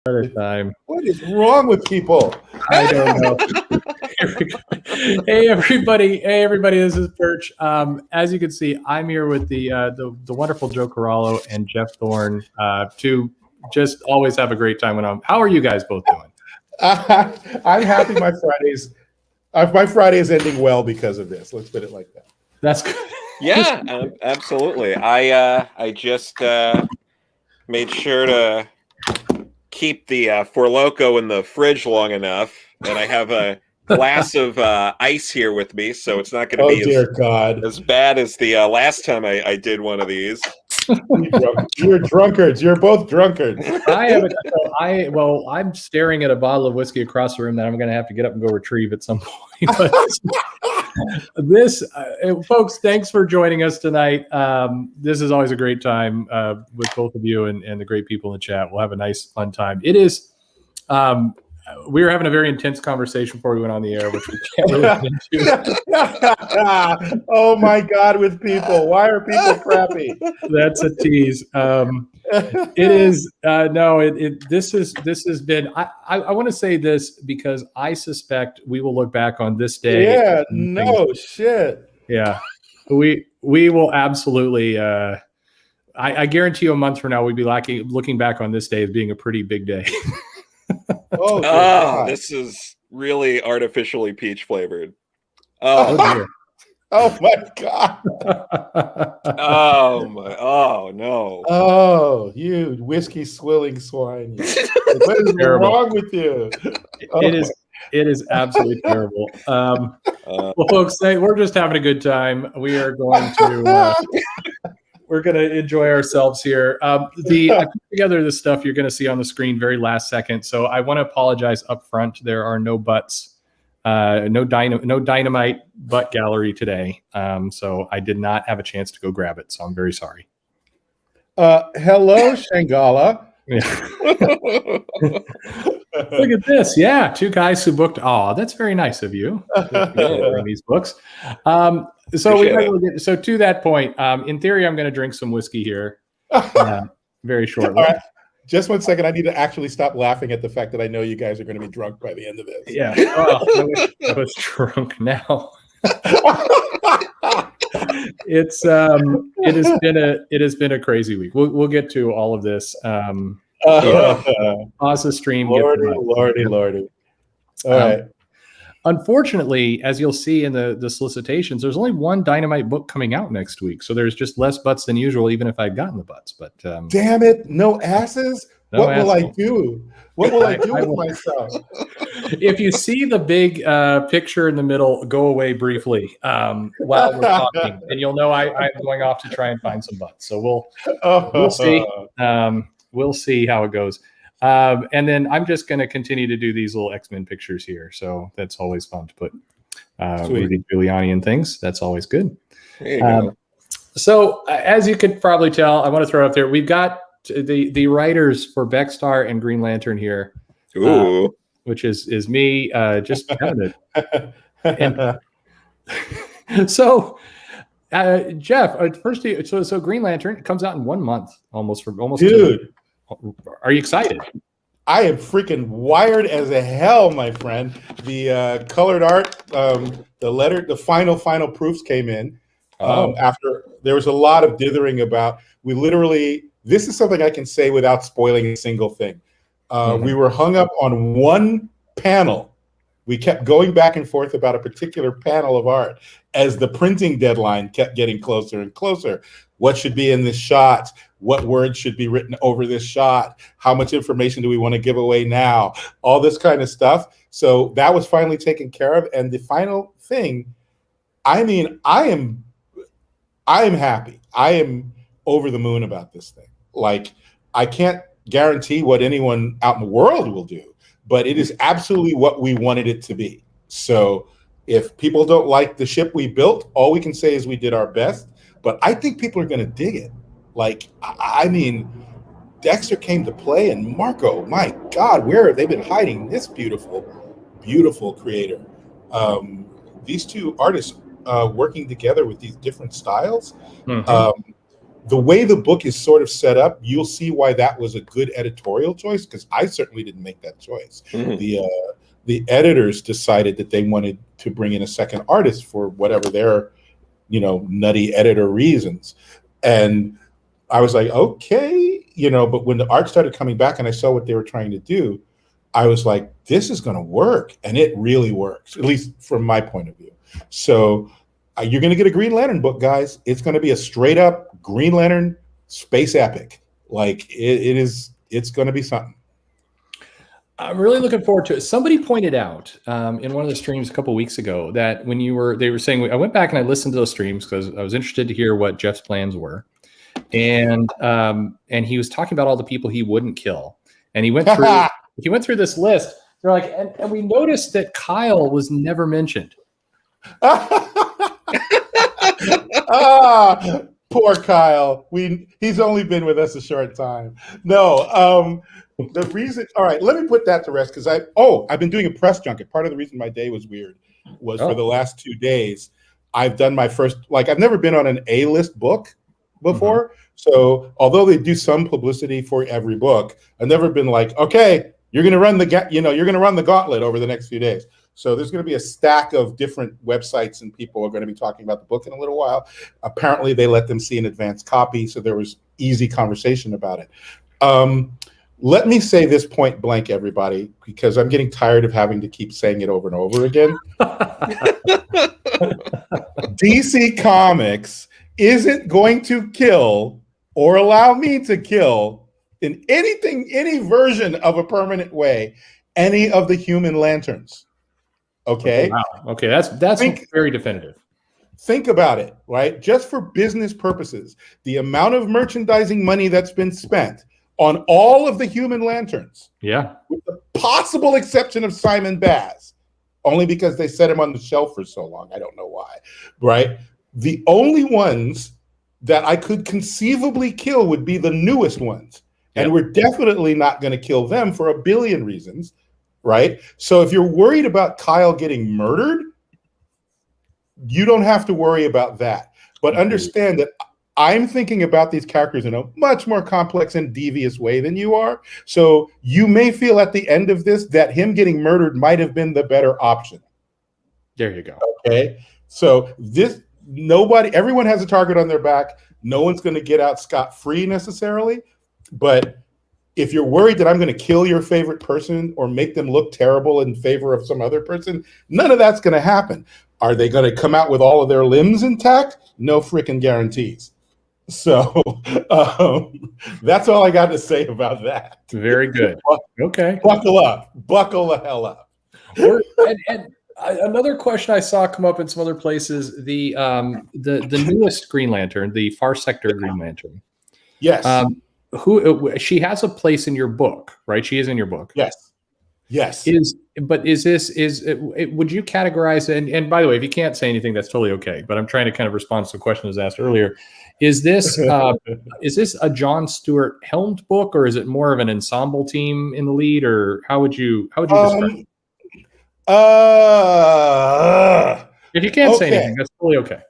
Another time. What is wrong with people? I don't know. Hey everybody! This is Perch. As you can see, I'm here with the wonderful Joe Corallo and Jeff Thorne to just always have a great time when I'm. How are you guys both doing? I'm happy. My Friday is ending well because of this. Let's put it like that. That's good. Yeah, absolutely. I just made sure to keep the Four Loko in the fridge long enough, and I have a glass of ice here with me, so it's not going to be as bad as the last time I did one of these. You're drunkards. You're both drunkards. I'm staring at a bottle of whiskey across the room that I'm going to have to get up and go retrieve at some point. But folks, thanks for joining us tonight. This is always a great time with both of you and the great people in the chat. We'll have a nice, fun time. It is. We were having a very intense conversation before we went on the air, which we can't really get into. Oh my God, with people. Why are people crappy? That's a tease. It is this has been I want to say this because I suspect we will look back on this day. Yeah, no shit. Yeah. We will absolutely I guarantee you a month from now we'd be looking back on this day as being a pretty big day. Oh, this is really artificially peach flavored. Oh my God. Oh no. Oh, you whiskey swilling swine. What is wrong with you? It is absolutely terrible. Well, folks, we're just having a good time. We are going to we're going to enjoy ourselves here. I put together the stuff you're going to see on the screen very last second. So I want to apologize up front. There are no butts, no dynamite butt gallery today. So I did not have a chance to go grab it. So I'm very sorry. Hello, Shangala. Look at this. Yeah. Two guys who booked. Oh, that's very nice of you. These books. So to that point, in theory, I'm going to drink some whiskey here very shortly. All right. Just 1 second. I need to actually stop laughing at the fact that I know you guys are going to be drunk by the end of this. Yeah. I wish I was drunk now. It has been a crazy week. We'll get to all of this. Pause the stream. Lordy. All right. Unfortunately, as you'll see in the solicitations, there's only one Dynamite book coming out next week. So there's just less butts than usual, even if I'd gotten the butts. But damn it, no asses? What will I do? What will I do with myself? If you see the big picture in the middle, go away briefly while we're talking, and you'll know I'm going off to try and find some butts. So we'll see. We'll see how it goes. And then I'm just going to continue to do these little X-Men pictures here. So that's always fun to put Rudy Giuliani and things. That's always good. There you go. So as you could probably tell, I want to throw up there. We've got the writers for Beckstar and Green Lantern here. Ooh. Which is me just having it. And so Jeff, first, so Green Lantern comes out in 1 month, almost. Dude, are you excited? I am freaking wired as a hell, my friend. The colored art, the final proofs came in after there was a lot of dithering about. This is something I can say without spoiling a single thing. We were hung up on one panel. We kept going back and forth about a particular panel of art as the printing deadline kept getting closer and closer. What should be in this shot? What words should be written over this shot? How much information do we want to give away now? All this kind of stuff. So that was finally taken care of. And the final thing, I mean, I am happy. I am over the moon about this thing. Like, I can't guarantee what anyone out in the world will do, but it is absolutely what we wanted it to be. So if people don't like the ship we built, all we can say is we did our best. But I think people are going to dig it. Like, I mean, Dexter came to play, and Marco, my God, where have they been hiding this beautiful, beautiful creator? These two artists working together with these different styles. the way the book is sort of set up, you'll see why that was a good editorial choice, because I certainly didn't make that choice. The editors decided that they wanted to bring in a second artist for whatever their, nutty editor reasons. And I was like, okay, but when the art started coming back and I saw what they were trying to do, I was like, this is going to work. And it really works, at least from my point of view. So you're going to get a Green Lantern book, guys. It's going to be a straight up Green Lantern space epic. Like it's going to be something. I'm really looking forward to it. Somebody pointed out in one of the streams a couple of weeks ago that when they were saying, I went back and I listened to those streams because I was interested to hear what Jeff's plans were. And he was talking about all the people he wouldn't kill. And he went through this list. They're like, and we noticed that Kyle was never mentioned. Poor Kyle. He's only been with us a short time. No, the reason. All right, let me put that to rest because I've been doing a press junket. Part of the reason my day was weird was for the last 2 days I've done my first. Like I've never been on an A-list book before. Mm-hmm. So although they do some publicity for every book, I've never been like, okay, you're going to run the gauntlet over the next few days. So there's going to be a stack of different websites and people are going to be talking about the book in a little while. Apparently they let them see an advanced copy. So there was easy conversation about it. Let me say this point blank, everybody, because I'm getting tired of having to keep saying it over and over again. DC Comics isn't going to kill or allow me to kill in any version of a permanent way, any of the Human Lanterns. Okay. Wow. Okay. That's very definitive. Think about it, right? Just for business purposes, the amount of merchandising money that's been spent on all of the Human Lanterns. Yeah. With the possible exception of Simon Baz, only because they set him on the shelf for so long. I don't know why, right? The only ones that I could conceivably kill would be the newest ones. Yep. And we're definitely not going to kill them for a billion reasons, right? So if you're worried about Kyle getting murdered, you don't have to worry about that. But understand that I'm thinking about these characters in a much more complex and devious way than you are. So you may feel at the end of this that him getting murdered might have been the better option. There you go. Okay. So everyone has a target on their back. No one's going to get out scot-free necessarily. But if you're worried that I'm going to kill your favorite person or make them look terrible in favor of some other person, none of that's going to happen. Are they going to come out with all of their limbs intact? No freaking guarantees. So that's all I got to say about that. Very good. Okay. Buckle up. Buckle the hell up. Another question I saw come up in some other places, the newest Green Lantern, the Far Sector Green Lantern. Yes. She has a place in your book, right? She is in your book. Yes. Would you categorize, and by the way, if you can't say anything, that's totally okay. But I'm trying to kind of respond to the question that was asked earlier. Is this a John Stewart helmed book, or is it more of an ensemble team in the lead, or how would you describe it? If you can't say anything, that's totally okay.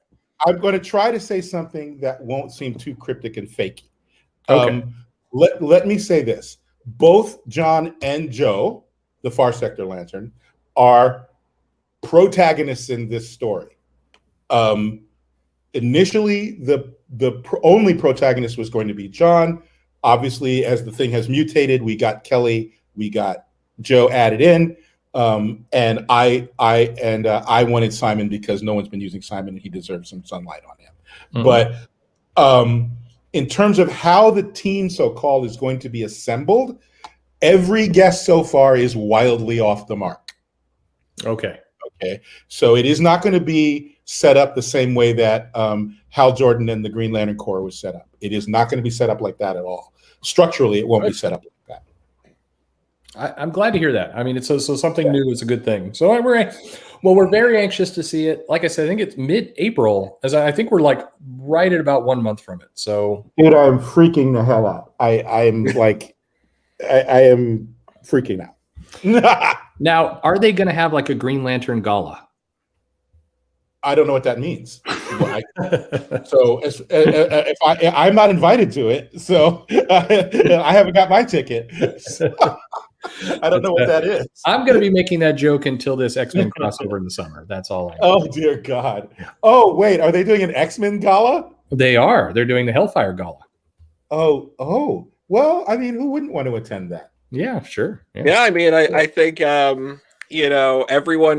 I'm going to try to say something that won't seem too cryptic and fakey. Okay. Let me say this. Both John and Joe, the Far Sector Lantern, are protagonists in this story. Initially, the only protagonist was going to be John. Obviously, as the thing has mutated, we got Kelly, we got Joe added in. And I wanted Simon because no one's been using Simon and he deserves some sunlight on him. Mm-hmm. But in terms of how the team so-called is going to be assembled, every guest so far is wildly off the mark. Okay. So it is not going to be set up the same way that Hal Jordan and the Green Lantern Corps was set up. It is not going to be set up like that at all. Structurally, it won't be set up like that. I'm glad to hear that. I mean, it's so something new is a good thing. So we're very anxious to see it. Like I said, I think it's mid-April, as I think we're like right at about 1 month from it. So, dude, I'm freaking the hell out. I'm like, I am freaking out. Now, are they going to have like a Green Lantern gala? I don't know what that means. So if I'm not invited to it, so I haven't got my ticket. So I don't know what that is. I'm going to be making that joke until this X-Men crossover in the summer. That's all I know. Oh, dear God. Oh, wait. Are they doing an X-Men gala? They are. They're doing the Hellfire Gala. Oh. Well, I mean, who wouldn't want to attend that? Yeah, sure. Yeah, I mean, I think, everyone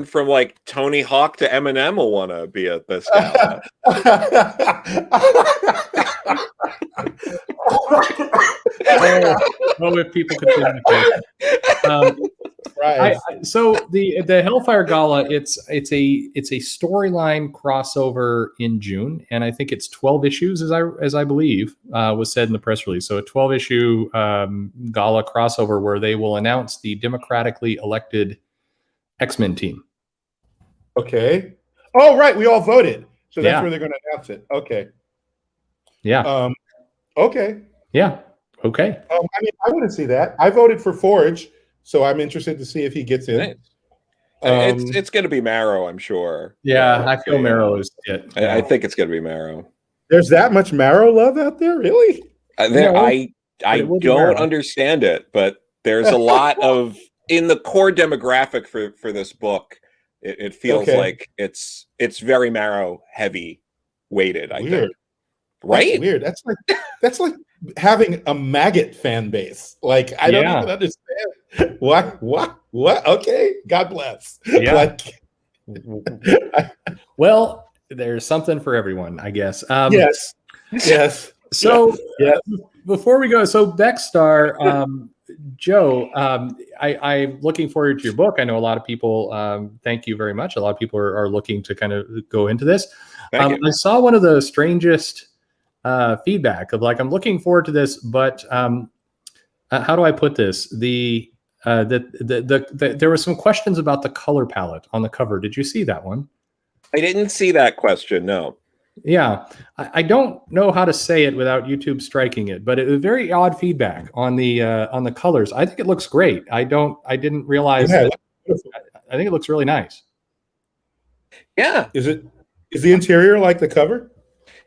from like Tony Hawk to Eminem will want to be at this gala. Well, if people could communicate. Right. So the Hellfire Gala, it's a storyline crossover in June, and I think it's 12 issues, as I believe was said in the press release. So a 12-issue gala crossover where they will announce the democratically elected X-Men team. Okay. Oh, right. We all voted, so that's Yeah. where they're going to announce it. Okay. Yeah. Okay. Yeah. Okay. I mean, I want to see that. I voted for Forge, so I'm interested to see if he gets in. Nice. It's going to be Marrow, I'm sure. Yeah, I feel Marrow is it. I think it's going to be Marrow. There's that much Marrow love out there, really? I don't understand it, but there's a lot of in the core demographic for this book. It feels like it's very Marrow heavy weighted. I think. Right? That's weird. That's like having a maggot fan base. Like I don't even understand. What? Okay. God bless. Yeah. Well, there's something for everyone, I guess. Yes. So before we go, so Beckstar, Joe, I'm looking forward to your book. I know a lot of people, thank you very much. A lot of people are looking to kind of go into this. I saw one of the strangest feedback of like, I'm looking forward to this, but how do I put this? There were some questions about the color palette on the cover. Did you see that one? I didn't see that question. No. Yeah, I don't know how to say it without YouTube striking it, but it was very odd feedback on the colors. I think it looks great. I didn't realize. I think it looks really nice. Yeah. Is the interior like the cover?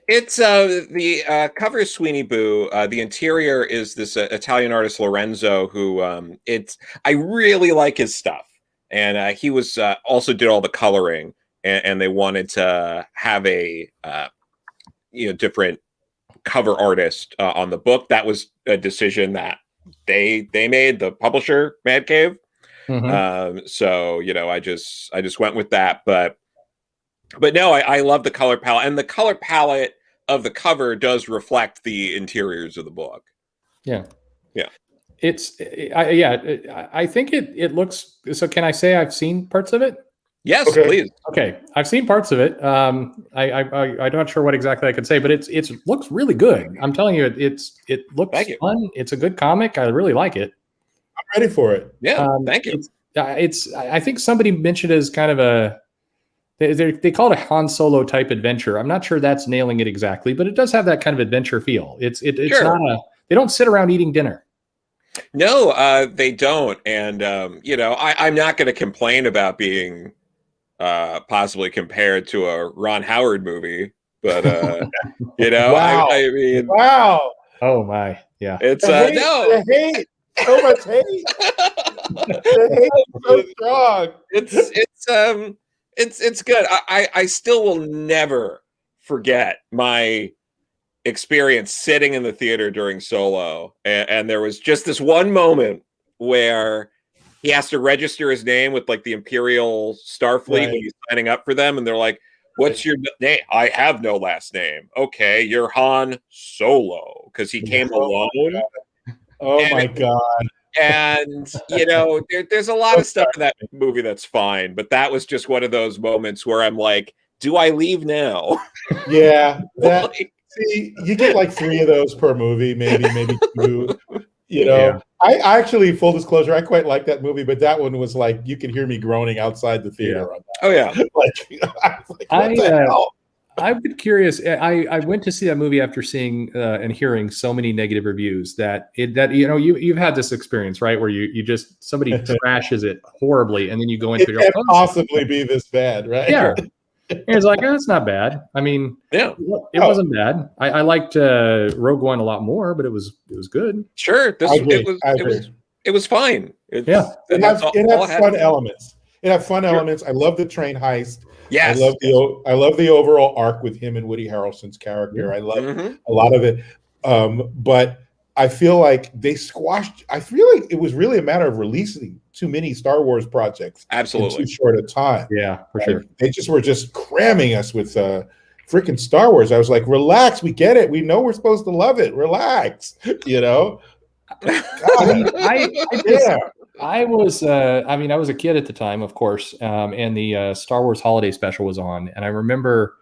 It's the cover is Sweeney Boo. The interior is this Italian artist Lorenzo, who I really like his stuff, and he was also did all the coloring, and they wanted to have a different cover artist on the book. That was a decision that they made, the publisher Mad Cave. Mm-hmm. So I just went with that, but no, I love the color palette, and the color palette of the cover does reflect the interiors of the book. Yeah. I think it looks. So can I say I've seen parts of it? Yes, please. Okay, I've seen parts of it. I'm not sure what exactly I could say, but it looks really good. I'm telling you, it looks fun. It's a good comic. I really like it. I'm ready for it. Yeah, thank you. I think somebody mentioned it as kind of a. They call it a Han Solo type adventure. I'm not sure that's nailing it exactly, but it does have that kind of adventure feel. It's not they don't sit around eating dinner. No, they don't. And I'm not going to complain about being possibly compared to a Ron Howard movie, but wow. I mean, wow. Oh my, yeah. It's the hate, so much hate. The hate is so strong. It's good. I still will never forget my experience sitting in the theater during Solo, and there was just this one moment where he has to register his name with like the Imperial Starfleet when he's signing up for them, and they're like, "What's your name?" "I have no last name." "Okay, you're Han Solo," because he came alone. My God. And there's a lot of stuff in that movie that's fine, but that was just one of those moments where I'm like, do I leave now? Yeah. See, you get like 3 of those per movie, maybe 2. I actually, full disclosure, I quite like that movie, but that one was like, you could hear me groaning outside the theater. Yeah. Oh yeah. What the hell? I've been curious. I went to see that movie after seeing and hearing so many negative reviews that you've had this experience, right? Where you just somebody trashes it horribly, and then you go into it can't possibly be this bad, right? Yeah. And it's like, it's not bad. I mean, Yeah, it wasn't bad. I liked Rogue One a lot more, but it was good. sure. I agree. It was fine. It had fun elements. It had fun elements. I love the train heist. Yes. I love the overall arc with him and Woody Harrelson's character. I love a lot of it. But I feel like they squashed. I feel like it was really a matter of releasing too many Star Wars projects in too short a time. Yeah, for sure. They were just cramming us with freaking Star Wars. I was like, relax, we get it. We know we're supposed to love it. Relax, you know. I was a kid at the time, of course, and the Star Wars Holiday Special was on, and I remember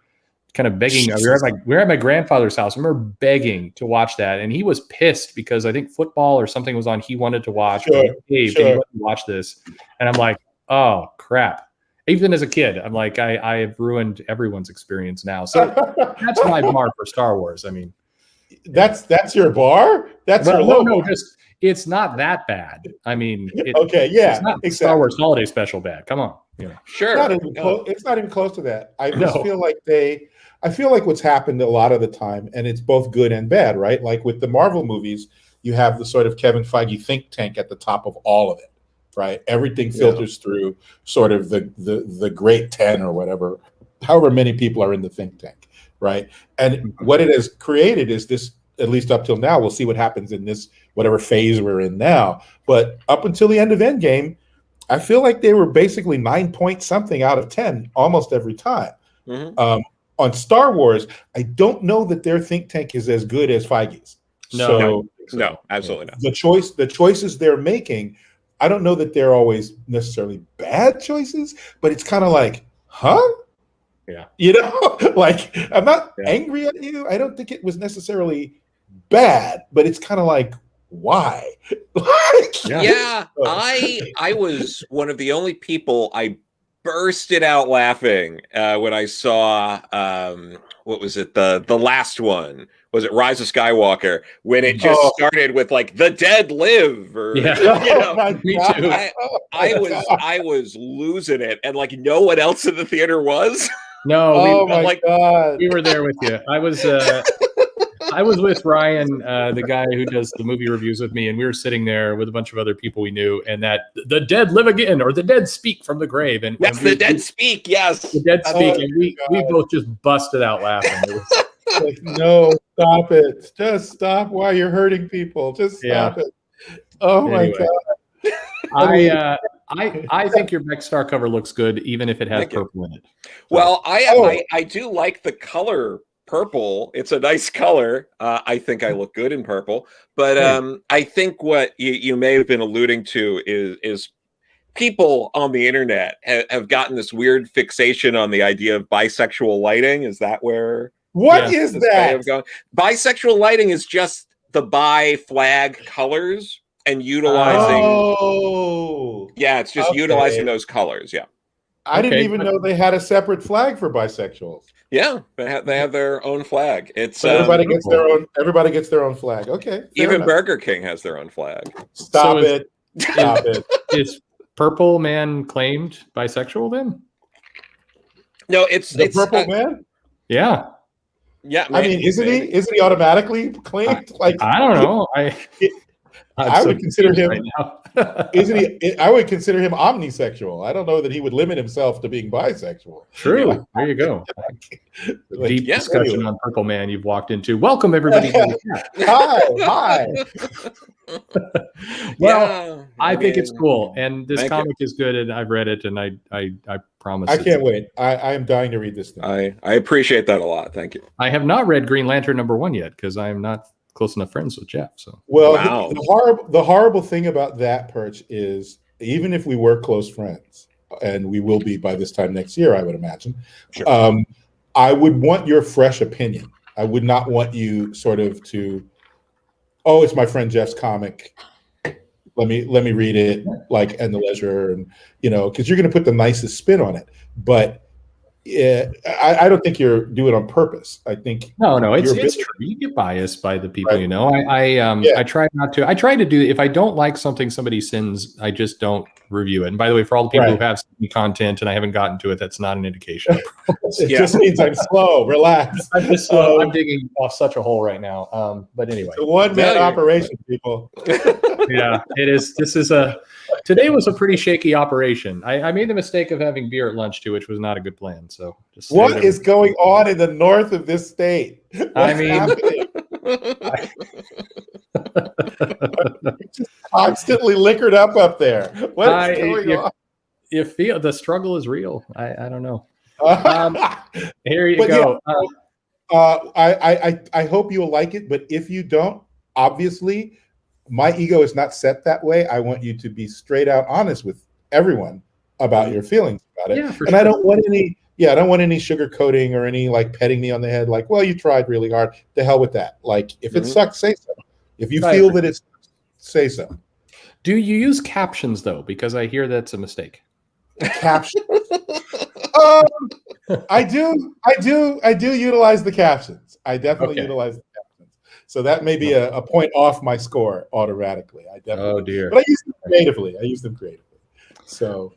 kind of begging. We were at my grandfather's house. I remember begging to watch that, and he was pissed because I think football or something was on. He wanted to watch. Hey, can you let me watch this? And I'm like, oh crap. Even as a kid, I'm like, I have ruined everyone's experience now. So that's my bar for Star Wars. I mean, that's your bar. It's not that bad. I mean, it's not Star Wars Holiday Special bad. Come on, sure. It's not even close to that. I just feel like I feel like what's happened a lot of the time, and it's both good and bad, right? Like with the Marvel movies, you have the sort of Kevin Feige think tank at the top of all of it, right? Everything filters through sort of the great 10 or whatever, however many people are in the think tank, right? And what it has created is this, at least up till now, we'll see what happens in this, whatever phase we're in now. But up until the end of Endgame, I feel like they were basically 9 point something out of 10 almost every time. On Star Wars, I don't know that their think tank is as good as Feige's. No, absolutely not. The choices they're making, I don't know that they're always necessarily bad choices, but it's kind of like, huh? Yeah. Like, I'm not angry at you. I don't think it was necessarily bad, but it's kind of like, why? I was one of the only people I bursted out laughing when I saw what was it, the last one, was it Rise of Skywalker, when it just started with like the dead live, or me too. I was losing it, and like no one else in the theater was. No, we were there with you. I was with Ryan, the guy who does the movie reviews with me, and we were sitting there with a bunch of other people we knew, and that the dead live again, or the dead speak from the grave. And the dead speak, yes. The dead speak. And we both just busted out laughing. It was like, no, stop it. Just stop while you're hurting people. Just stop it. Oh my God. I think your Bexstar cover looks good, even if it has purple in it. Well, I do like the color purple. It's a nice color. I think I look good in purple. But I think what you may have been alluding to is people on the internet have gotten this weird fixation on the idea of bisexual lighting. Is that where? What is that? Bisexual lighting is just the bi flag colors and utilizing. It's just utilizing those colors. Yeah. I didn't even know they had a separate flag for bisexuals. Yeah, they have their own flag. It's everybody gets their own. Everybody gets their own flag. Okay. Even enough. Burger King has their own flag. Stop it. Is Purple Man claimed bisexual then? No, it's Purple Man. Yeah. Yeah. I mean, isn't he? Isn't he automatically claimed? Like, I don't know. I would consider him. Right now. Isn't he? I would consider him omnisexual. I don't know that he would limit himself to being bisexual. True. There you go. Deep discussion on Purple Man you've walked into. Welcome everybody. Hi. Well, I think it's cool, and this comic is good, and I've read it, and I promise. I can't wait. I am dying to read this thing. I appreciate that a lot. Thank you. I have not read Green Lantern #1 yet because I am not close enough friends with Jeff. So the horrible thing about that, Perch, is even if we were close friends, and we will be by this time next year, I would imagine. Sure. I would want your fresh opinion. I would not want you sort of to, it's my friend Jeff's comic. Let me read it, like, and the leisure, and because you're going to put the nicest spin on it. But Yeah, I don't think you're doing it on purpose. I think no, it's true. You get biased by the people, you know. I try not to. I try to do, if I don't like something somebody sends, I just don't review it. And by the way, for all the people who have sent me content and I haven't gotten to it, that's not an indication. It just means I'm slow. Relax. I'm just slow. I'm digging off such a hole right now. But anyway, it's a one-man operation, people. Yeah, it is. Today was a pretty shaky operation. I made the mistake of having beer at lunch too, which was not a good plan. So, what is going on in the north of this state? What's happening? Just constantly liquored up there. What is going on? You feel the struggle is real. I don't know. Here you go. I hope you'll like it, but if you don't, obviously, my ego is not set that way. I want you to be straight out honest with everyone about your feelings about it. Yeah, I don't want any. Yeah, I don't want any sugarcoating or any like petting me on the head. Like, well, you tried really hard. The hell with that. Like, if it sucks, say so. If you feel that it's, say so. Do you use captions though? Because I hear that's a mistake. Captions. I do utilize the captions. I definitely utilize the captions. So that may be a point off my score automatically. I definitely. Oh dear. But I use them creatively. So.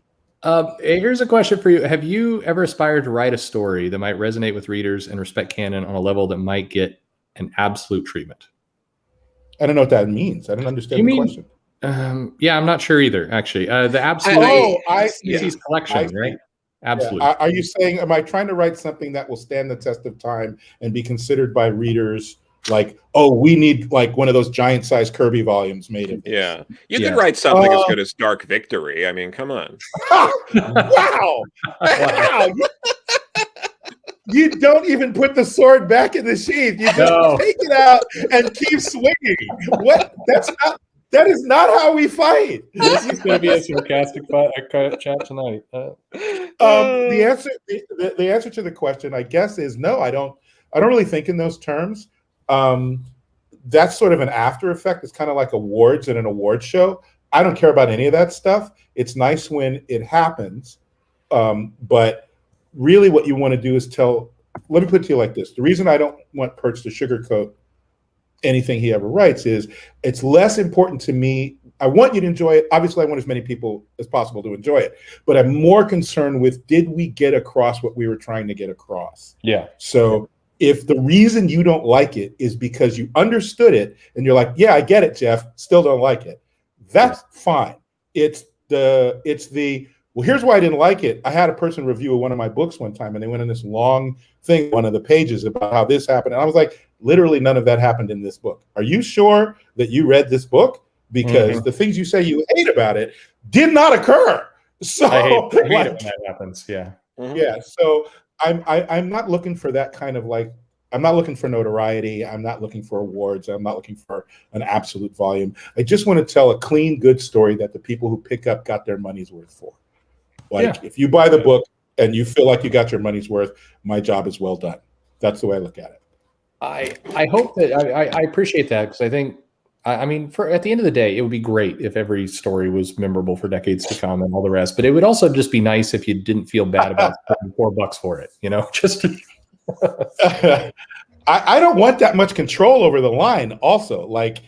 Here's a question for you. Have you ever aspired to write a story that might resonate with readers and respect canon on a level that might get an absolute treatment? I don't know what that means. I don't understand the question. Yeah, I'm not sure either, actually. The absolute species collection, right? Absolutely. Yeah. Are you saying, am I trying to write something that will stand the test of time and be considered by readers like, oh, we need like one of those giant sized Kirby volumes made of this? Yeah. You could write something as good as Dark Victory. I mean, come on. Wow. You don't even put the sword back in the sheath. You just take it out and keep swinging. What? That is not how we fight. This is going to be a sarcastic chat tonight. The answer to the question, I guess, is no. I don't really think in those terms. That's sort of an after effect. It's kind of like awards at an award show. I don't care about any of that stuff. It's nice when it happens, but really, what you want to do is tell. Let me put it to you like this: the reason I don't want Perch to sugarcoat anything he ever writes is it's less important to me. I want you to enjoy it. Obviously, I want as many people as possible to enjoy it, but I'm more concerned with, did we get across what we were trying to get across? Yeah. So if the reason you don't like it is because you understood it and you're like, yeah, I get it, Jeff, still don't like it, that's fine. It's the well, here's why I didn't like it. I had a person review one of my books one time, and they went in this long thing, one of the pages about how this happened. And I was like, literally none of that happened in this book. Are you sure that you read this book? Because the things you say you hate about it did not occur. So I hate it when that happens. Yeah. Yeah. So I'm not looking for that kind of like, I'm not looking for notoriety. I'm not looking for awards. I'm not looking for an absolute volume. I just want to tell a clean, good story that the people who pick up got their money's worth for. Like, if you buy the book and you feel like you got your money's worth, my job is well done. That's the way I look at it. I hope that I appreciate that, because I think, I mean, at the end of the day, it would be great if every story was memorable for decades to come and all the rest. But it would also just be nice if you didn't feel bad about spending $4 for it. You know, just. I don't want that much control over the line. Also, like,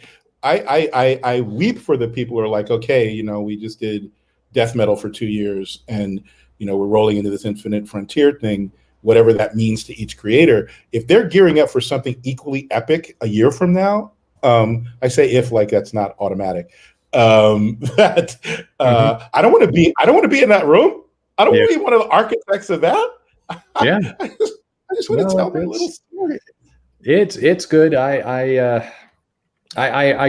I weep for the people who are like, okay, you know, we just did death metal for 2 years, and you know, we're rolling into this infinite frontier thing, whatever that means to each creator. If they're gearing up for something equally epic a year from now, I say if, like that's not automatic. I don't want to be in that room. I don't want to be one of the architects of that. Yeah. I just want to tell my little story. It's good. I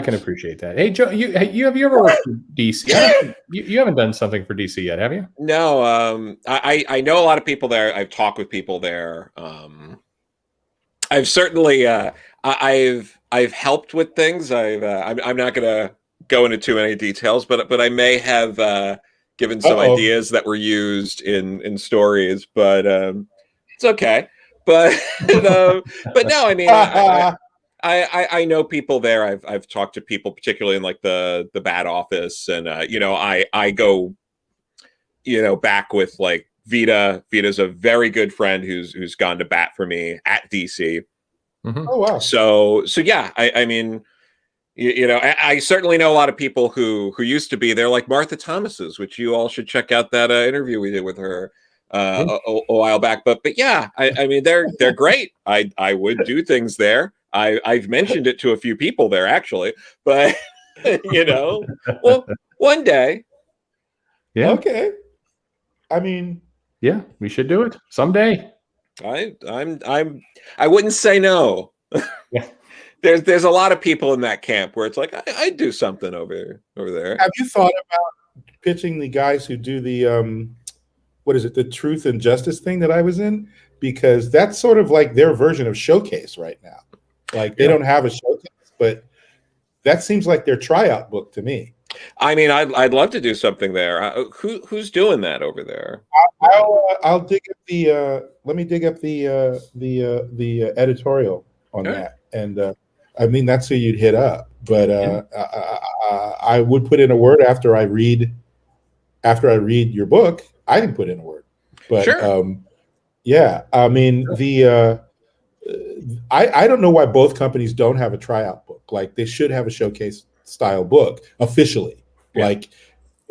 can appreciate that. Hey, Joe, have you ever worked for DC? You haven't done something for DC yet, have you? No. I know a lot of people there. I've talked with people there. I've certainly I've helped with things. I'm not going to go into too many details, but I may have given some ideas that were used in stories. But it's okay. But but no, I mean. I know people there. I've talked to people, particularly in like the bad office, and you know, I go, you know, back with like Vita's a very good friend who's gone to bat for me at DC. Mm-hmm. Oh wow. So yeah, I mean, I certainly know a lot of people who used to be there, like Martha Thomas's, which you all should check out that interview we did with her a while back. But yeah, I mean, they're great. I would do things there. I've mentioned it to a few people there actually, but well, one day. Yeah. Okay. I mean, yeah, we should do it someday. I wouldn't say no. Yeah. There's a lot of people in that camp where it's like I'd do something over there. Have you thought about pitching the guys who do the what is it, the Truth and Justice thing that I was in? Because that's sort of like their version of Showcase right now. Like they don't have a Showcase, but that seems like their tryout book to me. I mean, I'd love to do something there. Who's doing that over there? I'll dig up let me dig up the editorial on that, and I mean that's who you'd hit up. But I would put in a word after I read your book. I can put in a word, but sure. Yeah, I mean I don't know why both companies don't have a tryout book. Like they should have a Showcase style book officially. Yeah. Like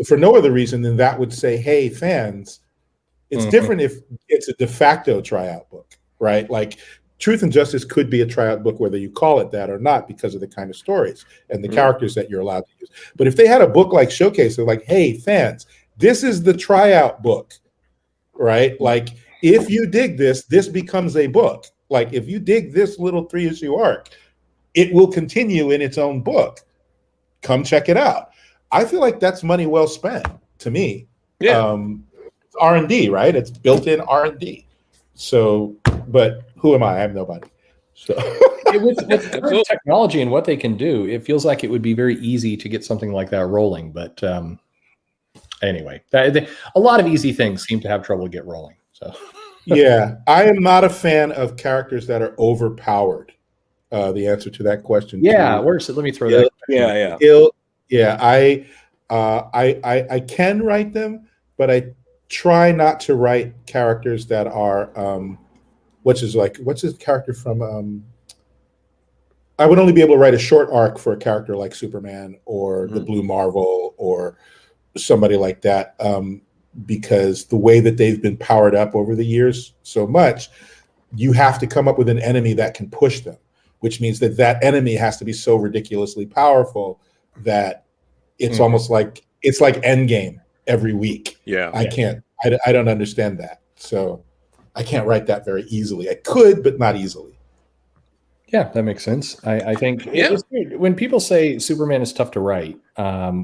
for no other reason than that would say, hey, fans, it's different if it's a de facto tryout book, right? Like Truth and Justice could be a tryout book, whether you call it that or not, because of the kind of stories and the characters that you're allowed to use. But if they had a book like Showcase, they're like, hey, fans, this is the tryout book, right? Like if you dig this, this becomes a book. Like if you dig this little 3-issue arc, it will continue in its own book. Come check it out. I feel like that's money well spent to me. Yeah. It's R&D, right? It's built-in R&D. So, but who am I? I'm nobody. So with current technology and what they can do, it feels like it would be very easy to get something like that rolling. But anyway, a lot of easy things seem to have trouble to get rolling. So yeah, I am not a fan of characters that are overpowered. The answer to that question. Yeah, let me throw that. I can write them, but I try not to write characters that are what's his character from I would only be able to write a short arc for a character like Superman or the Blue Marvel or somebody like that, because the way that they've been powered up over the years so much, you have to come up with an enemy that can push them, which means that enemy has to be so ridiculously powerful that it's almost like it's like Endgame every week. Yeah, I don't understand that, so I can't write that very easily. I could, but not easily. Yeah, that makes sense. I think it's weird. When people say Superman is tough to write,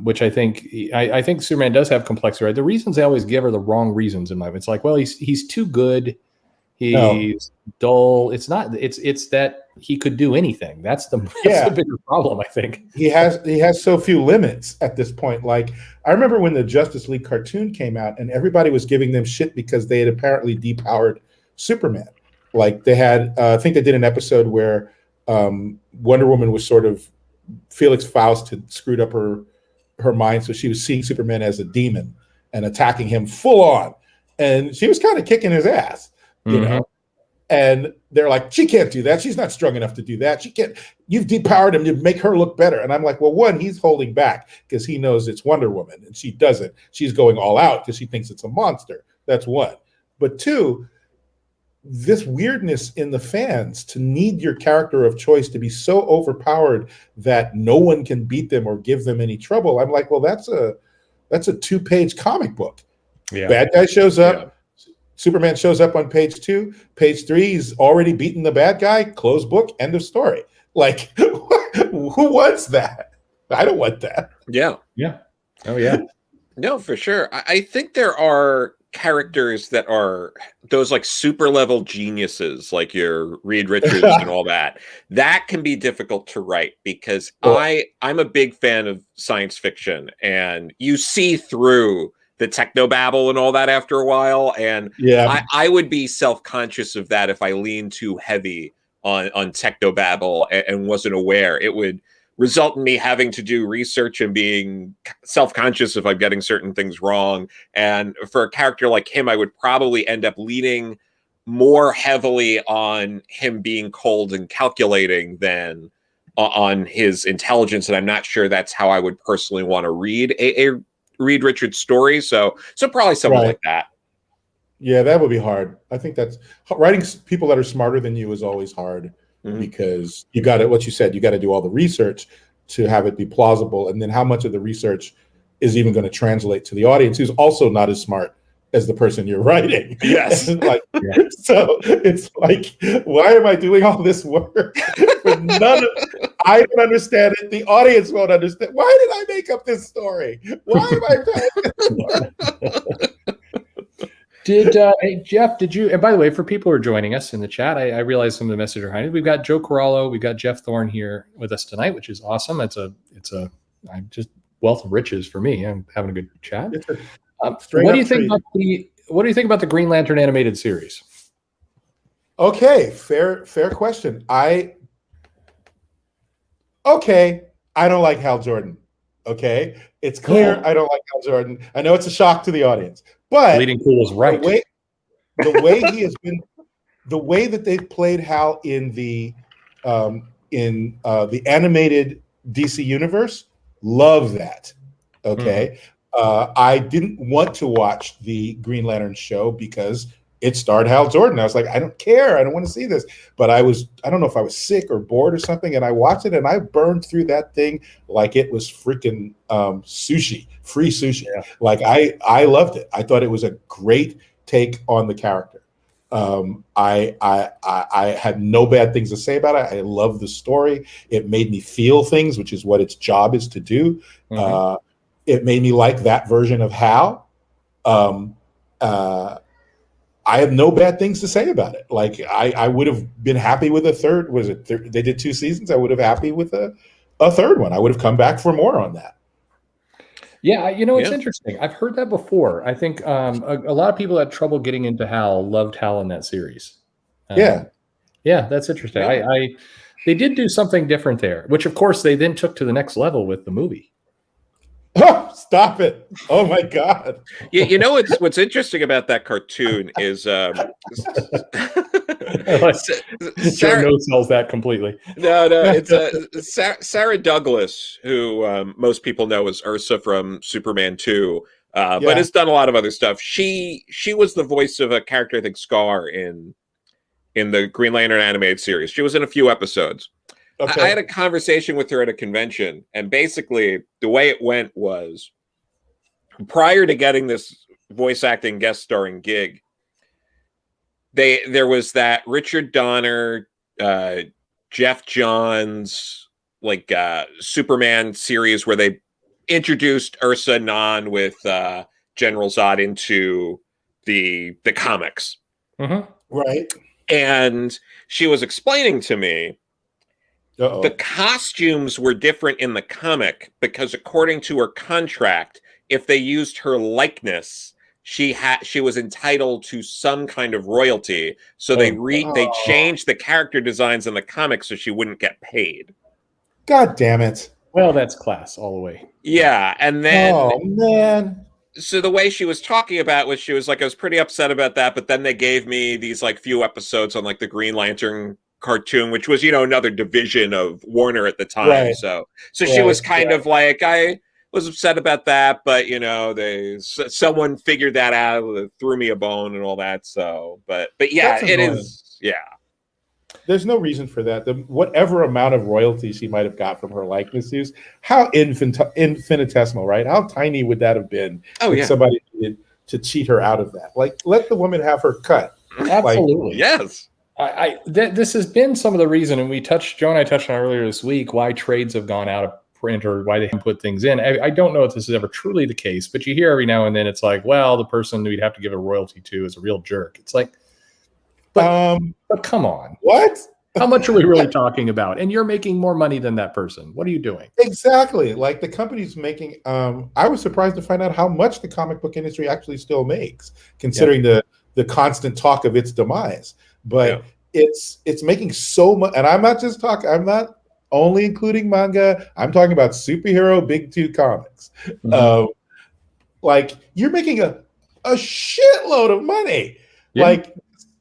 which I think Superman does have complexity. Right? The reasons they always give are the wrong reasons in my mind. It's like, well, he's too good. He's dull. It's not. It's that he could do anything. That's the bigger problem, I think. He has so few limits at this point. Like I remember when the Justice League cartoon came out, and everybody was giving them shit because they had apparently depowered Superman. Like they had, I think they did an episode where Wonder Woman was sort of Felix Faust had screwed up her mind, so she was seeing Superman as a demon and attacking him full on, and she was kind of kicking his ass. You know, and they're like, she can't do that. She's not strong enough to do that. She can't. You've depowered him to make her look better. And I'm like, well, one, he's holding back because he knows it's Wonder Woman, and she doesn't. She's going all out because she thinks it's a monster. That's one. But two, this weirdness in the fans to need your character of choice to be so overpowered that no one can beat them or give them any trouble. I'm like, well, that's a 2-page comic book. Yeah. Bad guy shows up. Yeah. Superman shows up on page 2. Page 3, he's already beaten the bad guy. Close book. End of story. Like, who wants that? I don't want that. Yeah. Yeah. Oh, yeah. No, for sure. I think there are characters that are those like super level geniuses, like your Reed Richards and all that. That can be difficult to write because I'm a big fan of science fiction, and you see through the technobabble and all that after a while. And I would be self-conscious of that if I leaned too heavy on technobabble and wasn't aware. It would result in me having to do research and being self-conscious if I'm getting certain things wrong. And for a character like him, I would probably end up leaning more heavily on him being cold and calculating than on his intelligence. And I'm not sure that's how I would personally want to read Reed Richards' story. So probably something like that. Yeah, that would be hard. I think that's writing people that are smarter than you is always hard. Because you got to, what you said, you got to do all the research to have it be plausible. And then how much of the research is even going to translate to the audience who's also not as smart as the person you're writing? Yes. Like, so it's like, why am I doing all this work? I don't understand it. The audience won't understand. Why did I make up this story? Why am I telling this story? Hey, Jeff, did you, and by the way, for people who are joining us in the chat, I realize some of the messages are behind it. We've got Joe Corallo, we've got Jeff Thorne here with us tonight, which is awesome. It's I'm just wealth of riches for me. I'm having a good chat. What do you think about the Green Lantern animated series? Okay, fair question. I don't like Hal Jordan. Okay, it's clear I don't like Hal Jordan. I know it's a shock to the audience, but Bleeding Cool is right. The way he has been, the way that they've played Hal in the animated DC universe, love that. Okay, I didn't want to watch the Green Lantern show because it starred Hal Jordan. I was like, I don't care. I don't want to see this. But I don't know if I was sick or bored or something. And I watched it and I burned through that thing like it was freaking sushi, free sushi. Yeah. Like I loved it. I thought it was a great take on the character. I had no bad things to say about it. I love the story. It made me feel things, which is what its job is to do. It made me like that version of Hal. I have no bad things to say about it. Like I would have been happy with a third. They did 2 seasons. I would have happy with a third one. I would have come back for more on that. Yeah, it's interesting. I've heard that before. I think a lot of people had trouble getting into Hal, loved Hal in that series. Yeah, that's interesting. Yeah. They did do something different there, which of course they then took to the next level with the movie. Oh, stop it. Oh my God. What's interesting about that cartoon is Sarah no-sells that completely. No, it's Sarah Douglas, who most people know as Ursa from Superman 2, but has done a lot of other stuff. She was the voice of a character, I think Scar in the Green Lantern animated series. She was in a few episodes. Okay. I had a conversation with her at a convention, and basically the way it went was, prior to getting this voice acting guest starring gig, there was that Richard Donner, Jeff Johns, like Superman series where they introduced Ursa Non with General Zod into the comics. Right. And she was explaining to me the costumes were different in the comic because according to her contract, if they used her likeness, she was entitled to some kind of royalty. So they changed the character designs in the comic so she wouldn't get paid. God damn it. Well, that's class all the way. Yeah, and then oh man. So the way she was talking about was, she was like, I was pretty upset about that, but then they gave me these like few episodes on like the Green Lantern cartoon, which was, another division of Warner at the time. Right. So she was kind of like, I was upset about that, but someone figured that out, threw me a bone and all that. So, but yeah, it is. Yeah. There's no reason for that. Whatever amount of royalties she might have got from her likeness use, how infinitesimal, right? How tiny would that have been if somebody needed to cheat her out of that? Like, let the woman have her cut. Absolutely. Yes. This has been some of the reason, and Joe and I touched on earlier this week, why trades have gone out of print or why they haven't put things in. I don't know if this is ever truly the case, but you hear every now and then it's like, well, the person we'd have to give a royalty to is a real jerk. It's like, but come on. What? How much are we really talking about? And you're making more money than that person. What are you doing? Exactly. Like the company's making, I was surprised to find out how much the comic book industry actually still makes, considering the constant talk of its demise. But it's making so much, and I'm not only including manga. I'm talking about superhero big two comics. Mhm. Like you're making a shitload of money. Yeah. Like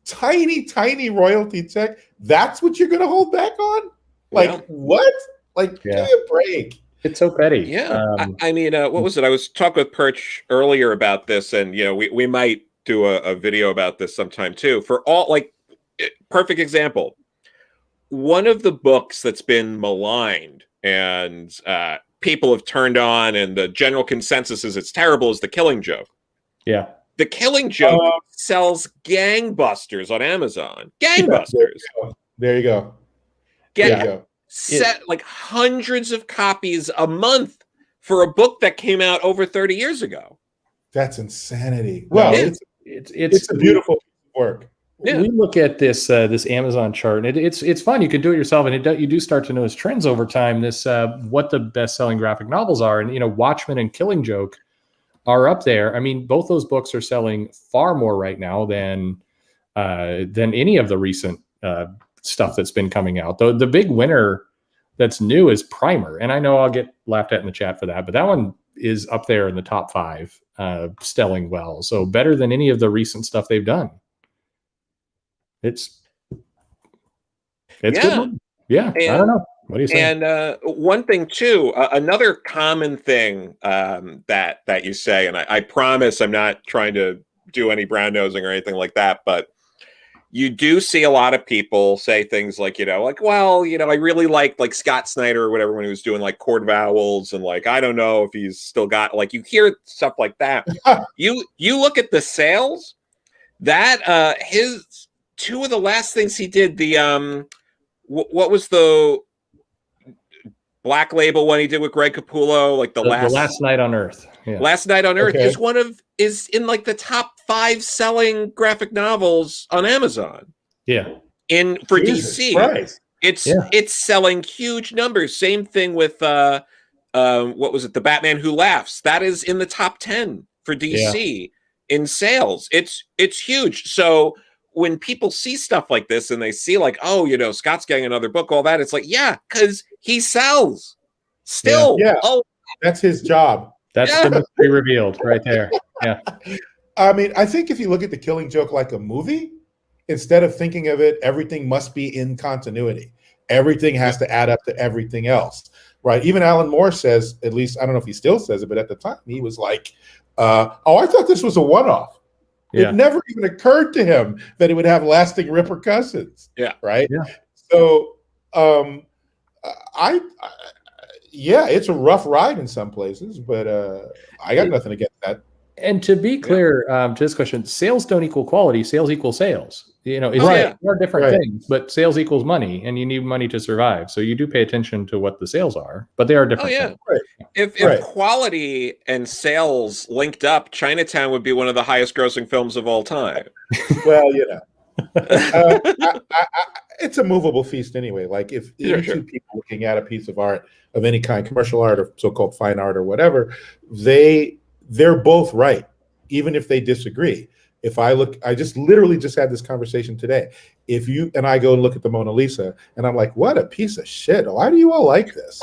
tiny royalty check. That's what you're gonna hold back on? Like Yeah. what? Like give me a break. It's so petty. Yeah. I mean, what was it? I was talking with Perch earlier about this, and we might do a video about this sometime too. For all, like, perfect example. One of the books that's been maligned and people have turned on, and the general consensus is it's terrible, is The Killing Joke. Yeah. The Killing Joke sells gangbusters on Amazon. Gangbusters. There you go. Set like hundreds of copies a month for a book that came out over 30 years ago. That's insanity. Well, it's a beautiful work. Yeah. We look at this this Amazon chart, and it's fun. You can do it yourself, and you do start to notice trends over time. This what the best-selling graphic novels are, and Watchmen and Killing Joke are up there. I mean, both those books are selling far more right now than any of the recent stuff that's been coming out. The big winner that's new is Primer, and I know I'll get laughed at in the chat for that, but that one is up there in the top 5, selling well. So better than any of the recent stuff they've done. It's good. Yeah, and, I don't know. What do you say? And one thing too, another common thing that you say, and I promise I'm not trying to do any brown nosing or anything like that, but you do see a lot of people say things like, well, I really like Scott Snyder or whatever when he was doing like chord vowels, and like I don't know if he's still got, like, you hear stuff like that. you look at the sales that his 2 of the last things he did, the what was the Black Label one he did with Greg Capullo, like the Last Night on Earth. Yeah. Last Night on Earth is in like the top 5 selling graphic novels on Amazon. Yeah. For DC. Christ. It's selling huge numbers. Same thing with what was it? The Batman Who Laughs. That is in the top 10 for DC in sales. It's huge. So when people see stuff like this and they see like, oh, Scott's getting another book, all that, it's like, yeah, because he sells still. Yeah. Oh, that's his job. That's the mystery revealed right there. Yeah. I mean, I think if you look at The Killing Joke like a movie, instead of thinking of it, everything must be in continuity. Everything has to add up to everything else, right? Even Alan Moore says, at least, I don't know if he still says it, but at the time he was like, I thought this was a one-off. Yeah. It never even occurred to him that it would have lasting repercussions. Yeah. Right. Yeah. So, it's a rough ride in some places, but I got nothing against that. And to be clear, to this question, sales don't equal quality. Sales equal sales. They are different things, but sales equals money, and you need money to survive. So you do pay attention to what the sales are, but they are different. Oh, yeah. Things. Right. If quality and sales linked up, Chinatown would be one of the highest grossing films of all time. Well, it's a movable feast anyway. Like if two people looking at a piece of art of any kind, commercial art or so-called fine art or whatever, they're both right, even if they disagree. If I literally just had this conversation today. If you and I go and look at the Mona Lisa and I'm like, what a piece of shit. Why do you all like this?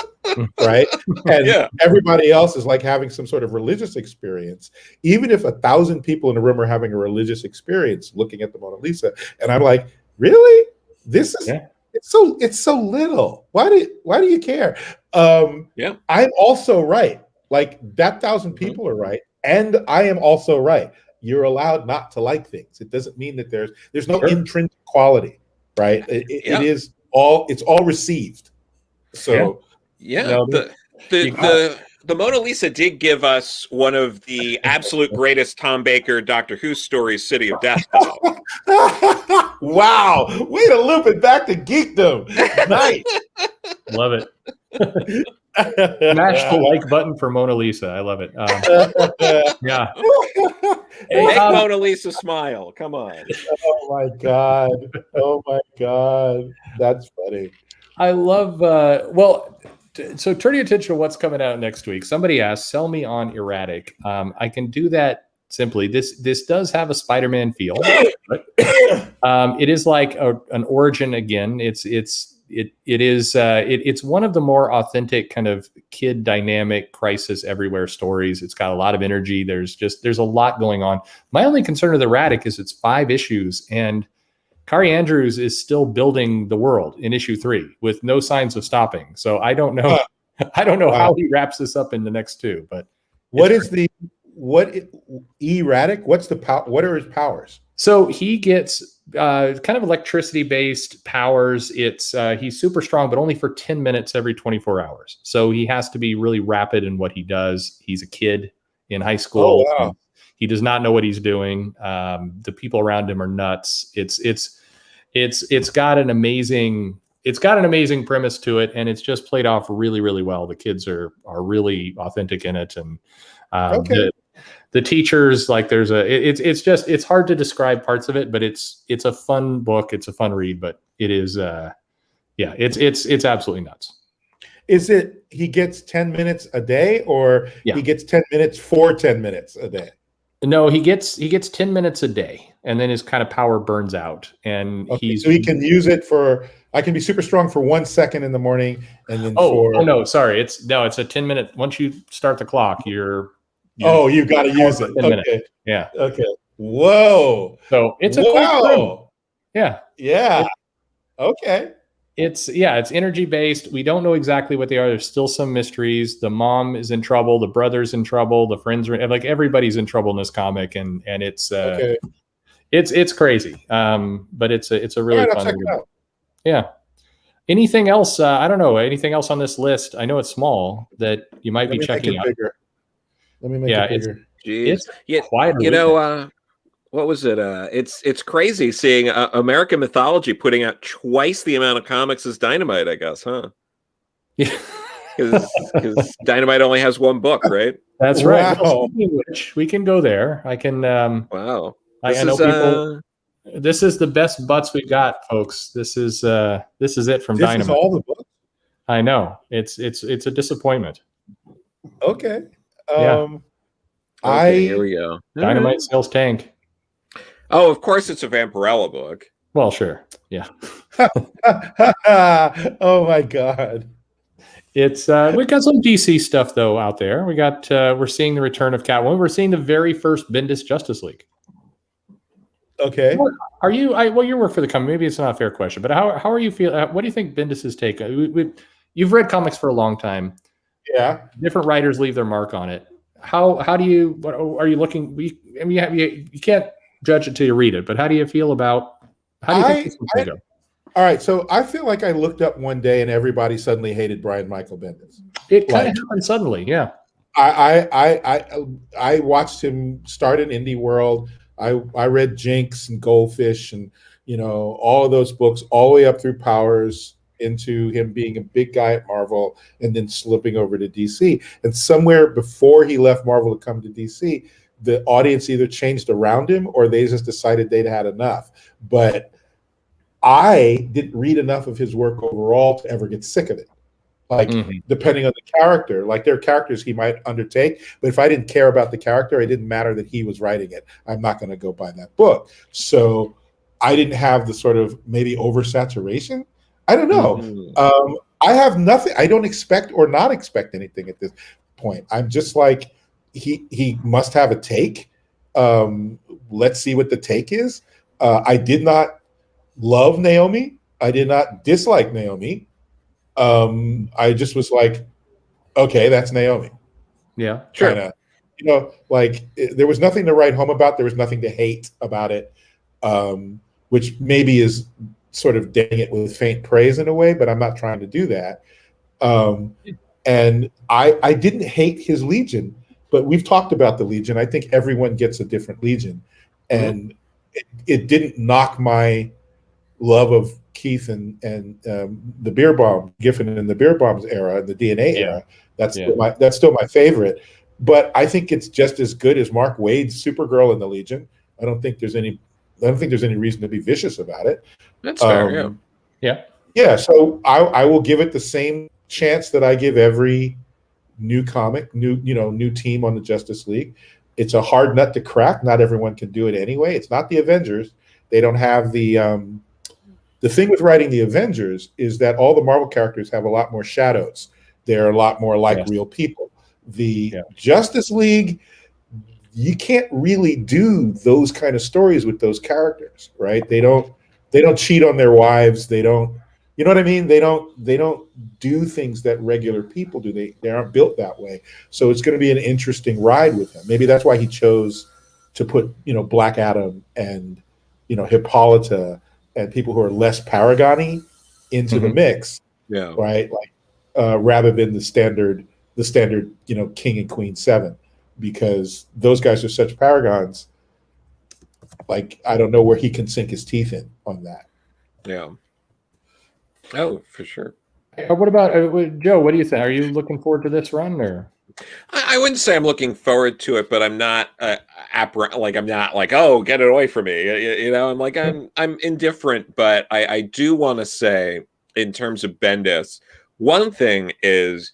Right? And everybody else is like having some sort of religious experience. Even if 1,000 people in a room are having a religious experience looking at the Mona Lisa, and I'm like, really? This is it's so little. Why do you care? I'm also right. Like that 1,000 people are right, and I am also right. You're allowed not to like things. It doesn't mean that there's no intrinsic quality, right? It's all received. So the Mona Lisa did give us one of the absolute greatest Tom Baker Doctor Who stories, City of Death. Wow, way to loop it back to geekdom. Nice. Love it. Smash the like button for Mona Lisa. I love it. Yeah. Make Mona Lisa smile. Come on. Oh my God. That's funny. I love, so turn your attention to what's coming out next week. Somebody asked, sell me on Erratic. I can do that simply. This does have a Spider-Man feel. But, it is like an origin again. It's it's one of the more authentic kind of kid dynamic crisis everywhere stories. It's got a lot of energy. There's a lot going on. My only concern with Erratic is it's 5 issues, and Kari Andrews is still building the world in issue 3 with no signs of stopping. So I don't know. I don't know how he wraps this up in the next 2. But erratic? What's the power? What are his powers? So he gets kind of electricity based powers. It's he's super strong, but only for 10 minutes every 24 hours. So he has to be really rapid in what he does. He's a kid in high school. Oh, wow. He does not know what he's doing. The people around him are nuts. It's got an amazing premise to it, and it's just played off really, really well. The kids are really authentic in it, and the teachers, like it's hard to describe parts of it, but it's a fun book. It's a fun read, but it is it's absolutely nuts. Is it he gets 10 minutes a day, or he gets 10 minutes for 10 minutes a day? No, he gets 10 minutes a day, and then his kind of power burns out, and so he can use it for. I can be super strong for 1 second in the morning, and then no, sorry, it's a 10-minute. Once you start the clock, you got to use it. Okay. Yeah. Okay. Whoa. So it's a cool. Yeah. Okay. It's energy based. We don't know exactly what they are. There's still some mysteries. The mom is in trouble. The brother's in trouble. The friends are like everybody's in trouble in this comic, and it's it's crazy. But it's a really fun. Check it out. Yeah. Anything else? I don't know. Anything else on this list? I know it's small that you might be checking out. Bigger. Let me make it bigger. It's quite a what was it? It's crazy seeing American Mythology putting out twice the amount of comics as Dynamite, I guess, huh? Yeah. Because Dynamite only has 1 book, right? That's right. Well, which we can go there. I can. Wow. I know people. This is the best butts we've got, folks. This is it from Dynamite. This is all the books. I know. It's a disappointment. Okay. Here we go. Dynamite sales tank. Oh, of course it's a Vampirella book. Well, sure. Yeah. Oh my God. It's we got some DC stuff though out there. We're seeing the return of Catwoman. We're seeing the very first Bendis Justice League. Okay. Are you? You work for the company. Maybe it's not a fair question, but how are you feel? What do you think Bendis's take? You've read comics for a long time. Yeah. Different writers leave their mark on it. How do you? What are you looking? You can't judge it till you read it. But how do you feel about? How do you think this is going to go? All right, so I feel like I looked up one day and everybody suddenly hated Brian Michael Bendis. It kind of happened suddenly, yeah. I watched him start in Indie World. I read Jinx and Goldfish and all of those books all the way up through Powers into him being a big guy at Marvel and then slipping over to DC. And somewhere before he left Marvel to come to DC, the audience either changed around him or they just decided they'd had enough. But I didn't read enough of his work overall to ever get sick of it. Depending on the character, like there are characters he might undertake, but if I didn't care about the character, it didn't matter that he was writing it. I'm not going to go buy that book. So I didn't have the sort of maybe oversaturation. I don't know. I have nothing. I don't expect or not expect anything at this point. I'm just like, he must have a take. Let's see what the take is. I did not love Naomi. I did not dislike Naomi. I just was like, okay, that's Naomi. Yeah, sure. There was nothing to write home about. There was nothing to hate about it, which maybe is sort of dang it with faint praise in a way, but I'm not trying to do that. And I didn't hate his Legion, but we've talked about the Legion. I think everyone gets a different Legion, and it didn't knock my love of Keith and the Beer Bomb, Giffen and the Beer Bombs era, the DNA era. That's still my favorite. But I think it's just as good as Mark Waid's Supergirl in the Legion. I don't think there's any reason to be vicious about it. That's fair. Yeah. So I will give it the same chance that I give every new comic, new team on the Justice League. It's a hard nut to crack. Not everyone can do it anyway. It's not the Avengers. They don't have the The thing with writing the Avengers is that all the Marvel characters have a lot more shadows. They're a lot more like real people. The Justice League, you can't really do those kind of stories with those characters, right? They don't cheat on their wives. They don't, you know what I mean? They don't do things that regular people do. They aren't built that way. So it's going to be an interesting ride with him. Maybe that's why he chose to put, Black Adam and, Hippolyta and people who are less Paragon-y into the mix. Yeah. Right. Like, rather than the standard, King and Queen 7, because those guys are such paragons. Like, I don't know where he can sink his teeth in on that. Yeah. Oh, for sure. What about Joe? What do you think? Are you looking forward to this run, or? I wouldn't say I'm looking forward to it, but I'm not I'm not like, oh, get it away from me. I'm like, I'm indifferent, but I do want to say, in terms of Bendis, one thing is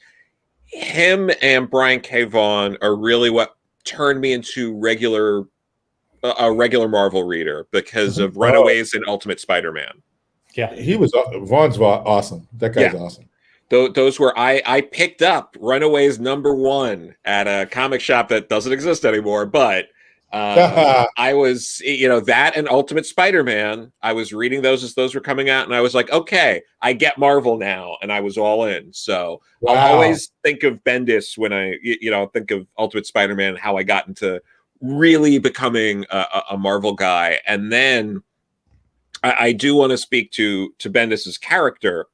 him and Brian K. Vaughan are really what turned me into a regular Marvel reader because of Runaways and Ultimate Spider-Man. Yeah, Vaughn's awesome. That guy's awesome. Those were I picked up Runaways #1 at a comic shop that doesn't exist anymore, but I was, that and Ultimate Spider-Man. I was reading those as those were coming out, and I was like, okay, I get Marvel now, and I was all in. So I'll always think of Bendis when I, think of Ultimate Spider-Man, how I got into really becoming a Marvel guy, and then I do want to speak to Bendis's character.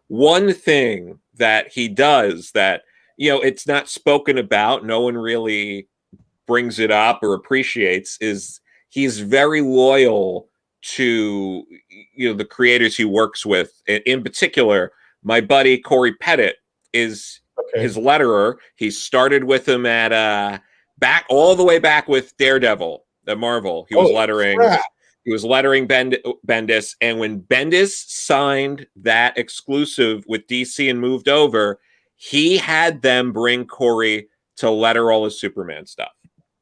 One thing that he does that, it's not spoken about, no one really brings it up or appreciates, is he's very loyal to, the creators he works with. In particular, my buddy Corey Pettit is his letterer. He started with him at all the way back with Daredevil at Marvel. He was lettering. Crap. He was lettering Bendis, and when Bendis signed that exclusive with DC and moved over, he had them bring Corey to letter all his Superman stuff.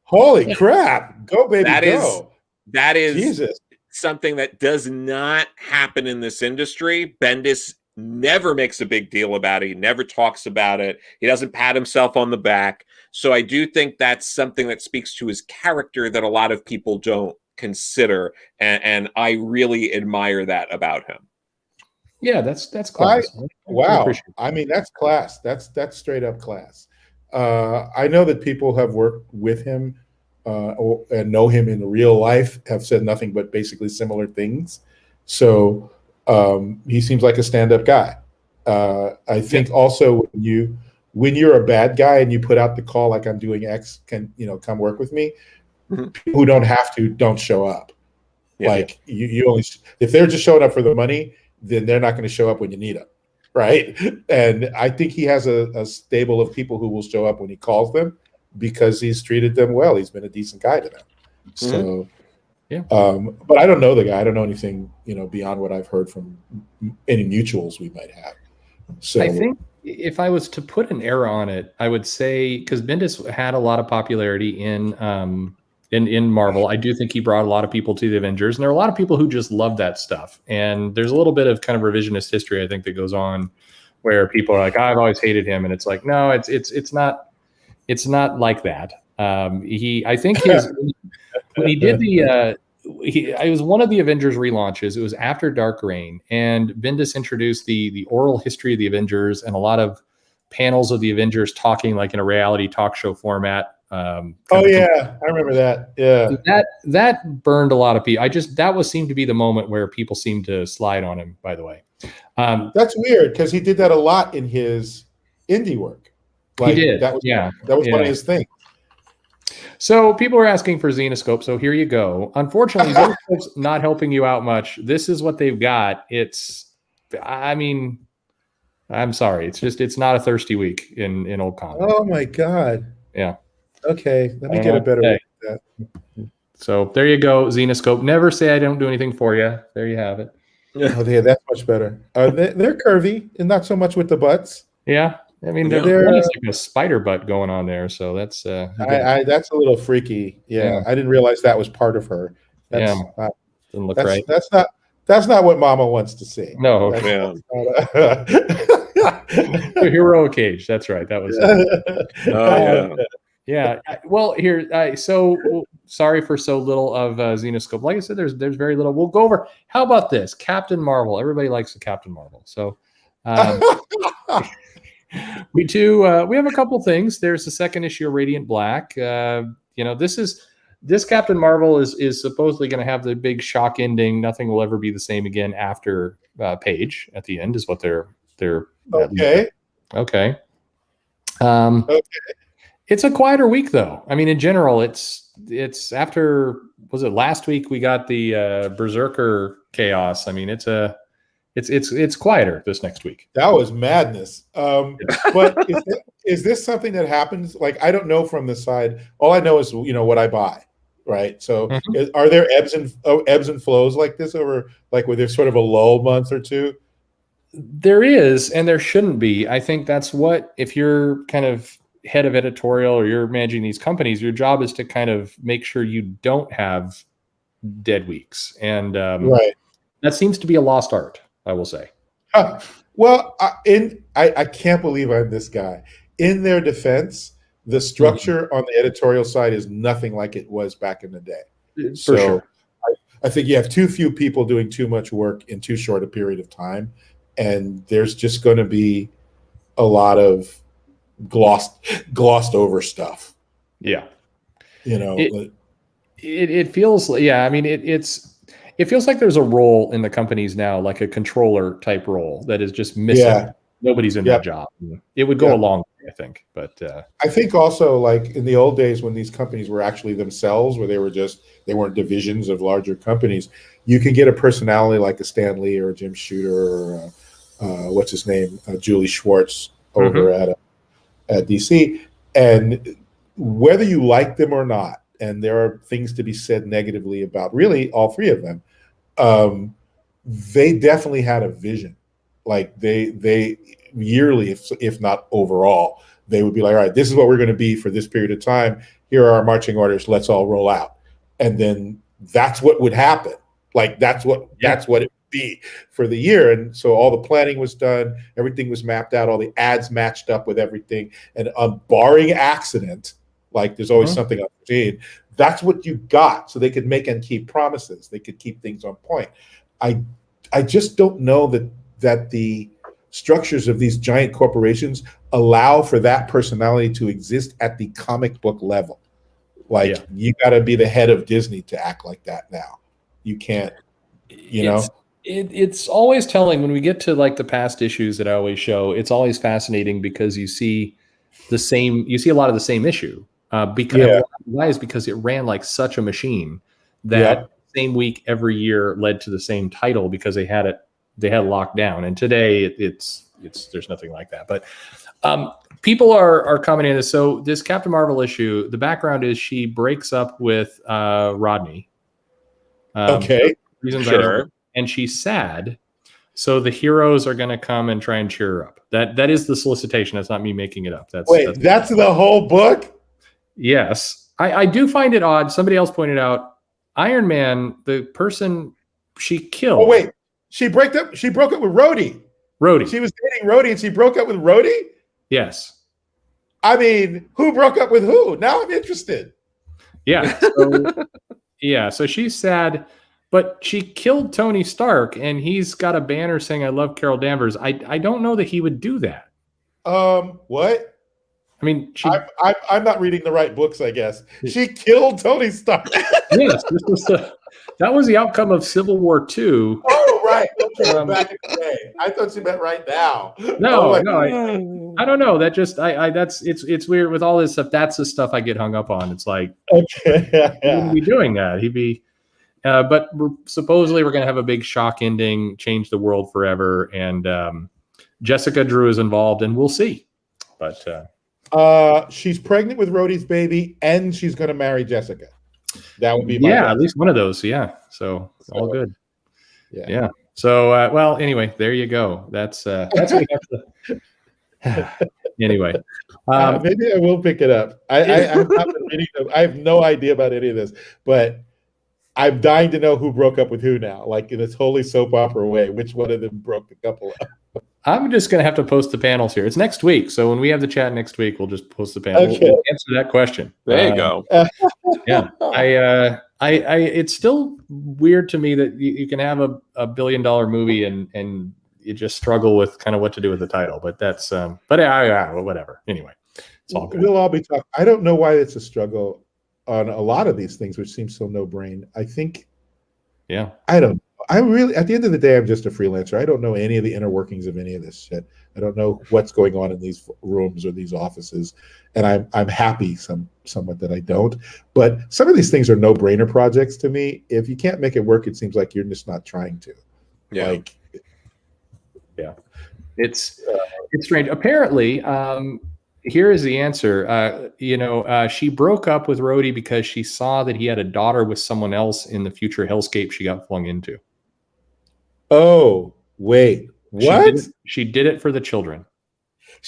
Holy crap! Go, baby, go. That is Jesus. Something that does not happen in this industry. Bendis never makes a big deal about it. He never talks about it. He doesn't pat himself on the back. So I do think that's something that speaks to his character that a lot of people don't consider, and I really admire that about him. Yeah, that's class. Wow. I mean, that's class. That's straight up class. I know that people have worked with him and know him in real life, have said nothing but basically similar things. So he seems like a stand-up guy. I think also when you're a bad guy and you put out the call like, I'm doing X, can come work with me? People who don't have to don't show up. You only, if they're just showing up for the money, then they're not going to show up when you need them, right? And I think he has a stable of people who will show up when he calls them because he's treated them well. He's been a decent guy to them. So, but I don't know the guy. I don't know anything, beyond what I've heard from any mutuals we might have. So I think if I was to put an error on it, I would say, because Bendis had a lot of popularity in Marvel, I do think he brought a lot of people to the Avengers, and there are a lot of people who just love that stuff. And there's a little bit of kind of revisionist history, I think, that goes on where people are like, I've always hated him, and it's like, no, it's not like that. I think when he did it was one of the Avengers relaunches. It was after Dark Reign, and Bendis introduced the oral history of the Avengers and a lot of panels of the Avengers talking like in a reality talk show format. I remember that. Yeah, that burned a lot of people. That seemed to be the moment where people seemed to slide on him. By the way, that's weird because he did that a lot in his indie work. He did. That was one of his things. So people are asking for Xenoscope. So here you go. Unfortunately, Xenoscope's not helping you out much. This is what they've got. I'm sorry. It's not a thirsty week in old comics. Oh my God. Yeah. Okay. Let me get a better way at that. So there you go. Xenoscope. Never say I don't do anything for you. There you have it. Oh, that's much better. They're curvy and not so much with the butts. Yeah. I mean, there's like a spider butt going on there, so that's that's a little freaky. Yeah, I didn't realize that was part of her. Doesn't look right. That's not what Mama wants to see. No, the heroic age. That's right. That was it. Yeah. Well, here. So sorry for so little of Xenoscope. Like I said, there's very little. We'll go over. How about this? Captain Marvel. Everybody likes the Captain Marvel. So we do. We have a couple things. There's the second issue of Radiant Black. This Captain Marvel is supposedly going to have the big shock ending. Nothing will ever be the same again after Page at the end is what they're okay. Okay. It's a quieter week though. I mean, in general, it's after, was it last week we got the Berserker chaos. I mean, it's quieter this next week. That was madness. But is this something that happens? Like, I don't know from the side. All I know is what I buy, right? So, are there ebbs and flows like this over, like, where there's sort of a lull month or two? There is, and there shouldn't be. I think that's what, if you're kind of head of editorial or you're managing these companies, your job is to kind of make sure you don't have dead weeks, and right. That seems to be a lost art, I will say. Well, I can't believe I'm this guy. In their defense, the structure on the editorial side is nothing like it was back in the day. For sure. I think you have too few people doing too much work in too short a period of time, and there's just going to be a lot of glossed over stuff. Yeah. It feels, yeah. I mean, it feels like there's a role in the companies now, like a controller type role that is just missing. Yeah. Nobody's in that job. It would go a long way, I think. But I think also, like in the old days when these companies were actually themselves, where they weren't divisions of larger companies, you can get a personality like a Stan Lee or a Jim Shooter or what's his name, Julie Schwartz over at DC, and whether you like them or not, and there are things to be said negatively about really all three of them, they definitely had a vision. Like they yearly, if not overall, they would be like, all right, this is what we're going to be for this period of time. Here are our marching orders. Let's all roll out. And then that's what would happen. Like that's what it would be for the year. And so all the planning was done. Everything was mapped out. All the ads matched up with everything. And barring accident, like there's always something unforeseen, that's what you got. So they could make and keep promises. They could keep things on point. I just don't know that the structures of these giant corporations allow for that personality to exist at the comic book level. Like you got to be the head of Disney to act like that now. You can't, It's always telling when we get to like the past issues that I always show. It's always fascinating because you see a lot of the same issue. Why is because it ran like such a machine that same week every year led to the same title because they had it locked down. And today it's there's nothing like that. But people are commenting on this. So this Captain Marvel issue, the background is she breaks up with Rodney. Okay. Reasons sure. And she's sad. So the heroes are going to come and try and cheer her up. That is the solicitation. That's not me making it up. That's the whole book? Yes. I do find it odd. Somebody else pointed out Iron Man, the person she killed. Oh, wait. She broke up with Rhodey. She was dating Rhodey and she broke up with Rhodey? Yes. I mean, who broke up with who? Now I'm interested. Yeah. So she's sad, but she killed Tony Stark and he's got a banner saying, I love Carol Danvers. I don't know that he would do that. What? I mean, I'm not reading the right books, I guess. She killed Tony Stark. Yes, that was the outcome of Civil War II. Oh, right. Okay, back in the day. I thought you meant right now. No, I don't know. That just it's weird with all this stuff. That's the stuff I get hung up on. It's like, okay, he wouldn't be doing that. He'd be. But supposedly we're going to have a big shock ending, change the world forever, and Jessica Drew is involved, and we'll see. But. She's pregnant with Rhodey's baby, and she's going to marry Jessica. That would be at least one of those. Yeah, so all good. Yeah. So well, anyway, there you go. That's what we have to. Anyway, maybe I will pick it up. I've not been reading them. I have no idea about any of this, but I'm dying to know who broke up with who now, like in this holy soap opera way. Which one of them broke the couple up? I'm just going to have to post the panels here. It's next week. So when we have the chat next week, we'll just post the panel. Okay. We'll answer that question. There you go. Yeah. It's still weird to me that you can have a $1 billion movie and you just struggle with kind of what to do with the title, but that's, whatever. Anyway, it's all good. We'll all be talking. I don't know why it's a struggle on a lot of these things, which seems so no-brain. I think, I don't. I really, at the end of the day, I'm just a freelancer. I don't know any of the inner workings of any of this shit. I don't know what's going on in these rooms or these offices, and I'm happy somewhat that I don't. But some of these things are no-brainer projects to me. If you can't make it work, it seems like you're just not trying to. Yeah. It's strange. Apparently, here is the answer. She broke up with Rhodey because she saw that he had a daughter with someone else in the future hellscape she got flung into. Oh, wait. What? She did it for the children.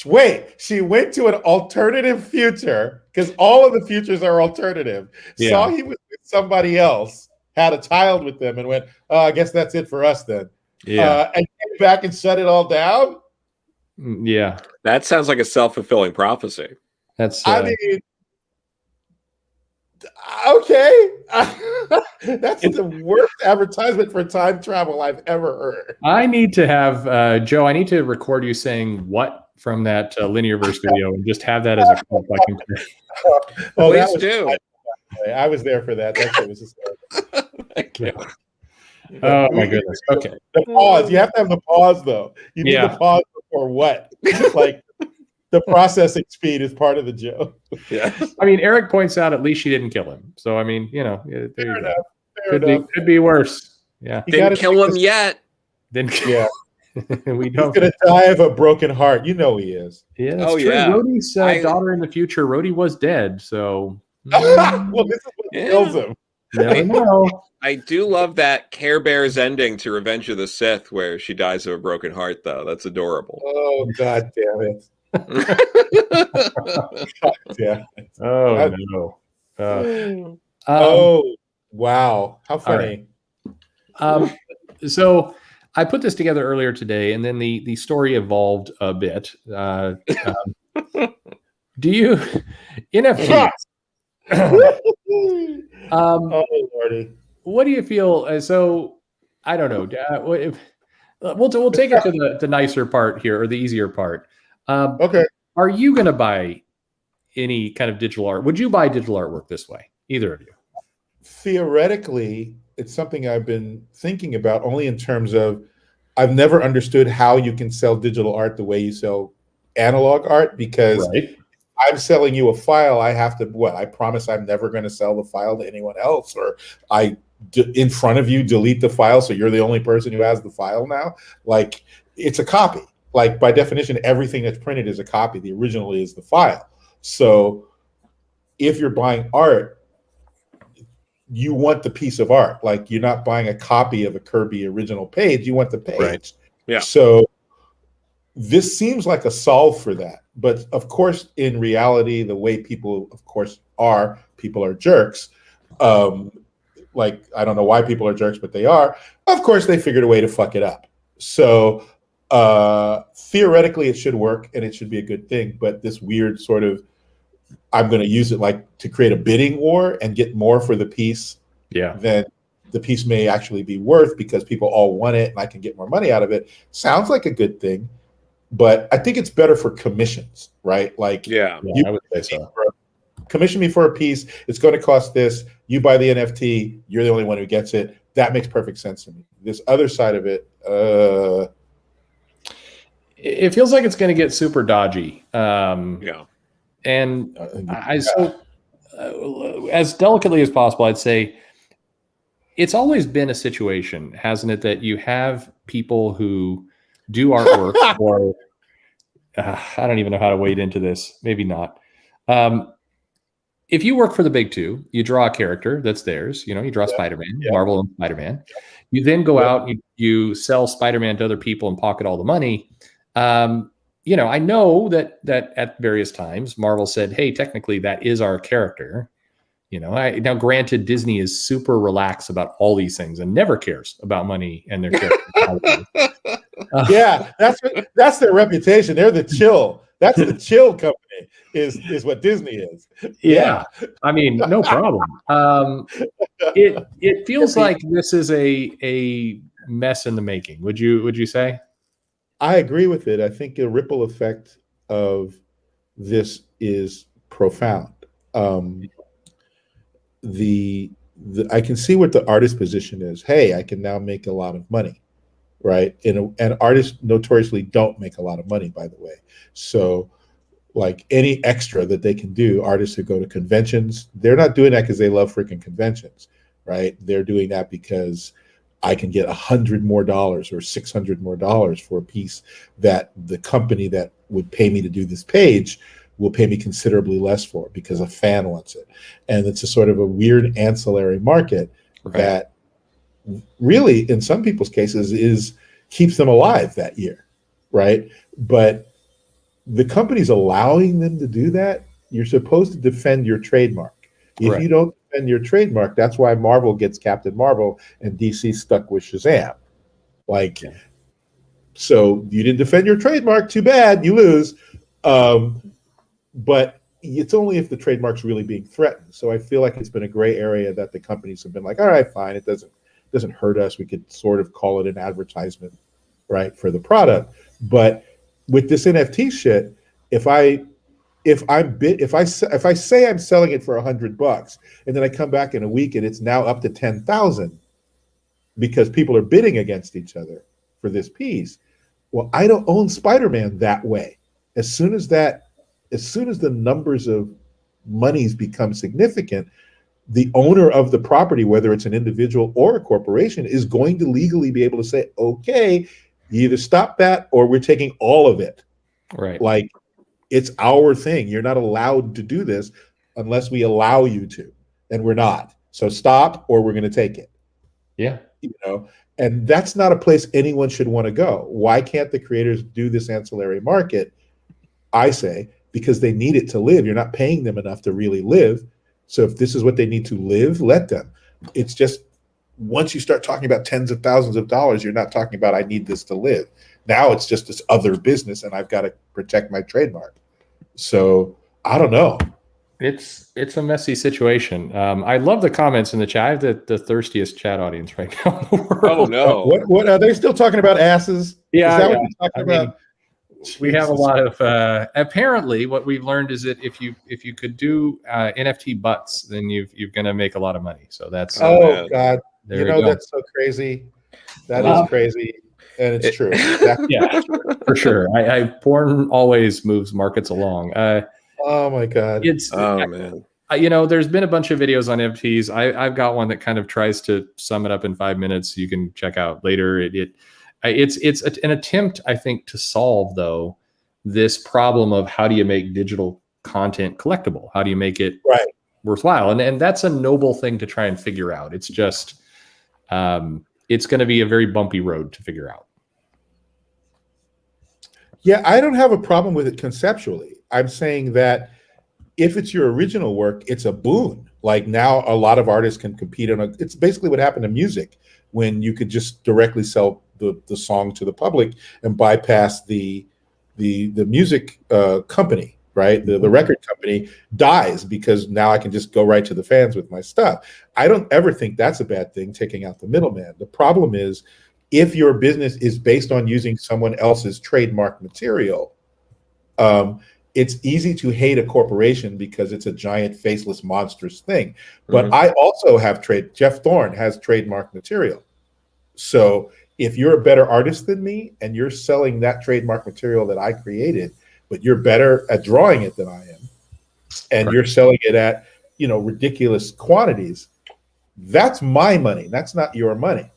Wait, she went to an alternative future because all of the futures are alternative. Yeah. Saw he was with somebody else, had a child with them, and went, "Oh, I guess that's it for us then." Yeah. And came back and shut it all down. Yeah. That sounds like a self-fulfilling prophecy. That's. I mean, okay. That's the worst advertisement for time travel I've ever heard. I need to have Joe. I need to record you saying "what" from that Linearverse video and just have that as a clip. Please do. I was there for that. That shit was hysterical. Thank you. Oh my goodness. Okay. The pause. You have to have the pause though. You need the pause before what? Like the processing speed is part of the joke. Yeah. I mean, Eric points out at least she didn't kill him. So I mean, Fair enough. Could be worse. Yeah. Didn't kill him yet. Yeah. We don't. He's gonna die of a broken heart. You know he is. Yeah. That's true. Yeah. Rhodey's daughter in the future. Rhodey was dead. So. Well, this is what kills him. Never know. I do love that Care Bears ending to Revenge of the Sith, where she dies of a broken heart. Though that's adorable. Oh God damn it! Yeah. Oh no. Oh wow! How funny. Right. So I put this together earlier today, and then the story evolved a bit. Do you NFTs? Oh Lordy. What do you feel? So I don't know. We'll take it to the nicer part here, or the easier part. Okay. Are you going to buy any kind of digital art? Would you buy digital artwork this way? Either of you? Theoretically, it's something I've been thinking about only in terms of I've never understood how you can sell digital art the way you sell analog art, because I'm selling you a file. I have to, I promise I'm never going to sell the file to anyone else, or in front of you delete the file so you're the only person who has the file now. Like, it's a copy. Like, by definition, everything that's printed is a copy. The original is the file. So if you're buying art, you want the piece of art. Like, you're not buying a copy of a Kirby original page. You want the page. Right. Yeah. So this seems like a solve for that. But of course, in reality, the way people, of course, people are jerks. Like, I don't know why people are jerks, but they are. Of course, they figured a way to fuck it up. So theoretically, it should work and it should be a good thing. But this weird sort of, I'm going to use it like to create a bidding war and get more for the piece than the piece may actually be worth, because people all want it and I can get more money out of it. Sounds like a good thing. But I think it's better for commissions, right? Like, I would say so. Commission me for a piece. It's going to cost this. You buy the NFT. You're the only one who gets it. That makes perfect sense to me. This other side of it, it feels like it's going to get super dodgy. And as delicately as possible, I'd say it's always been a situation, hasn't it, that you have people who do artwork or I don't even know how to wade into this. Maybe not. If you work for the big two, you draw a character that's theirs. You draw Spider-Man, Marvel and Spider-Man. You then go out, you sell Spider-Man to other people and pocket all the money. I know that at various times Marvel said, hey, technically that is our character. Now granted, Disney is super relaxed about all these things and never cares about money and their characters. Yeah, that's their reputation. They're the chill. That's the chill company. Is what Disney is. Yeah, I mean, no problem. It feels like this is a mess in the making. Would you say? I agree with it. I think the ripple effect of this is profound. I can see what the artist position is. Hey, I can now make a lot of money, right? And artists notoriously don't make a lot of money, by the way. So, like any extra that they can do, artists who go to conventions, they're not doing that because they love freaking conventions, right? They're doing that because I can get $100 more or $600 more for a piece that the company that would pay me to do this page will pay me considerably less for because a fan wants it. And it's a sort of a weird ancillary market that really, in some people's cases, keeps them alive that year, right? But the company's allowing them to do that. You're supposed to defend your trademark. If you don't defend your trademark, that's why Marvel gets Captain Marvel and DC stuck with Shazam. So you didn't defend your trademark, too bad, you lose. But it's only if the trademark's really being threatened. So I feel like it's been a gray area that the companies have been like, all right, fine, it doesn't hurt us. We could sort of call it an advertisement, right, for the product. But with this NFT shit, if I say I'm selling it for $100 and then I come back in a week and it's now up to 10,000 because people are bidding against each other for this piece. Well, I don't own Spider-Man that way. As soon as the numbers of monies become significant, the owner of the property, whether it's an individual or a corporation, is going to legally be able to say, okay, you either stop that or we're taking all of it. Right. Like, it's our thing. You're not allowed to do this unless we allow you to, and we're not. So stop or we're going to take it. Yeah. And that's not a place anyone should want to go. Why can't the creators do this ancillary market? I say, because they need it to live. You're not paying them enough to really live. So if this is what they need to live, let them. It's just, once you start talking about tens of thousands of dollars, you're not talking about, I need this to live. Now it's just this other business and I've got to protect my trademark. So I don't know. It's a messy situation. I love the comments in the chat. I have the thirstiest chat audience right now in the world. Oh no! What are they still talking about? Asses? Yeah, is that what you're talking about? We have a lot of. Apparently, what we've learned is that if you could do NFT butts, then you're going to make a lot of money. So that's. God! There you go. That's so crazy. That is crazy, and it's true. Yeah, for sure. Porn always moves markets along. Oh my God! Man. There's been a bunch of videos on NFTs. I've got one that kind of tries to sum it up in 5 minutes. You can check out later. It's an attempt, I think, to solve though this problem of how do you make digital content collectible? How do you make it worthwhile? And that's a noble thing to try and figure out. It's just it's going to be a very bumpy road to figure out. Yeah, I don't have a problem with it conceptually. I'm saying that if it's your original work, it's a boon. Like now a lot of artists can compete on it's basically what happened to music when you could just directly sell the song to the public and bypass the music company, right? The record company dies because now I can just go right to the fans with my stuff. I don't ever think that's a bad thing, taking out the middleman. The problem is if your business is based on using someone else's trademark material, it's easy to hate a corporation because it's a giant, faceless, monstrous thing. But I also have Jeff Thorne has trademark material. So if you're a better artist than me and you're selling that trademark material that I created, but you're better at drawing it than I am, and you're selling it at, ridiculous quantities, that's my money. That's not your money.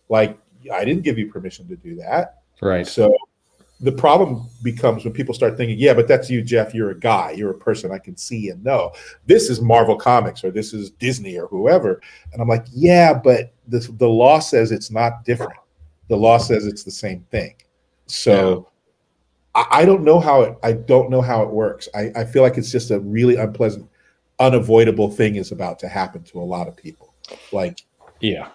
Like, I didn't give you permission to do that. Right. So the problem becomes when people start thinking, yeah, but that's you, Jeff. You're a guy. You're a person I can see and know. This is Marvel Comics or this is Disney or whoever. And I'm like, yeah, but the law says it's not different. The law says it's the same thing. So I don't know how it works. I feel like it's just a really unpleasant unavoidable thing is about to happen to a lot of people. Like, yeah,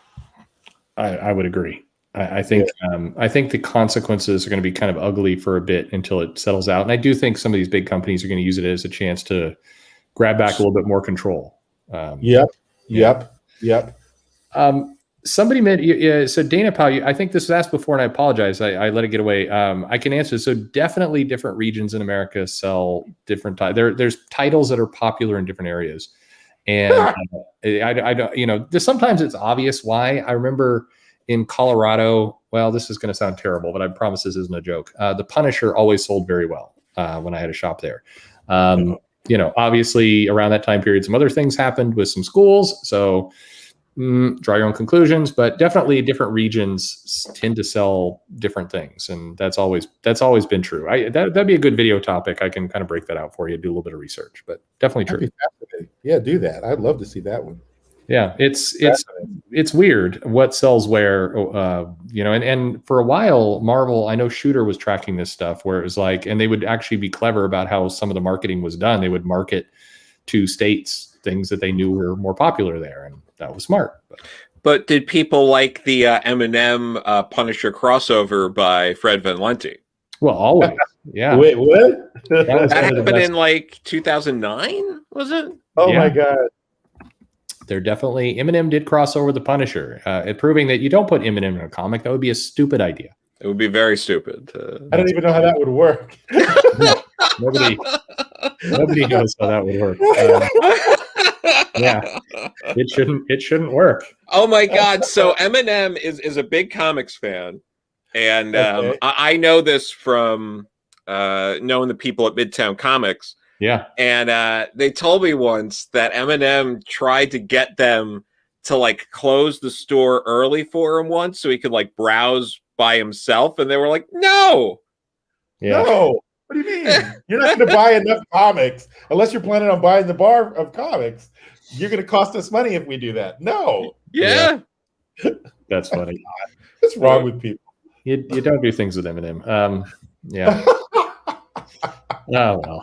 I would agree. I think I think the consequences are going to be kind of ugly for a bit until it settles out. And I do think some of these big companies are going to use it as a chance to grab back a little bit more control. Yep. Somebody made so Dana Powell. I think this was asked before, and I apologize. I let it get away. I can answer. So definitely, different regions in America sell different. There's titles that are popular in different areas, and I don't. Sometimes it's obvious why. I remember in Colorado. Well, this is going to sound terrible, but I promise this isn't a joke. The Punisher always sold very well when I had a shop there. Obviously around that time period, some other things happened with some schools. So. Draw your own conclusions, but definitely different regions tend to sell different things, and that's always been true. That'd be a good video topic. I can kind of break that out for you, do a little bit of research, but definitely true. Yeah, do that. I'd love to see that one. Yeah, it's weird what sells where, and for a while, Marvel, I know Shooter was tracking this stuff where it was like, and they would actually be clever about how some of the marketing was done. They would market to states things that they knew were more popular there, and that was smart. But did people like the Eminem Punisher crossover by Fred Van Lente? Well, always. Yeah. Wait, what? That happened in like 2009, was it? Oh my God. They're definitely, Eminem did cross over the Punisher, proving that you don't put Eminem in a comic. That would be a stupid idea. It would be very stupid. I don't even know how that would work. Nobody knows how that would work. Yeah, it shouldn't work. Oh my God! So Eminem is a big comics fan, and Okay. I know this from knowing the people at Midtown Comics. Yeah, and they told me once that Eminem tried to get them to like close the store early for him once, so he could like browse by himself, and they were like, "No, no." What do you mean? You're not going to buy enough comics unless you're planning on buying the bar of comics. You're going to cost us money if we do that. No. Yeah. That's funny. What's wrong with people? You don't do things with Eminem. Yeah. Oh well.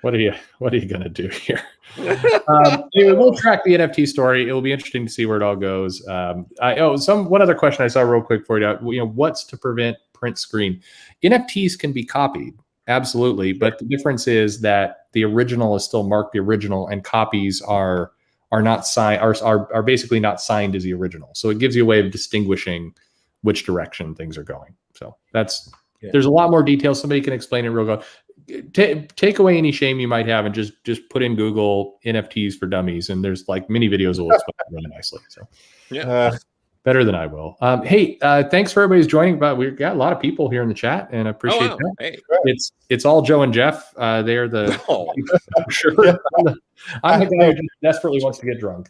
What are you going to do here? Anyway, we'll track the NFT story. It will be interesting to see where it all goes. One other question I saw real quick for you. What's to prevent print screen? NFTs can be copied. Absolutely, but the difference is that the original is still marked the original, and copies are not signed, are basically not signed as the original. So it gives you a way of distinguishing which direction things are going. So there's a lot more detail. Somebody can explain it real good. Take away any shame you might have, and just put in Google NFTs for dummies, and there's like many videos that will explain it really nicely. So better than I will. Hey, thanks for everybody's joining. But we've got a lot of people here in the chat, and I appreciate that. Hey. It's all Joe and Jeff. They're the I'm sure. I'm the guy who just desperately wants to get drunk.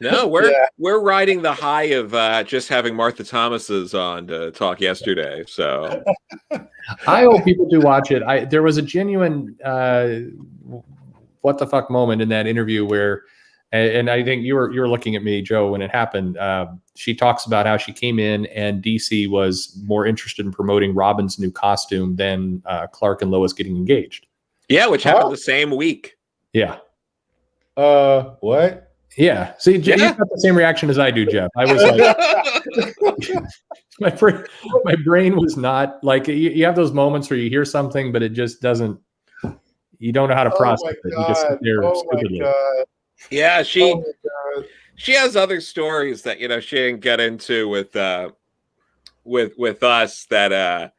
We're riding the high of just having Martha Thomas's on to talk yesterday. So I hope people do watch it. There was a genuine what the fuck moment in that interview where. And I think you were looking at me, Joe, when it happened. She talks about how she came in and DC was more interested in promoting Robin's new costume than Clark and Lois getting engaged. Yeah, which happened the same week. Yeah. What? Yeah. See, you got the same reaction as I do, Jeff. I was like, my brain was not like, you have those moments where you hear something, but it just doesn't. You don't know how to process it. You just sit there stupidly. Yeah, she has other stories that she didn't get into with us that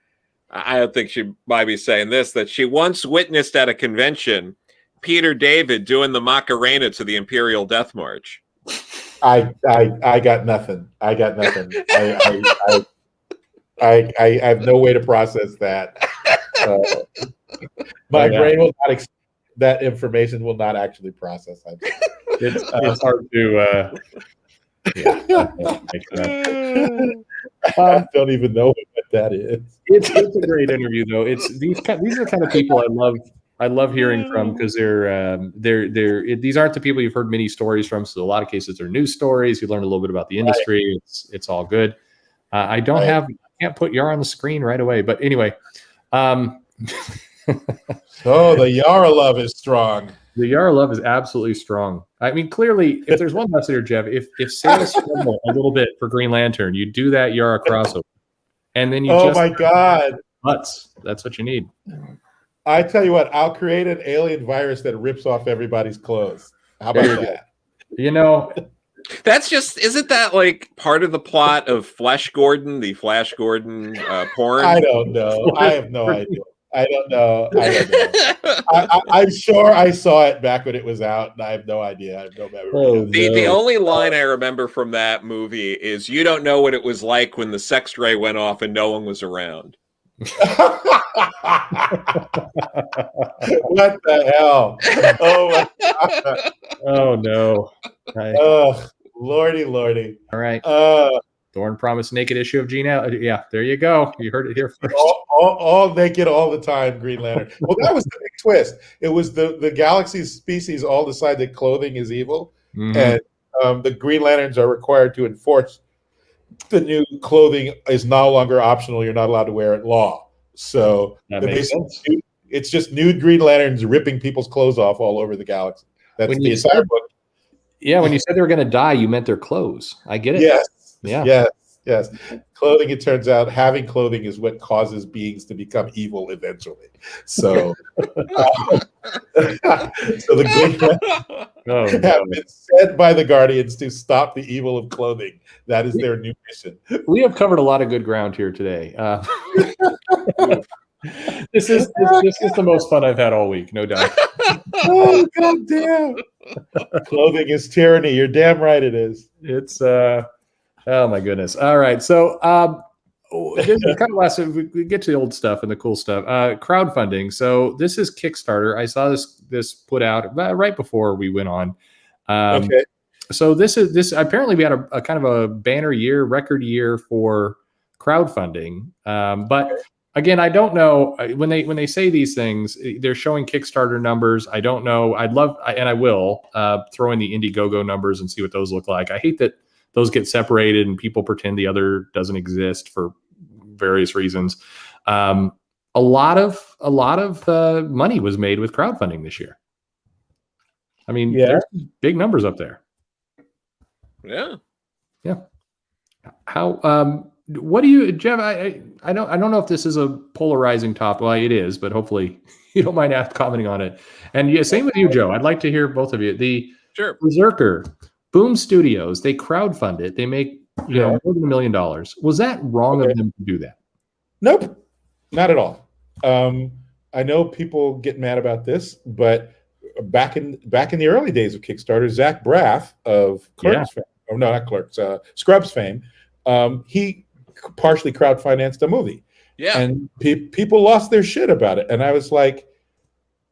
I don't think she might be saying this, that she once witnessed at a convention Peter David doing the Macarena to the Imperial Death March. I got nothing. I have no way to process that. My brain will not. That information will not actually process. It's hard to. I don't even know what that is. It's a great interview, though. These are the kind of people I love hearing from, because these aren't the people you've heard many stories from. So a lot of cases they're news stories. You learn a little bit about the industry. Right. It's all good. I can't put Yar on the screen right away, but anyway. Oh, the Yara love is strong. The Yara love is absolutely strong. I mean, clearly, if there's one lesson here, Jeff, if sales struggle a little bit for Green Lantern, you do that Yara crossover, and then you Oh just my God. nuts. That's what you need. I tell you what, I'll create an alien virus that rips off everybody's clothes. How about that? You know, That's just, isn't that like part of the plot of Flash Gordon, the Flash Gordon porn? I don't know. I have no idea. I don't know. I'm sure I saw it back when it was out, and I have no idea. I have no memory. Oh, The only line I remember from that movie is, "You don't know what it was like when the sex ray went off and no one was around." What the hell? Oh my God. Oh no. Oh, lordy. All right. Thorne promised naked issue of Gina. Yeah, there you go. You heard it here first. All naked all the time, Green Lantern. Well, that was the big twist. It was the galaxy's species all decide that clothing is evil, and the Green Lanterns are required to enforce the new clothing is no longer optional. You're not allowed to wear it law. So it's just nude Green Lanterns ripping people's clothes off all over the galaxy. That's the entire book. Yeah, when you said they were going to die, you meant their clothes. I get it. Yes. Yeah. Yes. Clothing, it turns out, having clothing is what causes beings to become evil eventually. So, so the Green have been sent by the Guardians to stop the evil of clothing. That is their new mission. We have covered a lot of good ground here today. This is the most fun I've had all week, no doubt. Oh, God damn. Clothing is tyranny. You're damn right it is. It's oh my goodness. All right. So this is kind of last, we get to the old stuff and the cool stuff. Crowdfunding. So this is Kickstarter. I saw this put out right before we went on. Okay. So this apparently we had a kind of a banner year, record year for crowdfunding. But again, I don't know when they say these things, they're showing Kickstarter numbers. I don't know. I'd love, and I will throw in the Indiegogo numbers and see what those look like. I hate that those get separated and people pretend the other doesn't exist for various reasons. A lot of money was made with crowdfunding this year. I mean, there's big numbers up there. Yeah. How? What do you, Jeff? I don't know if this is a polarizing topic. Well, it is, but hopefully you don't mind commenting on it. And yeah, same with you, Joe. I'd like to hear both of you. The Berserker, Boom Studios, they crowdfund it. They make more than $1 million. Was that wrong of them to do that? Nope, not at all. I know people get mad about this, but back in the early days of Kickstarter, Zach Braff of Clerks fame, oh no, not Clerks, Scrubs fame, he partially crowdfinanced a movie. Yeah, and people lost their shit about it, and I was like,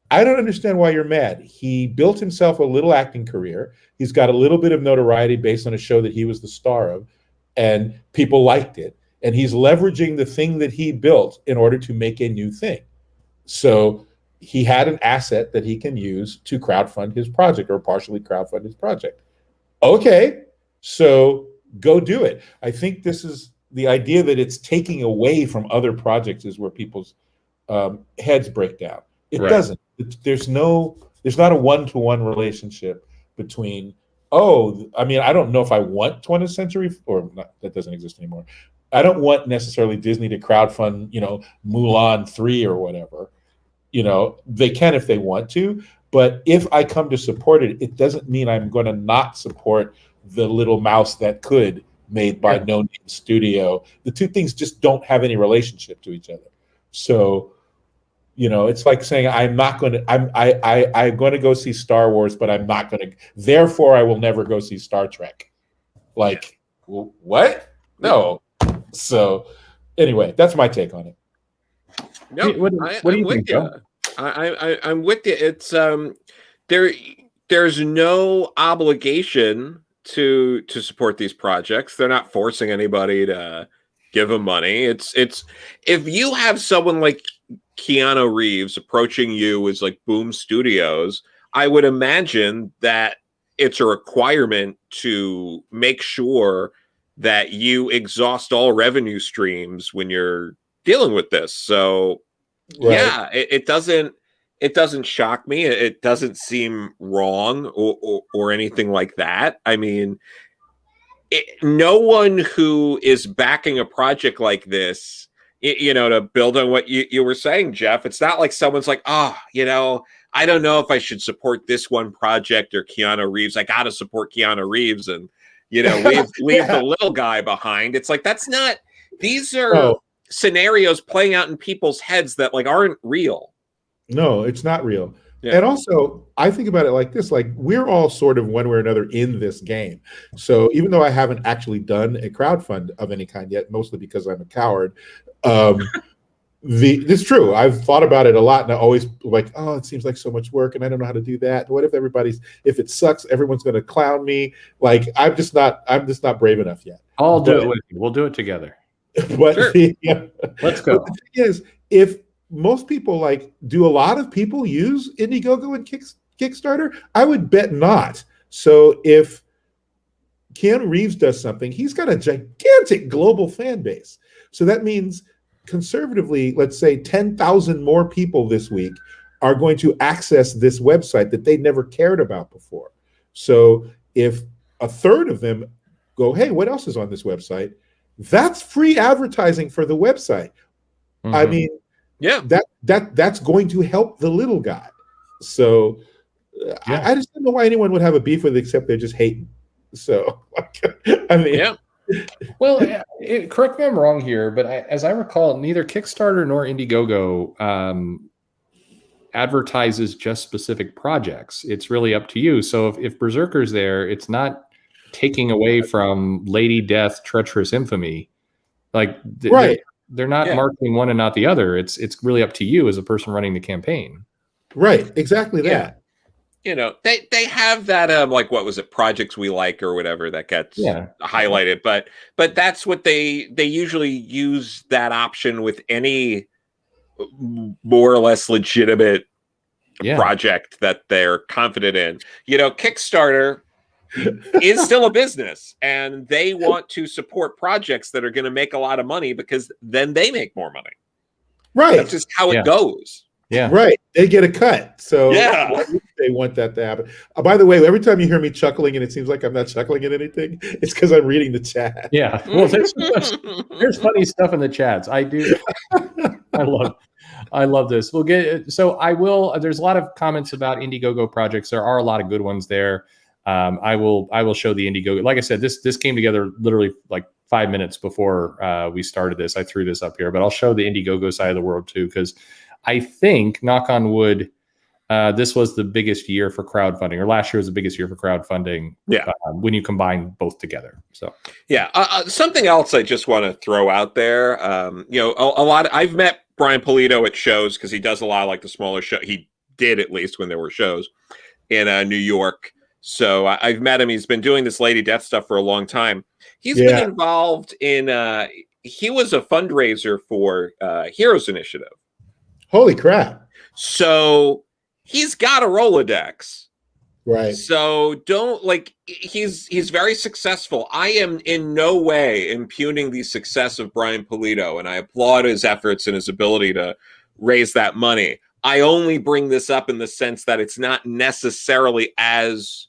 I don't understand why you're mad. He built himself a little acting career. He's got a little bit of notoriety based on a show that he was the star of, and people liked it. And he's leveraging the thing that he built in order to make a new thing. So he had an asset that he can use to crowdfund his project or partially crowdfund his project. Okay, so go do it. I think this is the idea that it's taking away from other projects is where people's heads break down. It doesn't. There's not a one-to-one relationship between, I mean, I don't know if I want 20th century, or not, that doesn't exist anymore. I don't want necessarily Disney to crowdfund, Mulan 3 or whatever. They can if they want to, but if I come to support it, it doesn't mean I'm going to not support The Little Mouse That Could, made by No Name Studio. The two things just don't have any relationship to each other. So, it's like saying I'm going to go see Star Wars, but I'm not going to. Therefore, I will never go see Star Trek. Like, what? No. So, anyway, that's my take on it. No, what do you think, Joe? I'm with you. It's there's no obligation to support these projects. They're not forcing anybody to give them money. It's if you have someone like Keanu Reeves approaching you as like Boom Studios, I would imagine that it's a requirement to make sure that you exhaust all revenue streams when you're dealing with this. So Yeah, it doesn't shock me. It doesn't seem wrong or anything like that. I mean, no one who is backing a project like this, to build on what you were saying, Jeff, it's not like someone's like, I don't know if I should support this one project or Keanu Reeves. I got to support Keanu Reeves and, leave the little guy behind. It's like, these are scenarios playing out in people's heads that like aren't real. No, it's not real. Yeah. And also, I think about it like this, like we're all sort of one way or another in this game. So even though I haven't actually done a crowdfund of any kind yet, mostly because I'm a coward, it's true. I've thought about it a lot and I always like, oh, it seems like so much work and I don't know how to do that. What if if it sucks, everyone's going to clown me. Like, I'm just not brave enough yet. I'll do it with you. We'll do it together. But sure. Let's go. But the thing is, if most people do a lot of people use Indiegogo and Kickstarter? I would bet not. So if Keanu Reeves does something, he's got a gigantic global fan base. So that means conservatively, let's say 10,000 more people this week are going to access this website that they never cared about before. So if a third of them go, hey, what else is on this website? That's free advertising for the website. Mm-hmm. I mean, yeah, that's going to help the little guy. So I just don't know why anyone would have a beef with it except they're just hating. So I mean, yeah. Well, correct me if I'm wrong here, but as I recall, neither Kickstarter nor Indiegogo advertises just specific projects. It's really up to you. So if Berserker's there, it's not taking away from Lady Death, Treacherous Infamy. Like, right. They're not marketing one and not the other. It's really up to you as a person running the campaign. Right. Exactly that. They have that like, what was it, Projects We Like or whatever that gets highlighted, but that's what they usually use that option with any more or less legitimate project that they're confident in. Kickstarter is still a business and they want to support projects that are going to make a lot of money because then they make more money. Right. That's just how it goes. Yeah. Right. They get a cut. So they want that to happen. By the way, every time you hear me chuckling and it seems like I'm not chuckling at anything, it's because I'm reading the chat. Yeah. Well, there's funny stuff in the chats. I do. I love this. We'll get, so there's a lot of comments about Indiegogo projects. There are a lot of good ones there. I will show the Indiegogo. Like I said, this came together literally like 5 minutes before we started this. I threw this up here, but I'll show the Indiegogo side of the world too, because I think, knock on wood, this was the biggest year for crowdfunding, or last year was the biggest year for crowdfunding. Yeah, when you combine both together. So something else I just want to throw out there. A lot. I've met Brian Pulido at shows because he does a lot of like the smaller show. He did, at least when there were shows in New York. So I've met him. He's been doing this Lady Death stuff for a long time. He's been involved in, he was a fundraiser for Heroes Initiative. Holy crap. So he's got a Rolodex. Right. So he's very successful. I am in no way impugning the success of Brian Pulido, and I applaud his efforts and his ability to raise that money. I only bring this up in the sense that it's not necessarily as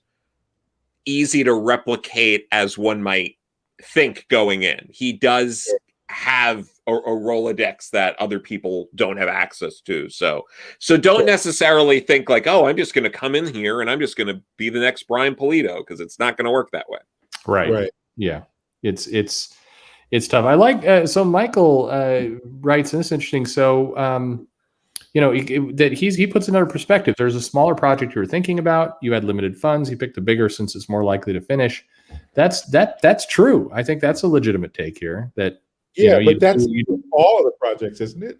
easy to replicate as one might think going in. He does have a Rolodex that other people don't have access to. So don't necessarily think like, oh, I'm just going to come in here and I'm just going to be the next Brian Pulido, because it's not going to work that way. Right. Yeah. It's tough. I like, so Michael writes, and it's interesting. So, that he puts another perspective. There's a smaller project you were thinking about. You had limited funds. He picked the bigger since it's more likely to finish. That's true. I think that's a legitimate take here. That but that's all of the projects, isn't it?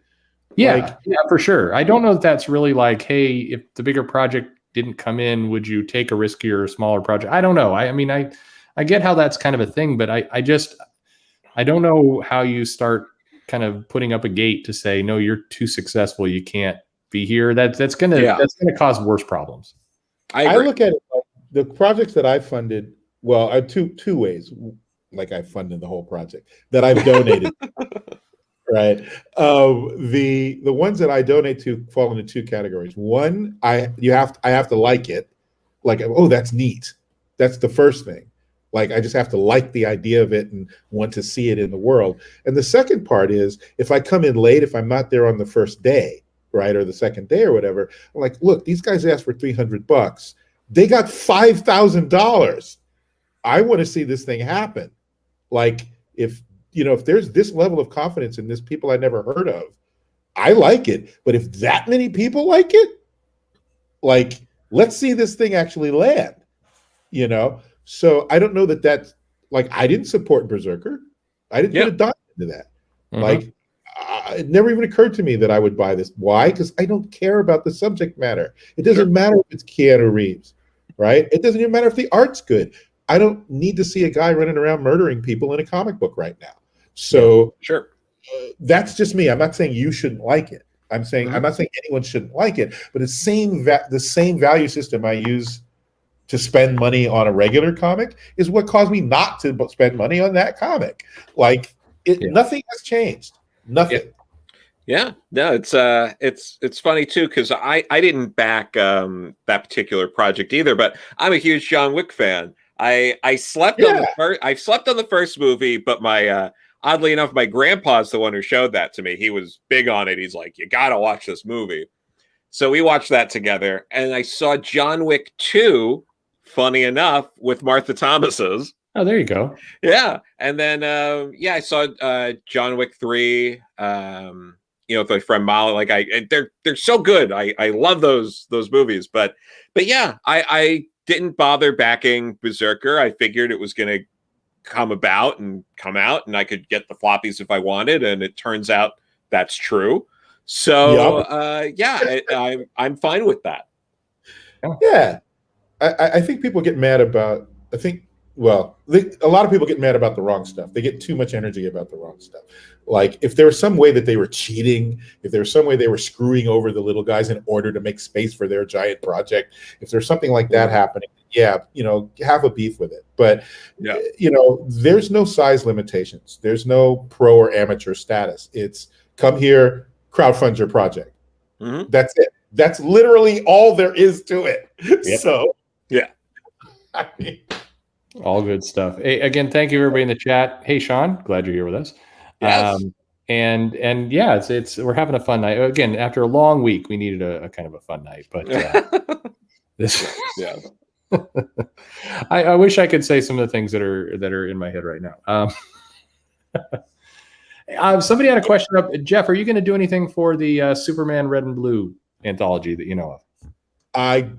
Yeah, for sure. I don't know if that's really like, hey, if the bigger project didn't come in, would you take a riskier, smaller project? I don't know. I mean, I get how that's kind of a thing, but I don't know how you start kind of putting up a gate to say, no, you're too successful, you can't be here. That's gonna cause worse problems. I look at it like the projects that I funded. Well, two ways. Like I funded the whole project that I've donated. Right. The ones that I donate to fall into two categories. One, I have to like it. Like, oh, that's neat. That's the first thing. Like, I just have to like the idea of it and want to see it in the world. And the second part is, if I come in late, if I'm not there on the first day, right, or the second day or whatever, I'm like, look, these guys asked for $300. They got $5,000. I want to see this thing happen. Like, if there's this level of confidence in this, people I never heard of, I like it. But if that many people like it, like, let's see this thing actually land, So I don't know that's like, I didn't support Berserker. I didn't put a dime into that. Like, it never even occurred to me that I would buy this. Why? Because I don't care about the subject matter. It doesn't matter if it's Keanu Reeves, right? It doesn't even matter if the art's good. I don't need to see a guy running around murdering people in a comic book right now. So that's just me. I'm not saying you shouldn't like it. I'm not saying anyone shouldn't like it, but the same value system I use to spend money on a regular comic is what caused me not to spend money on that comic. Like, nothing has changed. Nothing. Yeah, no, it's funny too, because I didn't back that particular project either, but I'm a huge John Wick fan. I slept on the first movie, but my oddly enough, my grandpa's the one who showed that to me. He was big on it. He's like, you gotta watch this movie. So we watched that together, and I saw John Wick 2, funny enough, with Martha Thomas's. Oh, there you go. Yeah. And then I saw John Wick 3, with my friend Molly. Like, they're so good. I love those movies. But yeah, I didn't bother backing Berserker. I figured it was gonna come about and come out, and I could get the floppies if I wanted, and it turns out that's true. So I'm fine with that. Yeah. I think people get mad about, a lot of people get mad about the wrong stuff. They get too much energy about the wrong stuff. Like, if there was some way that they were cheating, if there was some way they were screwing over the little guys in order to make space for their giant project, if there's something like that happening, have a beef with it. But, there's no size limitations. There's no pro or amateur status. It's come here, crowdfund your project. Mm-hmm. That's it. That's literally all there is to it. Yep. So, I mean, all good stuff. Hey, again, thank you everybody in the chat. Hey, Sean, glad you're here with us. Yes. And it's we're having a fun night. Again, after a long week, we needed a kind of a fun night. But this, I wish I could say some of the things that are in my head right now. Somebody had a question up. Jeff, are you going to do anything for the Superman Red and Blue anthology that you know of?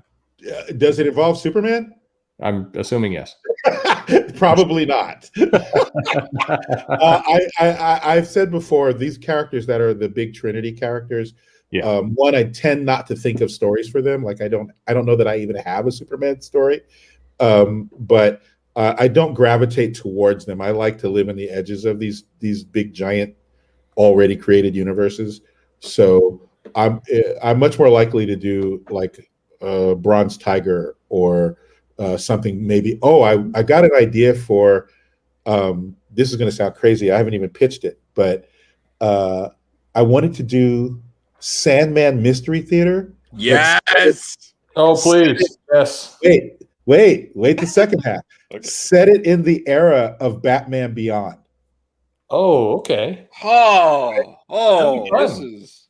Does it involve Superman? I'm assuming yes. Probably not. I've said before, these characters that are the big Trinity characters, one, I tend not to think of stories for them. Like, I don't know that I even have a Superman story, but I don't gravitate towards them. I like to live in the edges of these big giant already created universes. So I'm much more likely to do like Bronze Tiger or something maybe. Oh, I got an idea for this is going to sound crazy. I haven't even pitched it, but I wanted to do Sandman Mystery Theater. Yes. Oh, please. Yes. Wait the second half. Okay. Set it in the era of Batman Beyond. Oh, okay. This is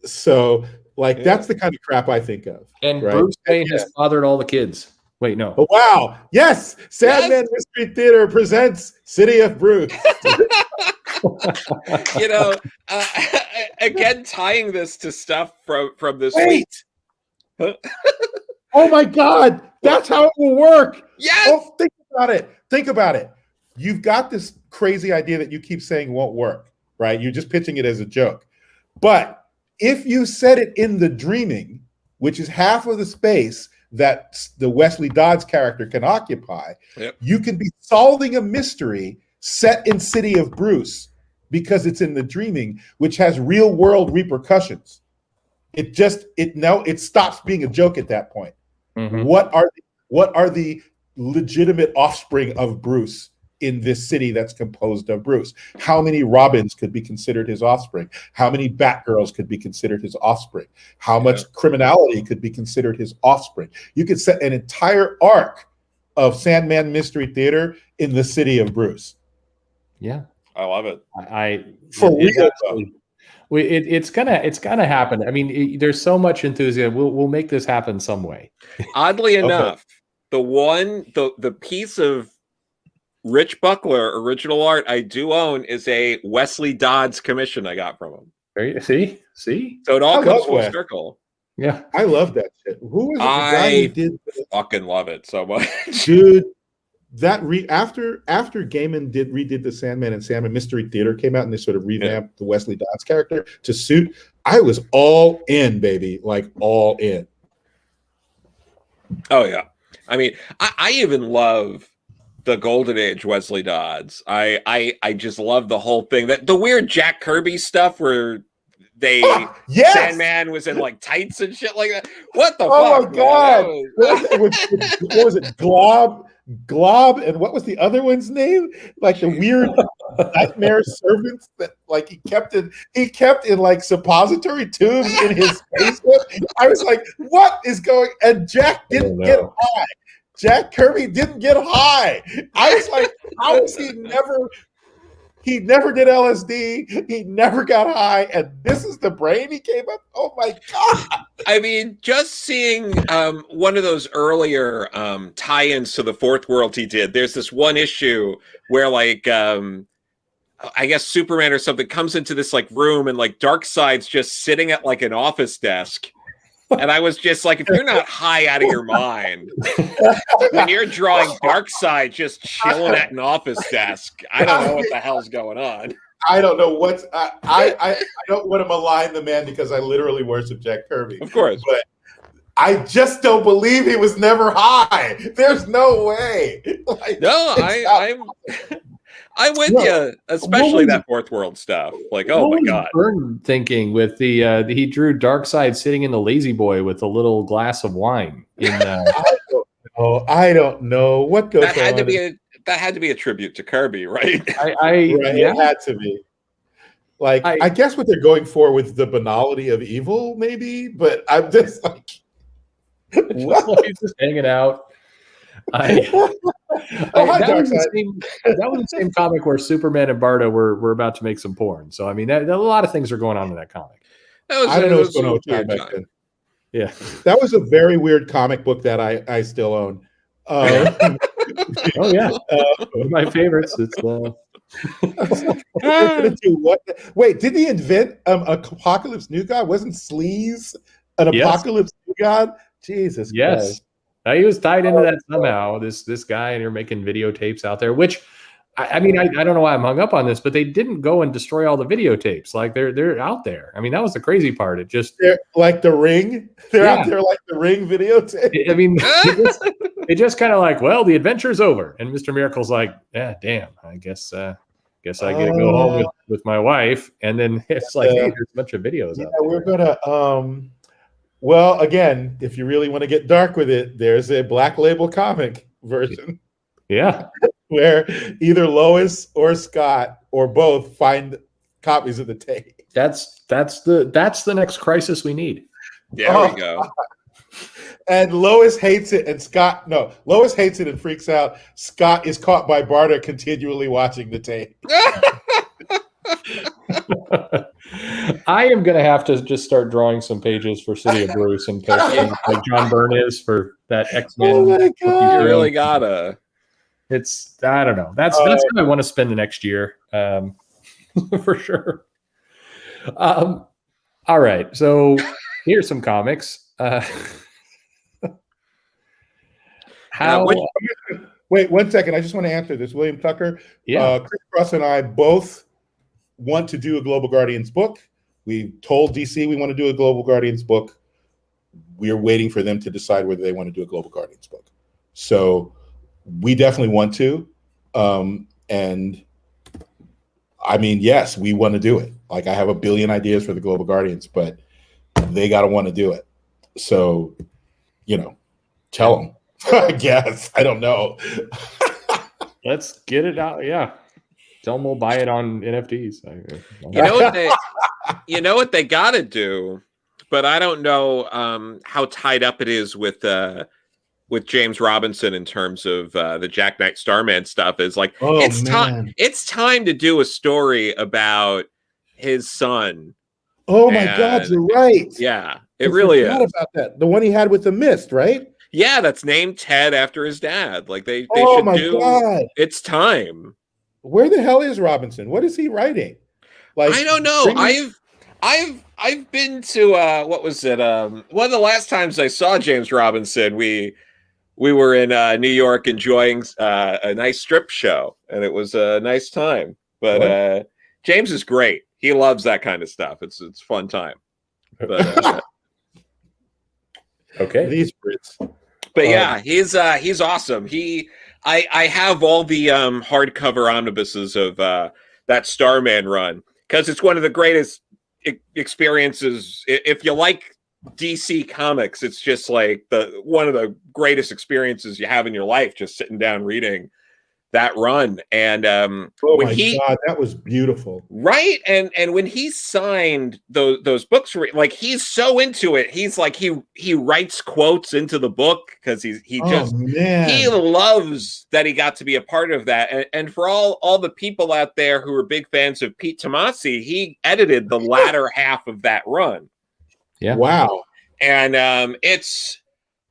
so like that's the kind of crap I think of. And right? Bruce Wayne has fathered all the kids. Wait, no. Oh, wow. Yes. Sandman Mystery Theater presents City of Bruce. Again, tying this to stuff from this week. Huh? Oh my God. That's how it will work. Yes. Oh, think about it. You've got this crazy idea that you keep saying won't work, right? You're just pitching it as a joke. But if you set it in the dreaming, which is half of the space that the Wesley Dodds character can occupy, you could be solving a mystery set in City of Bruce because it's in the dreaming, which has real world repercussions. It stops being a joke at that point. Mm-hmm. What are the legitimate offspring of Bruce in this city that's composed of Bruce? How many Robins could be considered his offspring? How many Batgirls could be considered his offspring? How much criminality could be considered his offspring? You could set an entire arc of Sandman Mystery Theater in the city of Bruce. Yeah, I love it. It's gonna happen. I mean, there's so much enthusiasm. We'll make this happen some way. Oddly enough, the piece of Rich Buckler original art I do own is a Wesley Dodds commission I got from him. See, so it all comes full circle. Yeah, I love that shit. Who was the guy who did this? Fucking love it so much, dude. That after Gaiman redid the Sandman and Sandman Mystery Theater came out and they sort of revamped the Wesley Dodds character to suit, I was all in, baby, like all in. Oh yeah, I mean, I even love the Golden Age Wesley Dodds. I just love the whole thing, that the weird Jack Kirby stuff where Sandman was in like tights and shit like that. What the fuck? Oh my god! What was it? Glob, and what was the other one's name? Like the weird nightmare servants that like he kept in like suppository tubes in his basement. I was like, what is going? And Jack didn't get high. Jack Kirby didn't get high. I was like, how is he never? He never did LSD. He never got high. And this is the brain he came up. Oh my God. I mean, just seeing one of those earlier tie-ins to the Fourth World he did. There's this one issue where like, I guess Superman or something comes into this like room and like Darkseid's just sitting at like an office desk. And I was just like, if you're not high out of your mind, when you're drawing Darkseid just chilling at an office desk, I don't know what the hell's going on. I don't know what's. I don't want to malign the man because I literally worship Jack Kirby. Of course. But I just don't believe he was never high. There's no way. Like, no, I'm with you, especially that Fourth World stuff. Like, oh my God. Byrne thinking with the he drew Darkseid sitting in the Lazy Boy with a little glass of wine. I don't know what goes that had on. That had to be a tribute to Kirby, right? It had to be. Like, I guess what they're going for with the banality of evil, maybe, but I'm just like, he's just hanging out. That was the same comic where Superman and Barda were about to make some porn. So I mean, a lot of things are going on in that comic. I don't know what's going on with that back then. Yeah, that was a very weird comic book that I still own. Oh yeah, one of my favorites. It's Wait, did he invent Apocalypse New God? Wasn't Sleaze an Apocalypse New God? Jesus Christ. He was tied into that somehow. This guy, and you're making videotapes out there, which I mean, I don't know why I'm hung up on this, but they didn't go and destroy all the videotapes. Like they're out there. I mean, that was the crazy part. They're like the Ring. They're out there like the Ring videotape. I mean, it just kind of like, well, the adventure's over, and Mr. Miracle's like, yeah, damn, I guess I get to go home with my wife, and then it's like, hey, there's a bunch of videos out there. We're gonna well, again, if you really want to get dark with it, there's a Black Label comic version. Yeah. Where either Lois or Scott or both find copies of the tape. That's the next crisis we need. There we go. And Lois hates it, and Lois hates it and freaks out. Scott is caught by Barda continually watching the tape. I am going to have to just start drawing some pages for City of Bruce and posting like John Byrne is for that X-Men. Oh my God. You really gotta. I don't know. That's what I want to spend the next year, for sure. All right. So here's some comics. Wait 1 second. I just want to answer this. William Tucker. Yeah. Chris Cross and I both want to do a Global Guardians book. We told DC we want to do a Global Guardians book. We are waiting for them to decide whether they want to do a Global Guardians book. So we definitely want to. And I mean, yes, we want to do it. Like, I have a billion ideas for the Global Guardians, but they got to want to do it. So, tell them, I guess. I don't know. Let's get it out. Yeah. Tell them we'll buy it on NFTs. You know what they got to do, but I don't know how tied up it is with James Robinson in terms of the Jack Knight Starman stuff. Is like it's time to do a story about his son. Oh my God, you're right. Yeah, it really is. About that, the one he had with the mist, right? Yeah, that's named Ted after his dad. Like they should do. God. It's time. Where the hell is Robinson? What is he writing? Like, I don't know. I've been to what was it? One of the last times I saw James Robinson, we were in New York enjoying a nice strip show, and it was a nice time. But James is great. He loves that kind of stuff. It's fun time. But, okay, these Brits. But yeah, he's awesome. I have all the hardcover omnibuses of that Starman run because it's one of the greatest experiences. If you like DC Comics, it's just like one of the greatest experiences you have in your life, just sitting down reading that run. And oh my God, that was beautiful, right? And when he signed those books, like he's so into it, he's like he writes quotes into the book because he loves that he got to be a part of that. And for all the people out there who are big fans of Pete Tomasi, he edited the latter half of that run. Yeah, wow. And it's,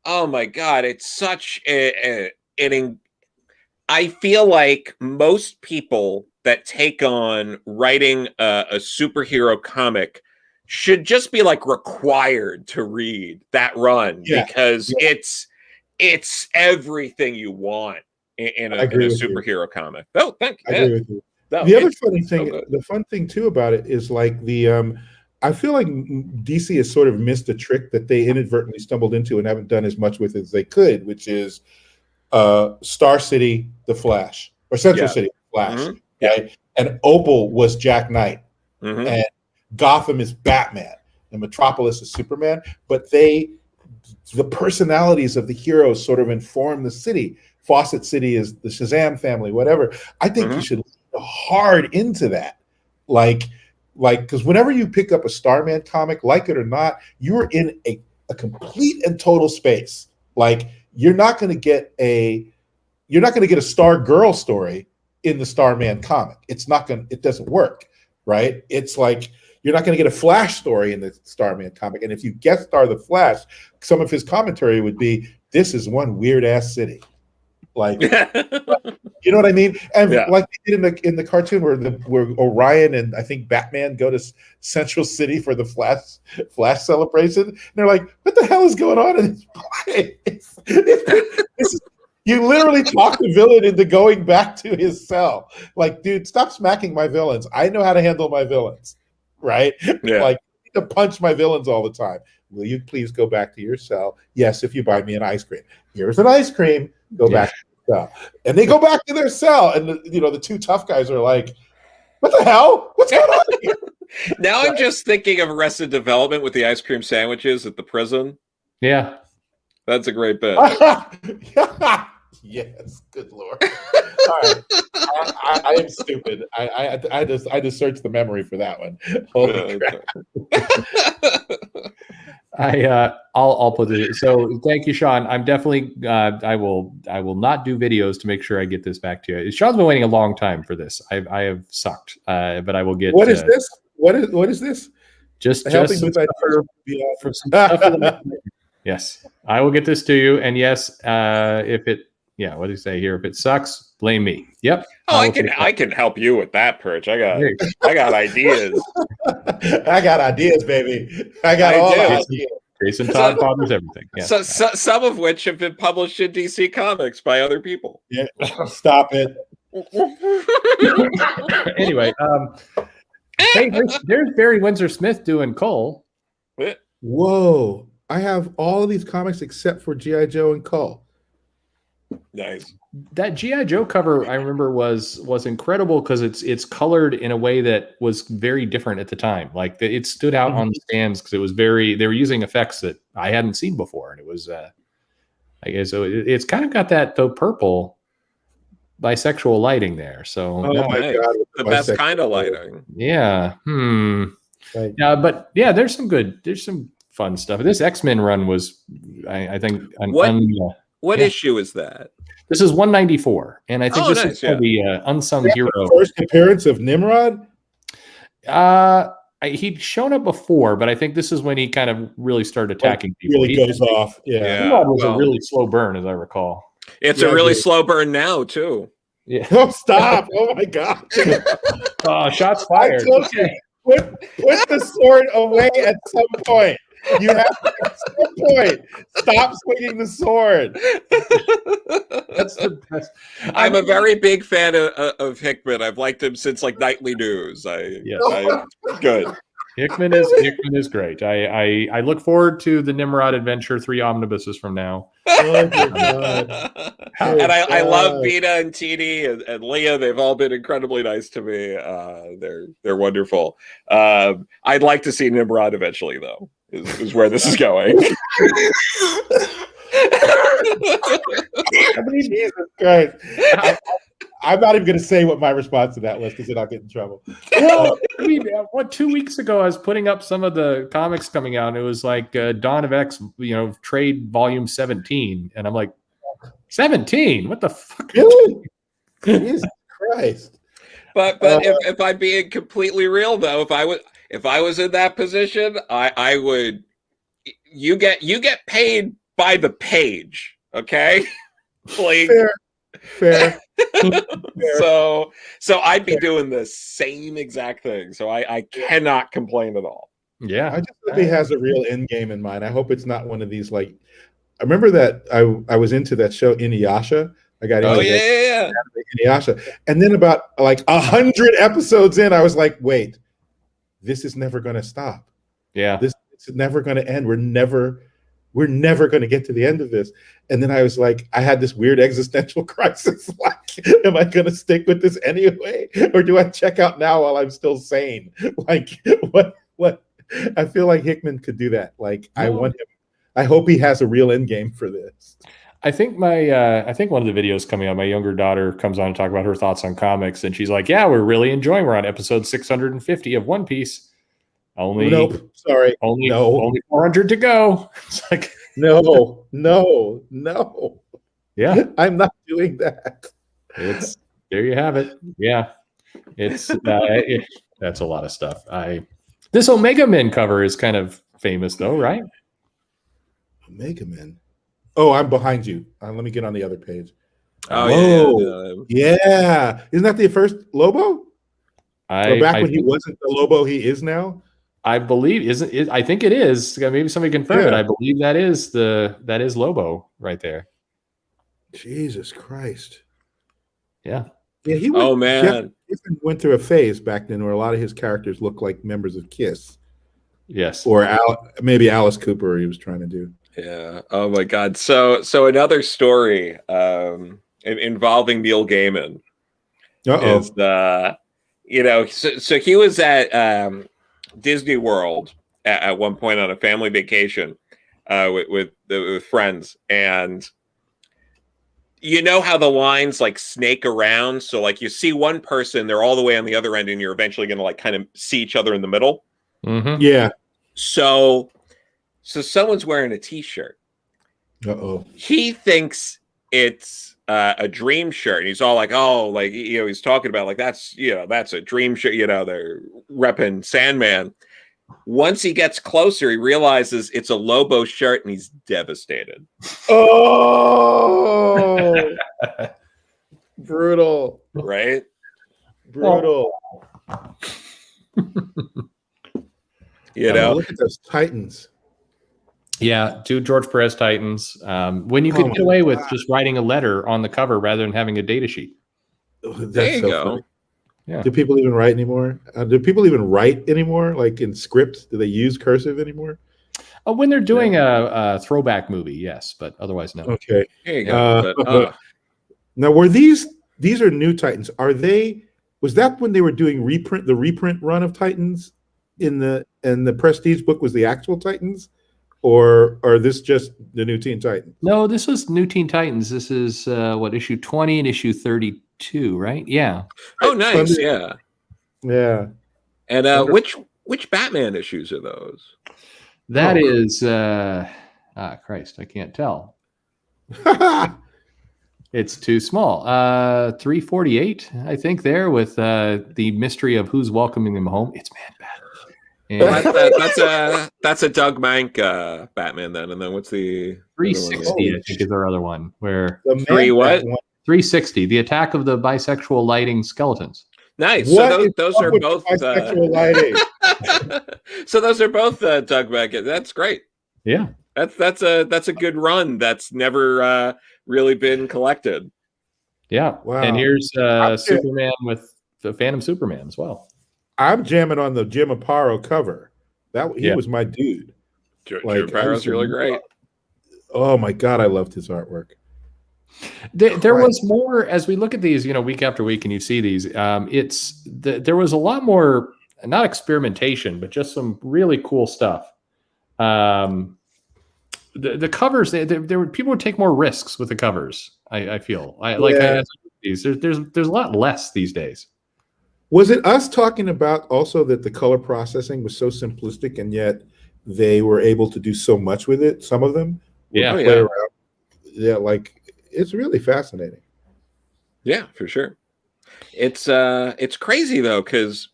oh my God, it's such I feel like most people that take on writing a superhero comic should just be like required to read that run because it's everything you want in a superhero comic. Oh, thank you. I agree with you. The other funny thing, the fun thing too about it is like I feel like DC has sort of missed a trick that they inadvertently stumbled into and haven't done as much with as they could, which is Star City, the Flash, or Central City, the Flash, right? And Opal was Jack Knight, and Gotham is Batman, and Metropolis is Superman. But the personalities of the heroes sort of inform the city. Fawcett City is the Shazam family, whatever. I think you should lean hard into that, like because whenever you pick up a Starman comic, like it or not, you're in a complete and total space. Like you're not going to get a Star Girl story in the Starman comic. It doesn't work, right? It's like you're not going to get a Flash story in the Starman comic. And if you guest star the Flash, some of his commentary would be, "This is one weird ass city." Like, you know what I mean? And like they did in the cartoon where Orion and I think Batman go to Central City for the Flash celebration, and they're like, "What the hell is going on in this place?" You literally talk the villain into going back to his cell. Like, dude, stop smacking my villains. I know how to handle my villains, right? Yeah. Like, I need to punch my villains all the time. Will you please go back to your cell? Yes, if you buy me an ice cream. Here's an ice cream. Go back to your cell. And they go back to their cell. And, the two tough guys are like, "What the hell? What's going on here?" Now I'm just thinking of Arrested Development with the ice cream sandwiches at the prison. Yeah. That's a great bit. Yes, good Lord. All right. I am stupid. I just searched the memory for that one. Holy crap. I'll put it. So thank you, Sean. I'm definitely I will not do videos to make sure I get this back to you. Sean's been waiting a long time for this. I have sucked, but I will get. What is this? What is this? Just helping with that for some stuff. Yes, I will get this to you. And yes, if it, what do you say here? If it sucks, blame me. Yep. Oh, I can help you with that, Perch. I got ideas. I got ideas, baby. I got all ideas. Jason Todd fathers everything. Yeah. So some of which have been published in DC Comics by other people. Yeah. Stop it. Anyway, hey, there's Barry Windsor Smith doing Cole. Whoa. I have all of these comics except for G.I. Joe and Cole. Nice. That G.I. Joe cover I remember was incredible because it's colored in a way that was very different at the time. Like it stood out on the stands because it was they were using effects that I hadn't seen before, and it was I guess so it's kind of got that though purple bisexual lighting there. So Oh my Nice. God, The best bisexual kind of lighting. lighting. yeah. Right. Yeah, but yeah, there's some fun stuff. This X-Men run was, I think, What yeah. issue is that? This is 194, and I think this is nice, the unsung hero. The first appearance of Nimrod. He'd shown up before, but I think this is when he kind of really started attacking people. Really goes off. Yeah. Nimrod was a really slow burn, as I recall. It's Yeah, a really dude. slow burn now too. Yeah. Oh, stop! Oh my God! Shots I fired. told you, put the sword away at some point. You have to, at some point, stop swinging the sword. That's the best. I'm a very big fan of Hickman. I've liked him since like Nightly News. Good. Hickman is great. I look forward to the Nimrod Adventure 3 omnibuses from now. Oh my God. And I love Vita and TD and Leah. They've all been incredibly nice to me. They're wonderful. I'd like to see Nimrod eventually, though. Is where this is going. Jesus Christ. I'm not even going to say what my response to that was because then I'll get in trouble. Well, I mean, 2 weeks ago, I was putting up some of the comics coming out, and it was like Dawn of X, trade volume 17. And I'm like, 17? What the fuck? Really? Jesus Christ. But if I'm being completely real, though, if I was in that position, I would. You get paid by the page, okay? Like, Fair. So I'd be doing the same exact thing. So I cannot complain at all. Yeah, I just hope he has a real end game in mind. I hope it's not one of these like. I remember that I was into that show Inuyasha. I got into Inuyasha, and then about like 100 episodes in, I was like, wait, this is never going to stop. Yeah, this is never going to end. We're never going to get to the end of this. And then I was like, I had this weird existential crisis. Like, am I going to stick with this anyway? Or do I check out now while I'm still sane? Like, what? I feel like Hickman could do that. Like, I hope he has a real end game for this. I think one of the videos coming out, my younger daughter comes on to talk about her thoughts on comics. And she's like, yeah, we're on episode 650 of One Piece. Nope. Sorry. Only 400 to go. It's like, no. Yeah, I'm not doing that. There you have it. Yeah, that's a lot of stuff. This Omega Men cover is kind of famous though, right? Omega Men. Oh, I'm behind you. Let me get on the other page. Oh yeah. Isn't that the first Lobo? When he wasn't the Lobo he is now. I believe I think it is. Maybe somebody confirm it. I believe that is Lobo right there. Jesus Christ. Yeah. Yeah, he went through a phase back then where a lot of his characters looked like members of Kiss. Yes. Or maybe Alice Cooper he was trying to do. Yeah. Oh my God. So another story involving Neil Gaiman is so he was at Disney World at one point on a family vacation with friends, and you know how the lines like snake around, so like you see one person, they're all the way on the other end, and you're eventually going to like kind of see each other in the middle. Mm-hmm. Yeah. So someone's wearing a t-shirt. He thinks it's a dream shirt, and he's all like, oh, like, he's talking about like that's a dream shirt, they're repping Sandman. Once he gets closer, he realizes it's a Lobo shirt, and he's devastated. Oh, brutal, right? Brutal. Look at those Titans. Yeah, 2 George Perez Titans. When you could get away with just writing a letter on the cover rather than having a data sheet. There you go. Funny. Yeah. Do people even write anymore? Like in scripts? Do they use cursive anymore? When they're doing a throwback movie, yes, but otherwise, no. Okay. There you go. Now, were these are new Titans? Was that when they were doing the reprint run of Titans in the Prestige book was the actual Titans? Or this just the new Teen Titans? No, this was New Teen Titans. This is issue 20 and issue 32. 2, right? Yeah. Oh, nice. Thunder- Yeah. Yeah. And Thunder- which Batman issues are those? That is Christ, I can't tell. It's too small. 348, I think, there with the mystery of who's welcoming them home. It's Man Bat. Well, that's a Doug Mank Batman then. And then what's the 360? I think is our other one. Where The Three Man what? Bat one. 360, the attack of the bisexual lighting skeletons. Nice. What So is those up are with both bisexual lighting? so those are both Doug Mank. That's great. Yeah. That's a good run. That's never really been collected. Yeah. Wow. And here's Superman with the Phantom Superman as well. I'm jamming on the Jim Aparo cover. He was my dude. Jim Like, Apato's really great. Oh my God, I loved his artwork. There was more as we look at these, week after week, and you see these. There was a lot more, not experimentation, but just some really cool stuff. The covers, there were people would take more risks with the covers. I feel there's a lot less these days. Was it us talking about also that the color processing was so simplistic and yet they were able to do so much with it? Some of them, Yeah, play around. Yeah, like it's really fascinating. Yeah, for sure. It's crazy though, because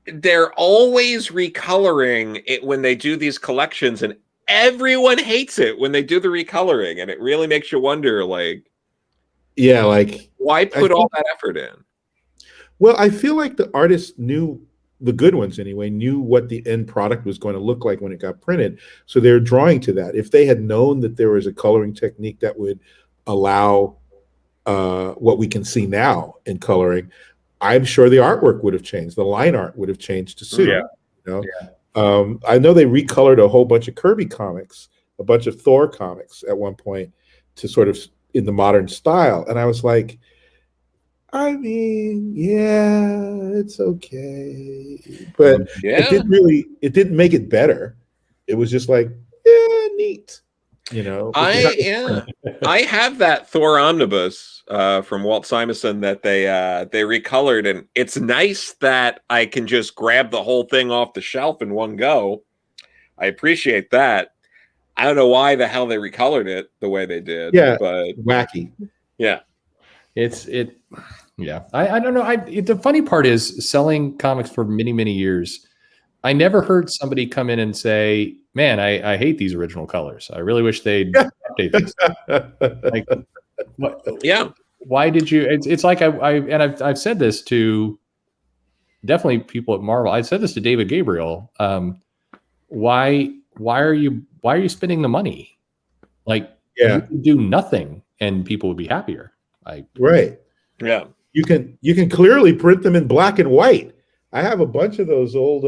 they're always recoloring it when they do these collections, and everyone hates it when they do the recoloring, and it really makes you wonder, like, yeah, like why put all that effort in? Well, I feel like the artists knew, the good ones anyway, knew what the end product was going to look like when it got printed. So they're drawing to that. If they had known that there was a coloring technique that would allow what we can see now in coloring, I'm sure the artwork would have changed. The line art would have changed to suit. I know they recolored a whole bunch of Kirby comics, a bunch of Thor comics at one point to sort of in the modern style. And I was like, I mean, yeah, it's okay. But it didn't make it better. It was just like, yeah, neat. I have that Thor omnibus from Walt Simonson that they recolored, and it's nice that I can just grab the whole thing off the shelf in one go. I appreciate that. I don't know why the hell they recolored it the way they did. Yeah, but wacky. Yeah, Yeah, I don't know. The funny part is selling comics for many, many years. I never heard somebody come in and say, "Man, I hate these original colors. I really wish they'd update these." Like, what? Yeah. Why did you? It's like I've said this to definitely people at Marvel. I said this to David Gabriel. Why are you spending the money? Like, you could do nothing and people would be happier. Right. Yeah. You can clearly print them in black and white. I have a bunch of those old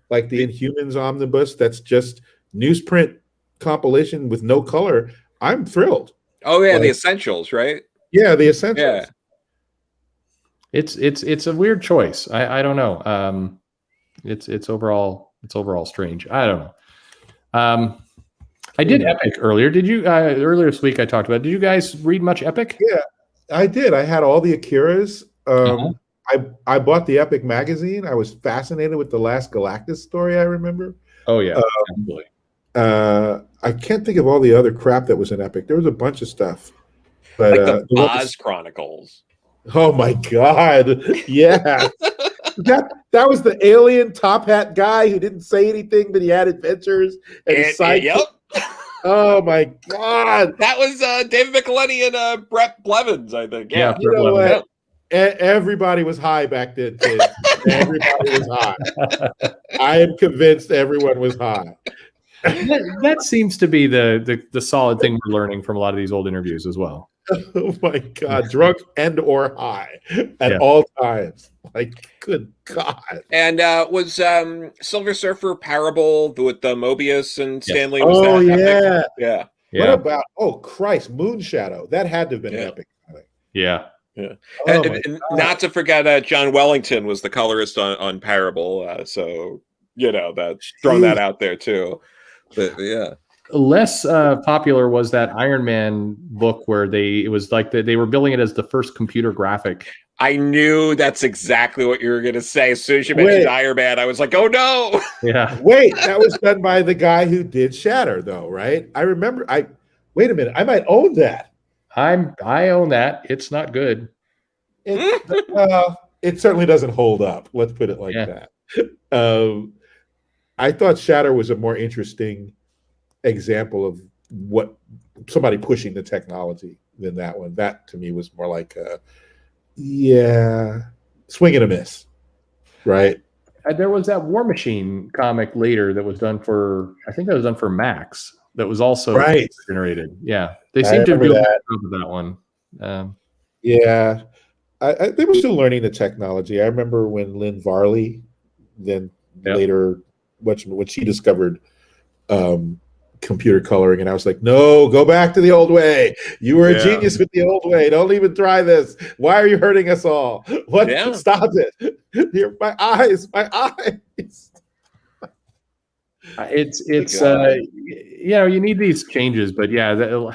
like the Inhumans omnibus that's just newsprint compilation with no color. I'm thrilled. Oh yeah, the Essentials, right? Yeah, the Essentials. Yeah. It's a weird choice. I don't know. It's overall strange. I don't know. I did Epic earlier. Did you earlier this week I talked about? Did you guys read much Epic? Yeah, I did. I had all the Akiras. I bought the Epic magazine. I was fascinated with the last Galactus story, I remember. Oh yeah. Absolutely. I can't think of all the other crap that was in Epic. There was a bunch of stuff. But like the Oz Chronicles. Oh my God. Yeah. That was the alien top hat guy who didn't say anything, but he had adventures and Yep. Oh my God. That was David Michelinie and Brett Blevins, I think. Yeah. You know what? Everybody was high back then, kid. Everybody was high. I am convinced everyone was high. That seems to be the solid thing we're learning from a lot of these old interviews as well. Oh my God, drunk and or high at all times. Like, good God. And was Silver Surfer Parable with the Mobius and Stanley? Was oh that epic? Yeah. What about Christ, Moonshadow? That had to have been epic. Yeah. Yeah. Oh and not to forget John Wellington was the colorist on Parable. So that's throwing that out there too. But yeah. Less popular was that Iron Man book where it was like they were billing it as the first computer graphic. I knew that's exactly what you were going to say. As soon as you mentioned Iron Man, I was like, oh no. Yeah. Wait, that was done by the guy who did Shatter, though, right? I remember. Wait a minute. I might own that. I own that. It's not good. It certainly doesn't hold up. Let's put it like that. I thought Shatter was a more interesting example of what somebody pushing the technology than that one. That to me was more like swing and a miss, right? There was that War Machine comic later that was done for, I think that was done for Max, that was also generated. Yeah, they seem to do that one. They were still learning the technology. I remember when Lynn Varley, then later, when she discovered computer coloring, and I was like, no, go back to the old way. You were a genius with the old way. Don't even try this. Why are you hurting us all? Stop it. My eyes. It's you need these changes, but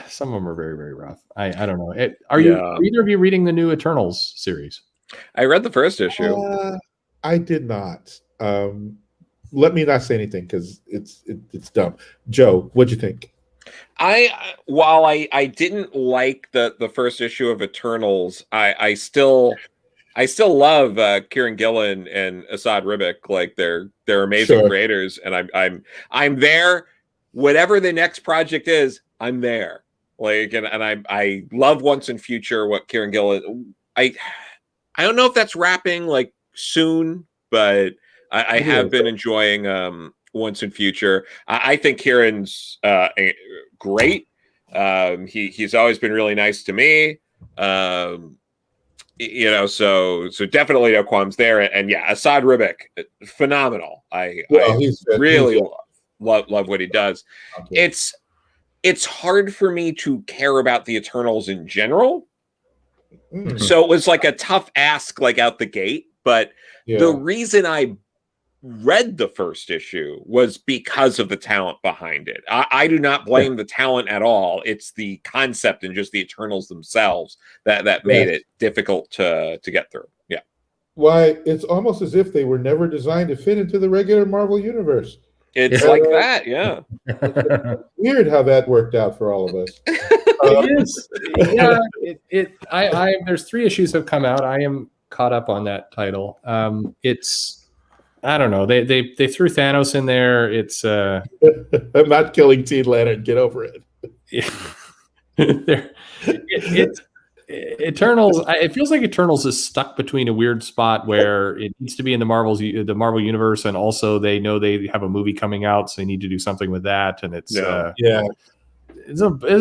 some of them are very, very rough. I don't know. Are either of you reading the new Eternals series? I read the first issue. I did not. Let me not say anything because it's dumb. Joe, what'd you think? While I didn't like the first issue of Eternals, I still love Kieran Gillen and Asad Ribic. Like they're amazing creators, and I'm there. Whatever the next project is, I'm there. Like and I love Once and Future. What Kieran Gillen, I don't know if that's wrapping like soon, but I have been enjoying Once and Future. I think Kieran's great. He's always been really nice to me. So definitely no qualms there. And Asad Ribic, phenomenal. I really love what he does. Okay. It's hard for me to care about the Eternals in general. Mm-hmm. So it was like a tough ask, like out the gate. But the reason I read the first issue was because of the talent behind it. I do not blame the talent at all. It's the concept and just the Eternals themselves that made it difficult to get through. Yeah. Why, it's almost as if they were never designed to fit into the regular Marvel universe. It's like that, yeah. Weird how that worked out for all of us. It is. Yeah, there's 3 issues have come out. I am caught up on that title. I don't know. They threw Thanos in there. It's I'm not killing Teen Lantern. Get over it. It's Eternals. It feels like Eternals is stuck between a weird spot where it needs to be in the Marvel universe, and also they know they have a movie coming out, so they need to do something with that. And it's a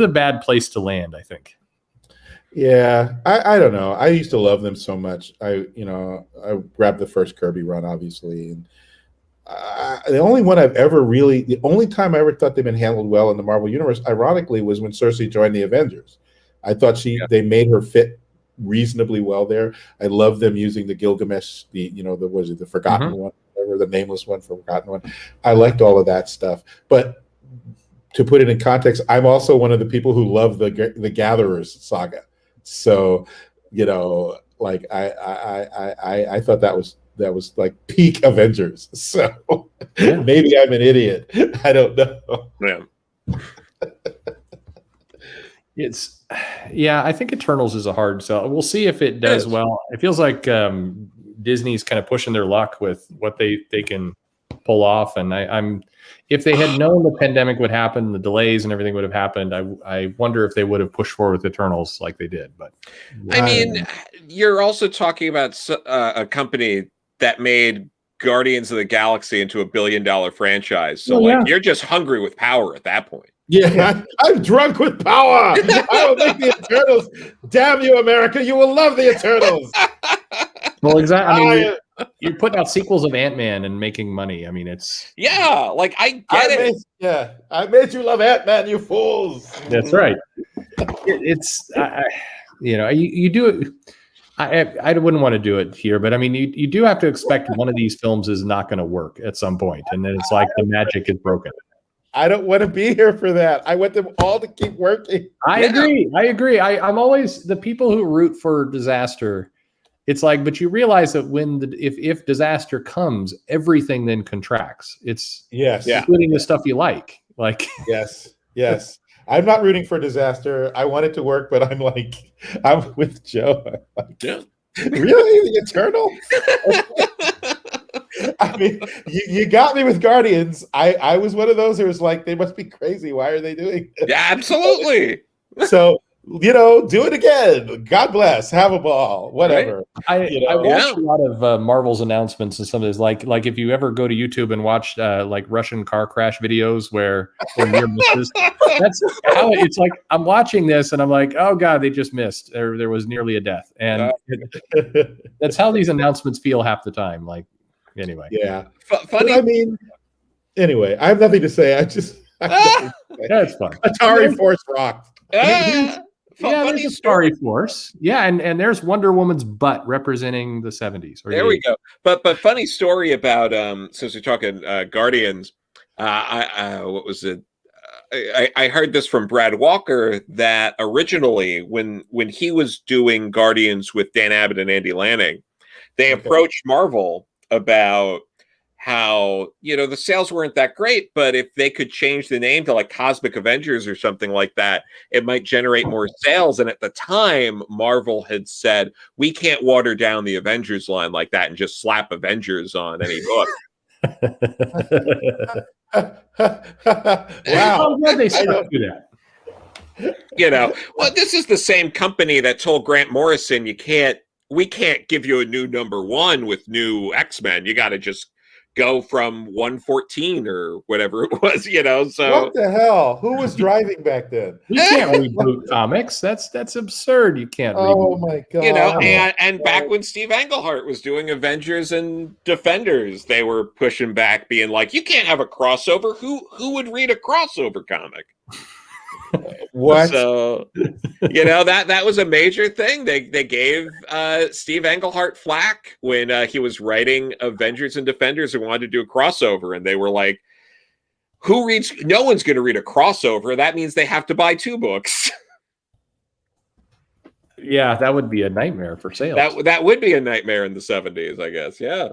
bad place to land, I think. Yeah, I don't know. I used to love them so much. I grabbed the first Kirby run, obviously, and the only time I ever thought they'd been handled well in the Marvel universe, ironically, was when Cersei joined the Avengers. I thought they made her fit reasonably well there. I love them using the Gilgamesh, the forgotten one, whatever, the nameless one, forgotten one. I liked all of that stuff, but to put it in context, I'm also one of the people who love the Gatherers saga. So, like I thought that was like peak Avengers. So maybe I'm an idiot. I don't know. Yeah. I think Eternals is a hard sell. We'll see if it does well. It feels like Disney's kind of pushing their luck with what they can pull off, and if they had known the pandemic would happen, the delays and everything would have happened, I wonder if they would have pushed forward with Eternals like they did. But I mean, you're also talking about a company that made Guardians of the Galaxy into a $1 billion franchise. So you're just hungry with power at that point. Yeah, I'm drunk with power. I will make the Eternals. Damn you, America! You will love the Eternals. Well, exactly. I mean, you're putting out sequels of Ant-Man and making money. I mean, it's like I get it. I made you love Ant-Man, you fools. That's right. It's you do it. I wouldn't want to do it here, but I mean, you do have to expect one of these films is not going to work at some point, and then it's like the magic is broken. I don't want to be here for that. I want them all to keep working. I agree. I'm always the people who root for disaster. It's like, but you realize that if disaster comes, everything then contracts. It's including the stuff you like. Like yes. I'm not rooting for disaster. I want it to work, but I'm with Joe. Really, the Eternal? I mean, you got me with Guardians. I was one of those who was like, they must be crazy. Why are they doing this? Yeah, absolutely. So, do it again. God bless. Have a ball. Whatever. Right? I watch a lot of Marvel's announcements and some of this. Like if you ever go to YouTube and watch like Russian car crash videos where near misses, that's how it's like. I'm watching this and I'm like, oh God, they just missed. There was nearly a death, and that's how these announcements feel half the time. Like anyway, yeah, funny. But I mean, anyway, I have nothing to say. That's fun. Atari Force rocked. There's a Starry Force. Yeah, and there's Wonder Woman's butt representing the 70s. There we go. But funny story about since we're talking Guardians, what was it? I heard this from Brad Walker that originally when he was doing Guardians with Dan Abbott and Andy Lanning, they approached Marvel about how the sales weren't that great, but if they could change the name to like Cosmic Avengers or something like that, it might generate more sales. And at the time, Marvel had said, we can't water down the Avengers line like that and just slap Avengers on any book. Wow. They stuck to that. Well, this is the same company that told Grant Morrison, we can't give you a new #1 with new X-Men. You got to just go from 114 or whatever it was, so what the hell? Who was driving back then? You can't reboot comics. That's absurd. You can't reboot. My God. And back when Steve Englehart was doing Avengers and Defenders, they were pushing back, being like, you can't have a crossover. Who would read a crossover comic? What? So, that was a major thing. They gave Steve Englehart flack when he was writing Avengers and Defenders and wanted to do a crossover, and they were like, "Who reads? No one's going to read a crossover. That means they have to buy 2 books." Yeah, that would be a nightmare for sales. That would be a nightmare in the 70s, I guess. Yeah.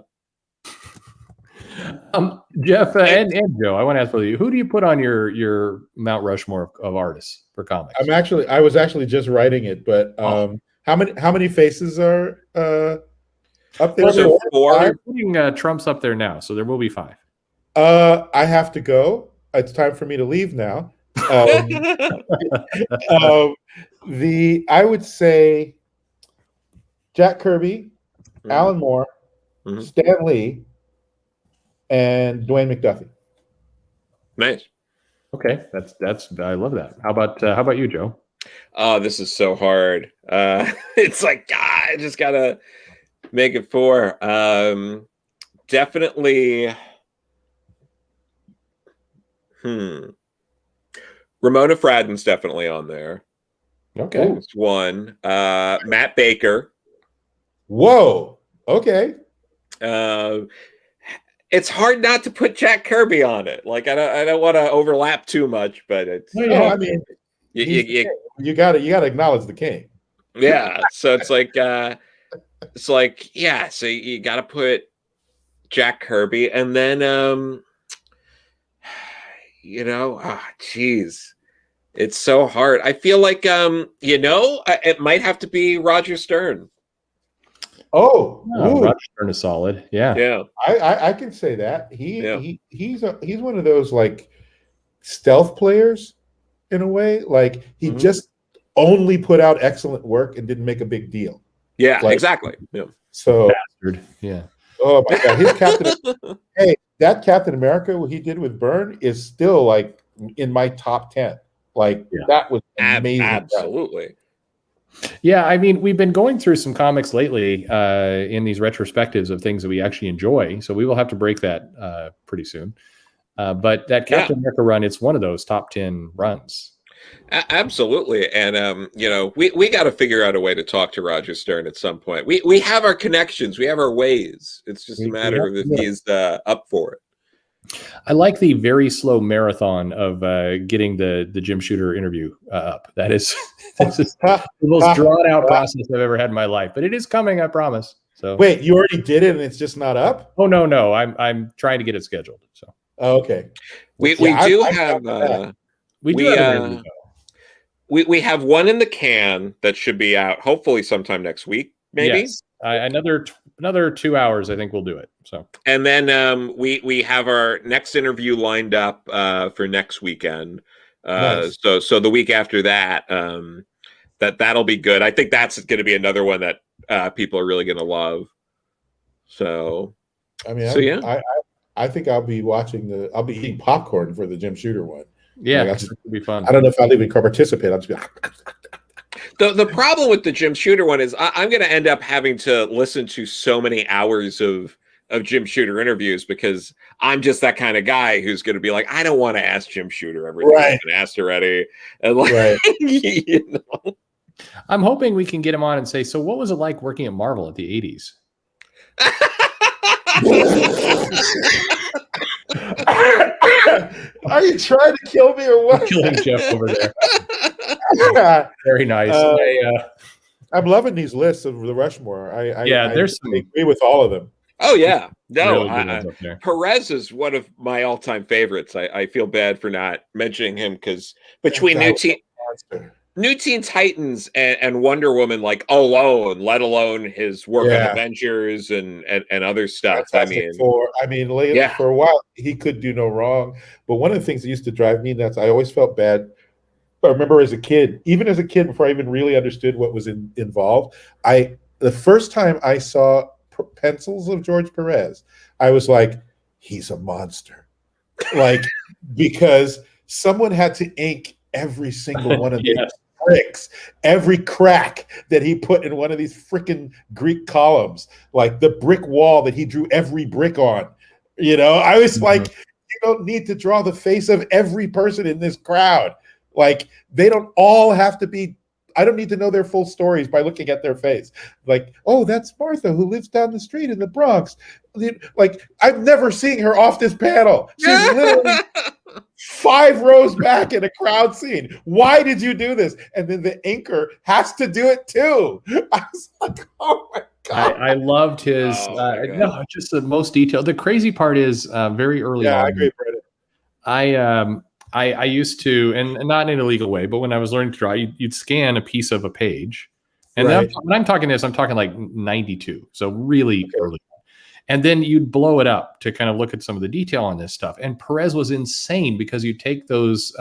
Jeff and Joe, I want to ask both of you, who do you put on your Mount Rushmore of artists for comics? I was actually just writing it, but how many faces are up there? So 4. I'm putting Trump's up there now, so there will be 5. I have to go. It's time for me to leave now. I would say Jack Kirby, Alan Moore, Stan Lee, and Dwayne McDuffie. Nice. Okay, that's I love that. How about you, Joe? Oh, this is so hard. It's like, God, I just gotta make it 4. Definitely. Ramona Fradden's definitely on there. Okay, it's 1. Matt Baker. Whoa. Okay. It's hard not to put Jack Kirby on it. Like I don't want to overlap too much, but it's. I mean, you got to acknowledge the king. Yeah, so it's like So you got to put Jack Kirby, and then geez, it's so hard. I feel like it might have to be Roger Stern. Oh, Roger Stern is solid. Yeah. I can say that he's one of those like stealth players in a way. Like he just only put out excellent work and didn't make a big deal. Yeah, exactly. Yeah. So bastard. Yeah. Oh my God, his Captain. Hey, that Captain America, what he did with Byrne, is still like in my top 10. Like that was amazing. Absolutely. Yeah, I mean, we've been going through some comics lately in these retrospectives of things that we actually enjoy. So we will have to break that pretty soon. But that Captain America run, it's one of those top 10 runs. Absolutely. And, we got to figure out a way to talk to Roger Stern at some point. We have our connections. We have our ways. It's just a matter of if he's up for it. I like the very slow marathon of getting the Jim Shooter interview up. This is the most drawn out process I've ever had in my life, but it is coming, I promise. So wait, you already did it and it's just not up? Oh no, I'm trying to get it scheduled. So okay, we do have we do have an interview. We have one in the can that should be out hopefully sometime next week, maybe. Yes. Another 2 hours, I think we'll do it. So, and then we have our next interview lined up for next weekend. Nice. So the week after that, that'll be good. I think that's going to be another one that people are really going to love. So, I mean, I think I'll be I'll be eating popcorn for the Jim Shooter one. Yeah, it'll be fun. I don't know if I'll even participate. I'll just be the problem with the Jim Shooter one is I'm going to end up having to listen to so many hours of Jim Shooter interviews because I'm just that kind of guy who's going to be like, I don't want to ask Jim Shooter everything I've been asked already. And like, you know. I'm hoping we can get him on and say, so what was it like working at Marvel at the 80s? Are you trying to kill me or what? I'm killing Jeff over there. Very nice. I'm loving these lists of the Rushmore. There's I agree with all of them. Oh yeah, no. Really Perez is one of my all-time favorites. I feel bad for not mentioning him because between New Teen Titans and Wonder Woman, like alone, let alone his work on Avengers and other stuff. For a while he could do no wrong. But one of the things that used to drive me nuts, I always felt bad. I remember as a kid, before I even really understood what was involved, the first time I saw pencils of George Perez, I was like, he's a monster. Like, because someone had to ink every single one of these bricks, every crack that he put in one of these freaking Greek columns, like the brick wall that he drew every brick on. You know, I was like, you don't need to draw the face of every person in this crowd. Like, they don't all have to be, I don't need to know their full stories by looking at their face. Like, oh, that's Martha who lives down the street in the Bronx. Like, I've never seen her off this panel. She's literally 5 rows back in a crowd scene. Why did you do this? And then the inker has to do it too. I was like, oh my God. I loved his, just the most detailed. The crazy part is very early on. Yeah, I agree, Brandon. I used to, and not in an illegal way, but when I was learning to draw, you'd scan a piece of a page. And then when I'm talking this, I'm talking like 92. So really early. And then you'd blow it up to kind of look at some of the detail on this stuff. And Perez was insane because you take those,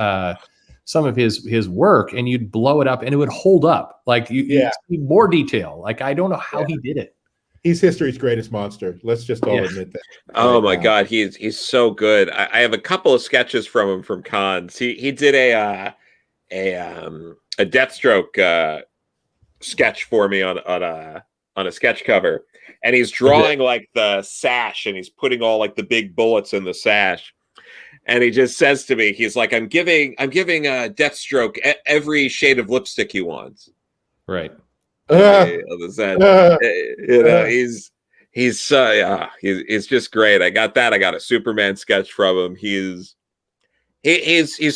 some of his work and you'd blow it up and it would hold up. Like you'd see more detail. Like, I don't know how he did it. He's history's greatest monster. Let's just all admit that. Oh my God, he's so good. I have a couple of sketches from him from cons. He did a Deathstroke sketch for me on a sketch cover, and he's drawing like the sash, and he's putting all like the big bullets in the sash. And he just says to me, he's like, "I'm giving Deathstroke every shade of lipstick he wants." Right. He's just great. I got that. I got a Superman sketch from him. He's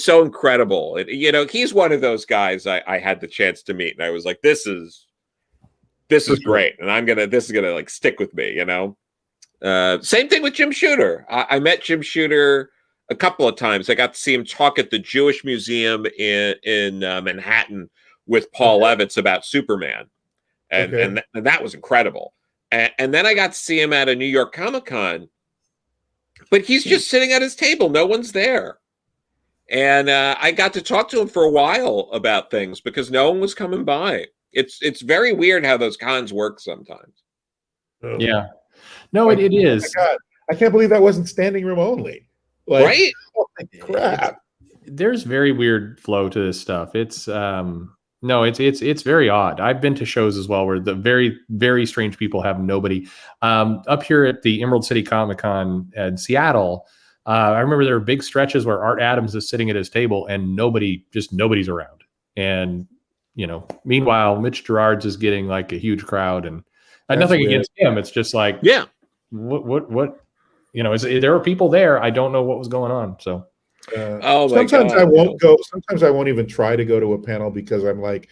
so incredible. He's one of those guys I had the chance to meet, and I was like, this is great, and this is gonna like stick with me. Same thing with Jim Shooter. I met Jim Shooter a couple of times. I got to see him talk at the Jewish Museum in Manhattan with Paul Levitz about Superman. And that was incredible. And then I got to see him at a New York Comic-Con, but he's just sitting at his table. No one's there. And I got to talk to him for a while about things because no one was coming by. It's very weird how those cons work sometimes. Yeah. No, it is. Oh my God. I can't believe that wasn't standing room only. Like, right? Holy crap. There's very weird flow to this stuff. It's no, it's very odd. I've been to shows as well where the very, very strange people have nobody. Up here at the Emerald City Comic Con in Seattle, I remember there were big stretches where Art Adams is sitting at his table and nobody's around. And meanwhile, Mitch Gerards is getting like a huge crowd, and nothing against him. It's just like, what? there are people there. I don't know what was going on. So, sometimes I won't go. Sometimes I won't even try to go to a panel because I'm like,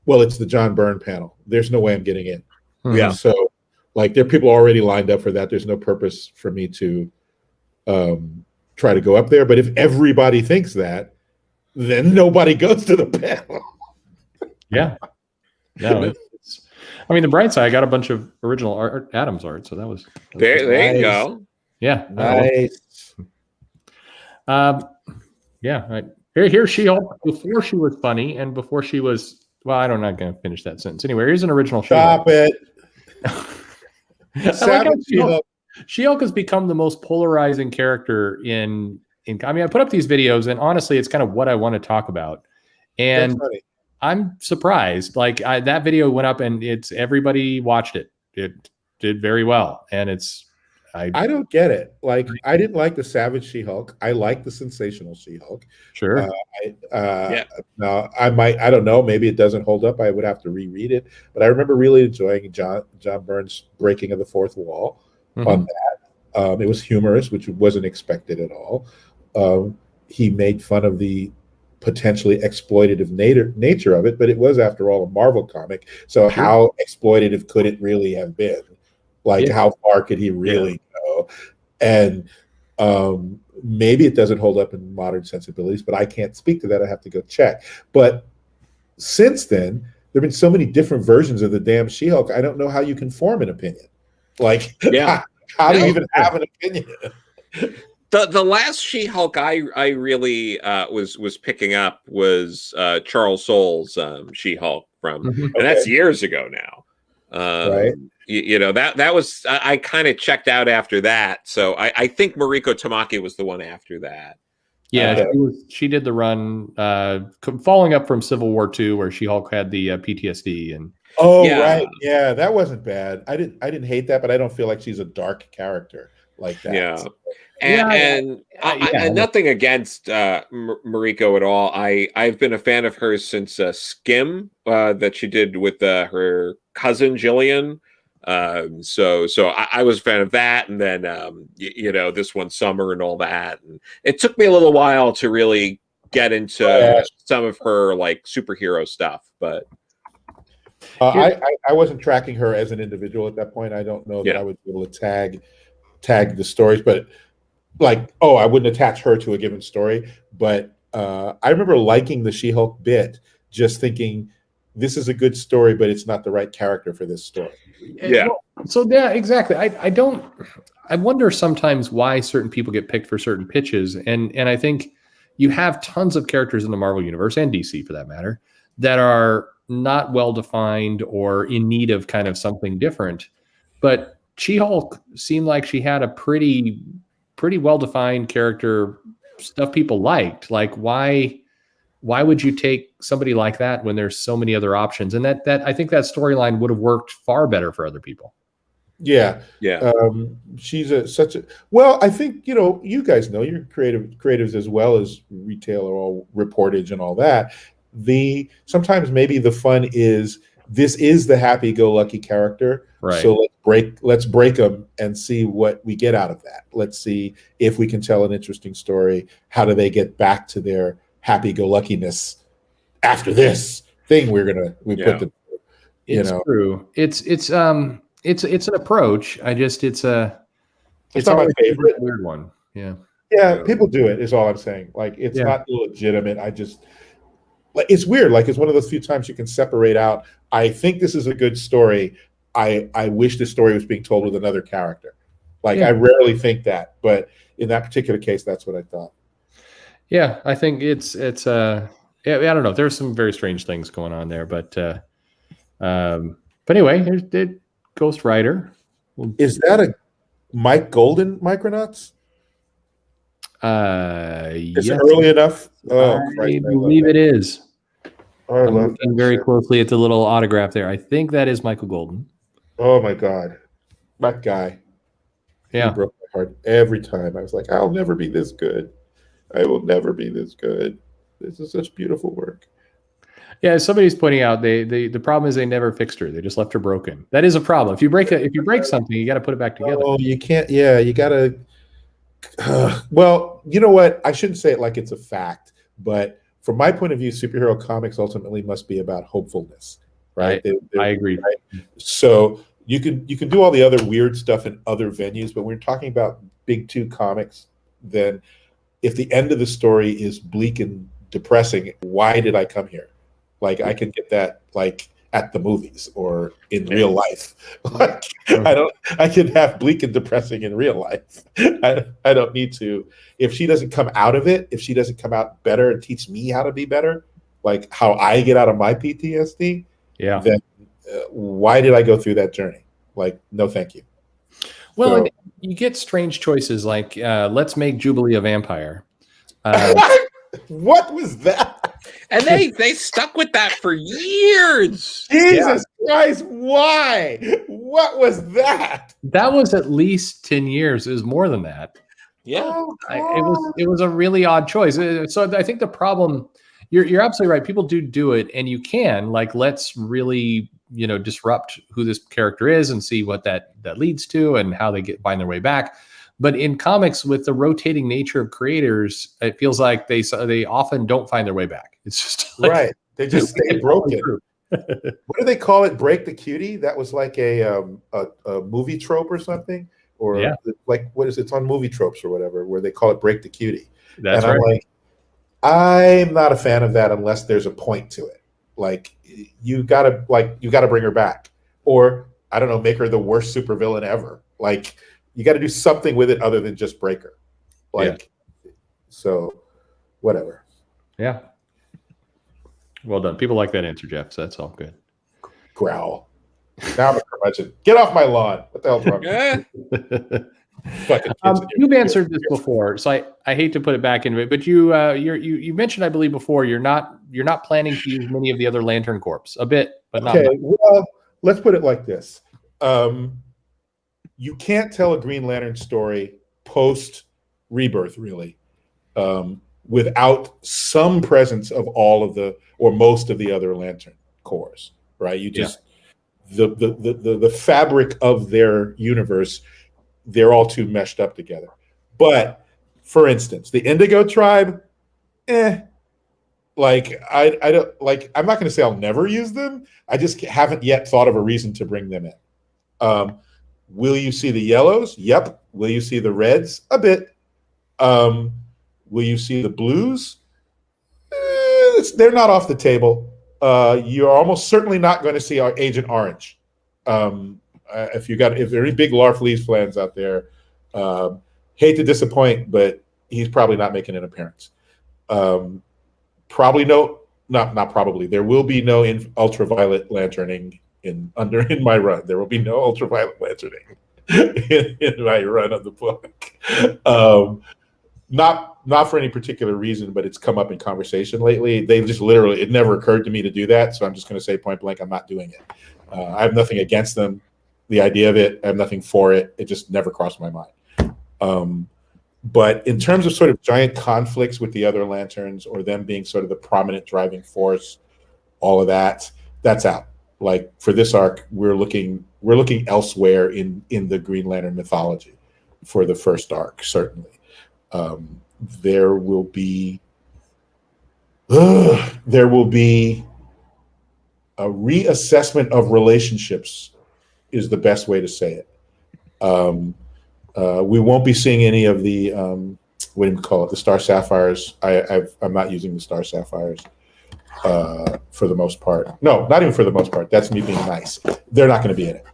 well, it's the John Byrne panel. There's no way I'm getting in. Yeah. So, like, there are people already lined up for that. There's no purpose for me to try to go up there. But if everybody thinks that, then nobody goes to the panel. Yeah. No, I mean, the bright side, I got a bunch of original Adams art, so that was there nice. you go. Yeah. Nice. Yeah. Right. Here She-Hulk before she was funny and before she was. Well, I'm not going to finish that sentence. Anyway, here's an original She-Hulk. Stop it. I like how She-Hulk has become the most polarizing character in. I mean, I put up these videos, and honestly, it's kind of what I want to talk about. And I'm surprised. Like that video went up, and everybody watched it. It did very well, and I don't get it. Like, I didn't like the Savage She-Hulk. I like the Sensational She-Hulk. Sure. Now I don't know. Maybe it doesn't hold up. I would have to reread it. But I remember really enjoying John Byrne's breaking of the fourth wall on that. It was humorous, which wasn't expected at all. He made fun of the potentially exploitative nature of it, but it was, after all, a Marvel comic. So how exploitative could it really have been? Like, how far could he really go? And maybe it doesn't hold up in modern sensibilities, but I can't speak to that. I have to go check. But since then, there have been so many different versions of the damn She-Hulk. I don't know how you can form an opinion. Like, how do you even have an opinion? The last She-Hulk I really was picking up was Charles Soule's She-Hulk and that's years ago now. Right. That was I kind of checked out after that. So I think Mariko Tamaki was the one after that. Yeah, she did the run following up from Civil War II, where She-Hulk had the PTSD and. Right, yeah, that wasn't bad. I didn't hate that, but I don't feel like she's a dark character like that. Yeah. So. And nothing against Mariko at all. I've been a fan of hers since Skim that she did with her cousin Jillian. So I was a fan of that, and then this one Summer and all that. And it took me a little while to really get into some of her like superhero stuff, but I wasn't tracking her as an individual at that point. I don't know that I would be able to tag the stories, but like, I wouldn't attach her to a given story. But I remember liking the She-Hulk bit, just thinking this is a good story, but it's not the right character for this story. Yeah. Exactly. I wonder sometimes why certain people get picked for certain pitches. And I think you have tons of characters in the Marvel universe, and DC for that matter, that are not well defined or in need of kind of something different. But She-Hulk seemed like she had a pretty well defined character, stuff people liked. Like, why would you take somebody like that when there's so many other options? And that I think that storyline would have worked far better for other people. Yeah. She's I think, you guys know, you're creatives as well as retail or reportage and all that. Sometimes maybe the fun is, this is the happy-go-lucky character, right? So let's break them and see what we get out of that. Let's see if we can tell an interesting story. How do they get back to their happy-go-luckiness after this thing we put them through? It's true. It's an approach. It's not my favorite. Weird one. Yeah. People do it. Is all I'm saying. Like, it's not illegitimate. It's weird. Like, it's one of those few times you can separate out. I think this is a good story. I wish this story was being told with another character. Like, I rarely think that, but in that particular case, that's what I thought. Yeah, I think it's I don't know. There's some very strange things going on there, but anyway, here's Ghost Rider. Is that a Mike Golden Micronauts? Is it early enough? I believe it is. I'm looking very closely at the little autograph there. I think that is Michael Golden. Oh my God, that guy! He broke my heart every time. I was like, I'll never be this good. I will never be this good. This is such beautiful work. Yeah, somebody's pointing out the problem is they never fixed her. They just left her broken. That is a problem. If you break something, you got to put it back together. Oh, you can't. Yeah, you got to. Well, you know what? I shouldn't say it like it's a fact, but from my point of view, superhero comics ultimately must be about hopefulness, right? I agree. Right? So you can do all the other weird stuff in other venues, but when we're talking about big two comics, then if the end of the story is bleak and depressing, why did I come here? Like I can get that like at the movies or in real life. Like I can have bleak and depressing in real life. I don't need to. If she doesn't come out of it, if she doesn't come out better and teach me how to be better, like how I get out of my PTSD, then why did I go through that journey? Like, no, thank you. Well, and you get strange choices like let's make Jubilee a vampire. What was that? And they stuck with that for years. Jesus Christ, why? What was that? That was at least 10 years. It was more than that. Yeah. It was a really odd choice. So I think the problem, you're absolutely right. People do it, and you can like, let's really, disrupt who this character is and see what that leads to and how they find their way back. But in comics, with the rotating nature of creators, it feels like they often don't find their way back. It's just like, right. They just stay broken. What do they call it? Break the cutie? That was like a movie trope or something, or like what is it? It's on Movie Tropes or whatever, where they call it break the cutie. That's and right. I'm like, I'm not a fan of that unless there's a point to it. Like you gotta bring her back, or I don't know, make her the worst supervillain ever. Like you got to do something with it other than just break her. So whatever. Yeah. Well done. People like that answer, Jeff. So that's all good. Growl. Now I'm a curmudgeon. Get off my lawn. What the hell's wrong with you? You've answered this before, so I hate to put it back into it, but you mentioned, I believe, before you're not planning to use many of the other Lantern Corps a bit, but not. Okay, well, let's put it like this: you can't tell a Green Lantern story post Rebirth, really, without some presence of all of the or most of the other Lantern Corps, right? You just the fabric of their universe. They're all too meshed up together. But for instance, the Indigo Tribe, like I don't like. I'm not going to say I'll never use them. I just haven't yet thought of a reason to bring them in. Will you see the yellows? Yep. Will you see the reds? A bit. Will you see the blues? They're not off the table. You're almost certainly not going to see our Agent Orange. If there are any big Larfleeze fans out there, hate to disappoint, but he's probably not making an appearance. Probably not probably. There will be no ultraviolet lanterning in my run. There will be no ultraviolet lanterning in my run of the book. Not for any particular reason, but it's come up in conversation lately. They just literally, it never occurred to me to do that, so I'm just going to say point blank, I'm not doing it. I have nothing against them. The idea of it, I have nothing for it. It just never crossed my mind. But in terms of sort of giant conflicts with the other Lanterns or them being sort of the prominent driving force, all of that's out. Like for this arc, we're looking elsewhere in the Green Lantern mythology for the first arc, certainly. There will be a reassessment of relationships is the best way to say it. We won't be seeing any of the what do you call it? The Star Sapphires. I'm not using the Star Sapphires for the most part. No, not even for the most part. That's me being nice. They're not going to be in it.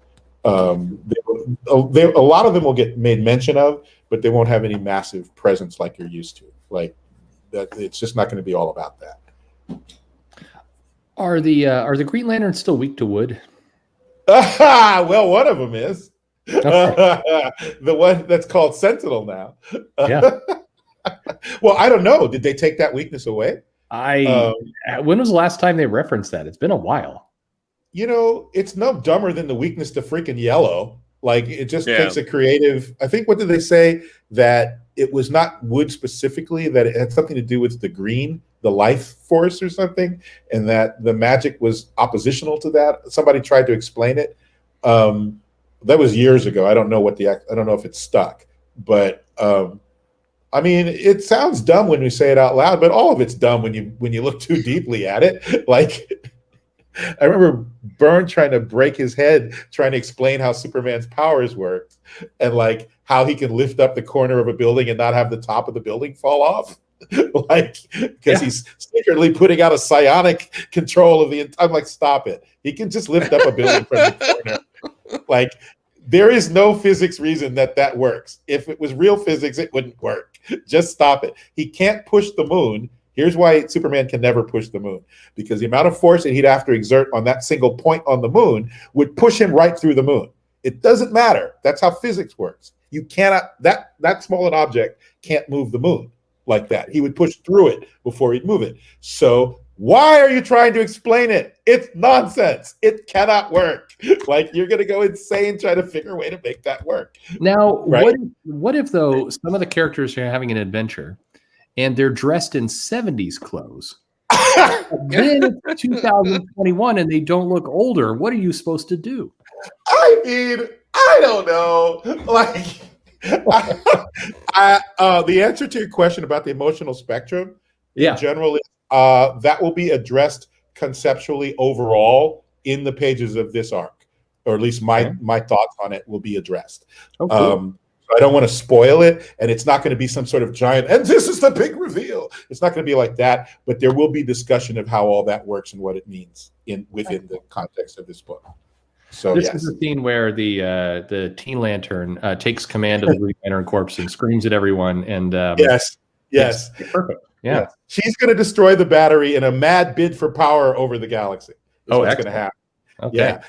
A lot of them will get made mention of, but they won't have any massive presence like you're used to. Like that, it's just not going to be all about that. Are the Green Lanterns still weak to wood? Well, one of them is. Okay. The one that's called Sentinel now. Yeah. Well, I don't know. Did they take that weakness away? When was the last time they referenced that? It's been a while. It's no dumber than the weakness to freaking yellow. Like it just takes a creative. I think what did they say, that it was not wood specifically, that it had something to do with the green, the life force or something, and that the magic was oppositional to that. Somebody tried to explain it. That was years ago. I don't know if it stuck, but I mean, it sounds dumb when we say it out loud, but all of it's dumb when you look too deeply at it. Like, I remember Byrne trying to break his head trying to explain how Superman's powers work, and like how he can lift up the corner of a building and not have the top of the building fall off. Like, because he's secretly putting out a psionic control of the. I'm like, stop it. He can just lift up a building from the corner. Like, there is no physics reason that works. If it was real physics, it wouldn't work. Just stop it. He can't push the moon. Here's why Superman can never push the moon, because the amount of force that he'd have to exert on that single point on the moon would push him right through the moon. It doesn't matter. That's how physics works. You cannot, that small an object can't move the moon like that. He would push through it before he'd move it. So why are you trying to explain it? It's nonsense. It cannot work. Like, you're going to go insane trying to figure a way to make that work. Now, right? what if though some of the characters are having an adventure and they're dressed in 70s clothes? Then it's 2021 and they don't look older. What are you supposed to do? I mean, I don't know. Like, the answer to your question about the emotional spectrum in general is that will be addressed conceptually overall in the pages of this arc, or at least my thoughts on it will be addressed. Oh, cool. I don't want to spoil it, and it's not going to be some sort of giant, and this is the big reveal. It's not going to be like that, but there will be discussion of how all that works and what it means within the context of this book. So this is the scene where the Teen Lantern takes command of the Green Lantern Corps and screams at everyone. And yes, perfect. Yeah, yes. She's going to destroy the battery in a mad bid for power over the galaxy. What's going to happen? Okay. Yeah,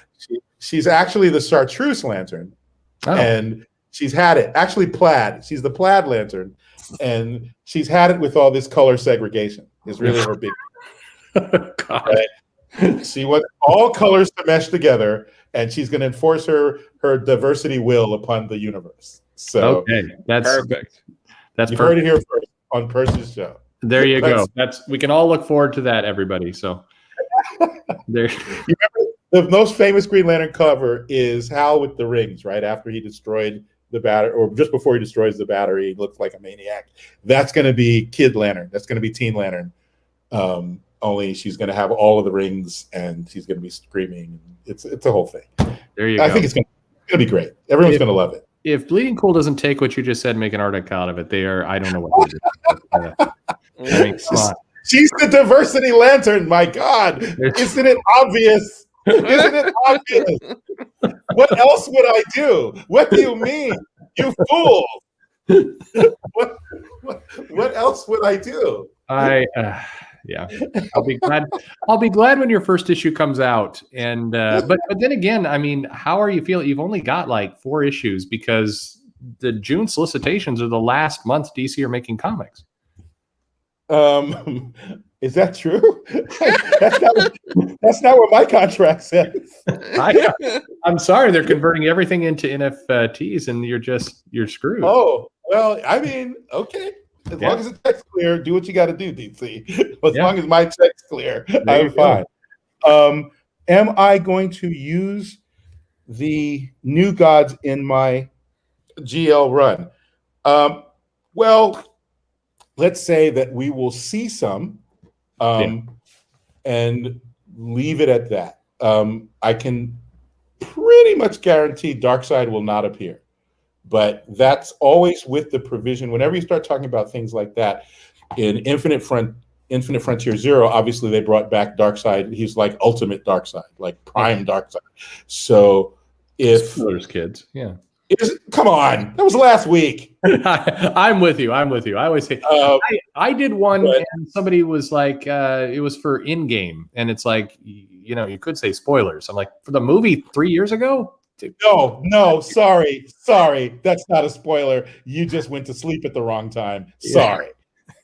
she's actually the Chartreuse Lantern, and she's had it. Actually, plaid. She's the plaid lantern, and she's had it with all this color segregation. Is really her big. Right? She wants all colors to mesh together, and she's going to enforce her diversity will upon the universe. So that's perfect. You've heard it here first on Perch's show. There you go. We can all look forward to that, everybody. So there. You remember the most famous Green Lantern cover is Hal with the rings, right after he destroyed the battery, or just before he destroys the battery. He looks like a maniac. That's going to be Kid Lantern. That's going to be Teen Lantern. Only she's going to have all of the rings, and she's going to be screaming. It's a whole thing. There you go. I think it's going to be great. Everyone's going to love it. If Bleeding Cool doesn't take what you just said and make an article out of it, I don't know what to do. I mean, she's the diversity lantern. My God, isn't it obvious? Isn't it obvious? What else would I do? What do you mean, you fool? What else would I do? Yeah, I'll be glad when your first issue comes out. And but then again, I mean, how are you feeling? You've only got like 4 issues because the June solicitations are the last month DC are making comics. Is that true? That's not what my contract says. I'm sorry, they're converting everything into NFTs, and you're screwed. Oh well, I mean, okay. As long as the text clear, do what you got to do, DC. As long as my text clear, I'm fine. Am I going to use the New Gods in my GL run? Well, let's say that we will see some and leave it at that. I can pretty much guarantee Darkseid will not appear. But that's always with the provision. Whenever you start talking about things like that, in Infinite Frontier Zero, obviously they brought back Darkseid. He's like ultimate Darkseid, like prime Darkseid. So if spoilers, kids, come on, that was last week. I'm with you. I always say I did one, and somebody was like, it was for in-game, and it's like, you could say spoilers. I'm like, for the movie 3 years ago. No, sorry. That's not a spoiler. You just went to sleep at the wrong time. Sorry.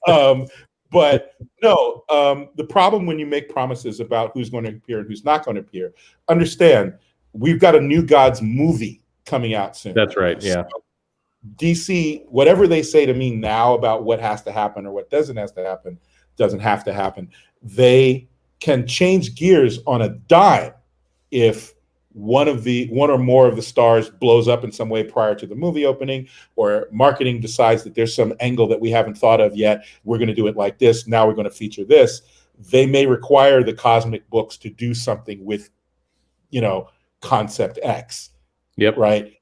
But no, the problem when you make promises about who's going to appear and who's not going to appear, understand, we've got a New Gods movie coming out soon. That's right, yeah. So DC, whatever they say to me now about what has to happen or what doesn't have to happen, they can change gears on a dime if one or more of the stars blows up in some way prior to the movie opening, or marketing decides that there's some angle that we haven't thought of yet. We're going to do it like this. Now we're going to feature this. They may require the cosmic books to do something with, concept X. Yep. Right.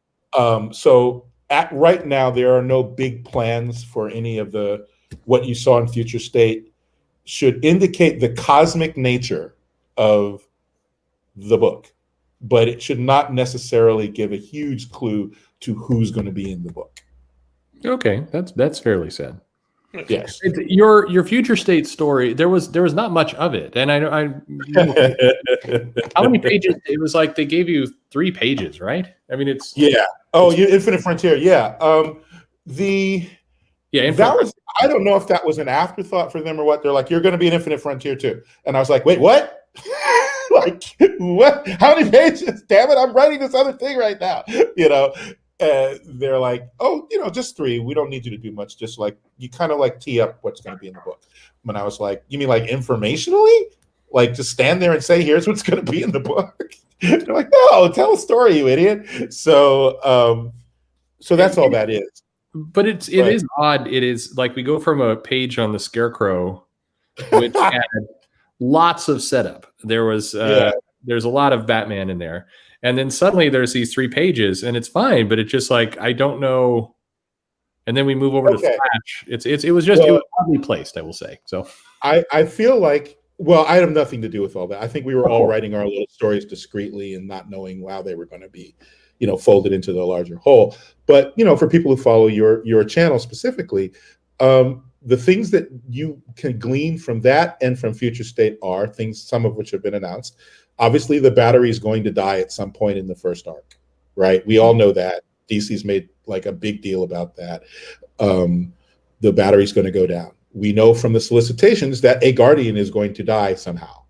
So right now, there are no big plans for any of what you saw in Future State should indicate the cosmic nature of the book, but it should not necessarily give a huge clue to who's going to be in the book. Okay, that's fairly said. Yes. Your Future State story, there was not much of it, and I how many pages? It was like they gave you 3 pages, right? I mean, it's Infinite Frontier, yeah. That was, I don't know if that was an afterthought for them or what. They're like, you're going to be an Infinite Frontier too, and I was like, wait, what? Like, what? How many pages? Damn it! I'm writing this other thing right now. They're like, oh, just 3. We don't need you to do much. Just like you kind of like tee up what's going to be in the book. And I was like, you mean like informationally? Like just stand there and say, here's what's going to be in the book. They're like, no, tell a story, you idiot. So that's all that is. But it is odd. It is like we go from a page on the Scarecrow, which had lots of setup. There was there's a lot of Batman in there. And then suddenly there's these 3 pages, and it's fine, but it's just like I don't know. And then we move over to Flash. It was oddly placed, I will say. So I feel like, well, I have nothing to do with all that. I think we were all writing our little stories discreetly and not knowing how they were going to be, folded into the larger whole. But for people who follow your channel specifically, the things that you can glean from that and from Future State are things, some of which have been announced. Obviously, the battery is going to die at some point in the first arc, right? We all know that. DC's made like a big deal about that. The battery's going to go down. We know from the solicitations that a Guardian is going to die somehow.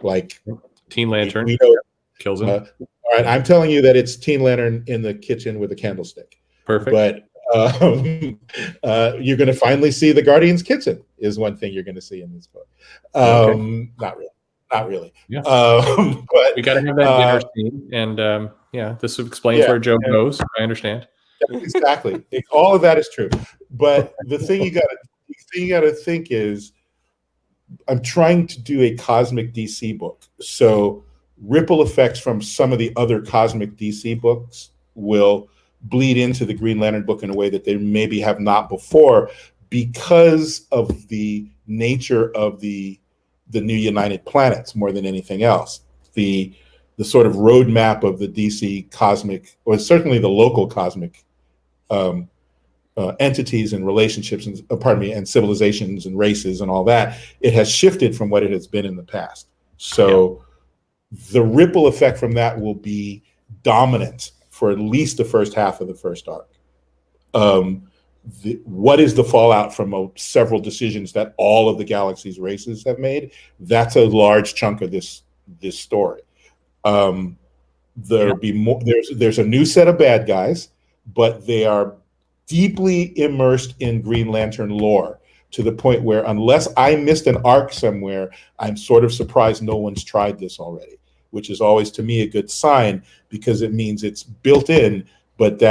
Like Teen Lantern we know, kills him. All right, I'm telling you that it's Teen Lantern in the kitchen with a candlestick. Perfect. But you're going to finally see the Guardian's kitchen is one thing you're going to see in this book. Not really. Yeah. But we got to have that dinner scene, and this explains where Joe goes. I understand. Exactly. All of that is true. But the thing you got to think is, I'm trying to do a cosmic DC book, so ripple effects from some of the other cosmic DC books will bleed into the Green Lantern book in a way that they maybe have not before, because of the nature of the new United Planets more than anything else. The sort of roadmap of the DC cosmic, or certainly the local cosmic entities and relationships and civilizations and races and all that, it has shifted from what it has been in the past. So the ripple effect from that will be dominant for at least the first half of the first arc. What is the fallout from several decisions that all of the galaxy's races have made? That's a large chunk of this story. There'll be more. There's a new set of bad guys, but they are deeply immersed in Green Lantern lore to the point where, unless I missed an arc somewhere, I'm sort of surprised no one's tried this already, which is always to me a good sign, because it means it's built in, but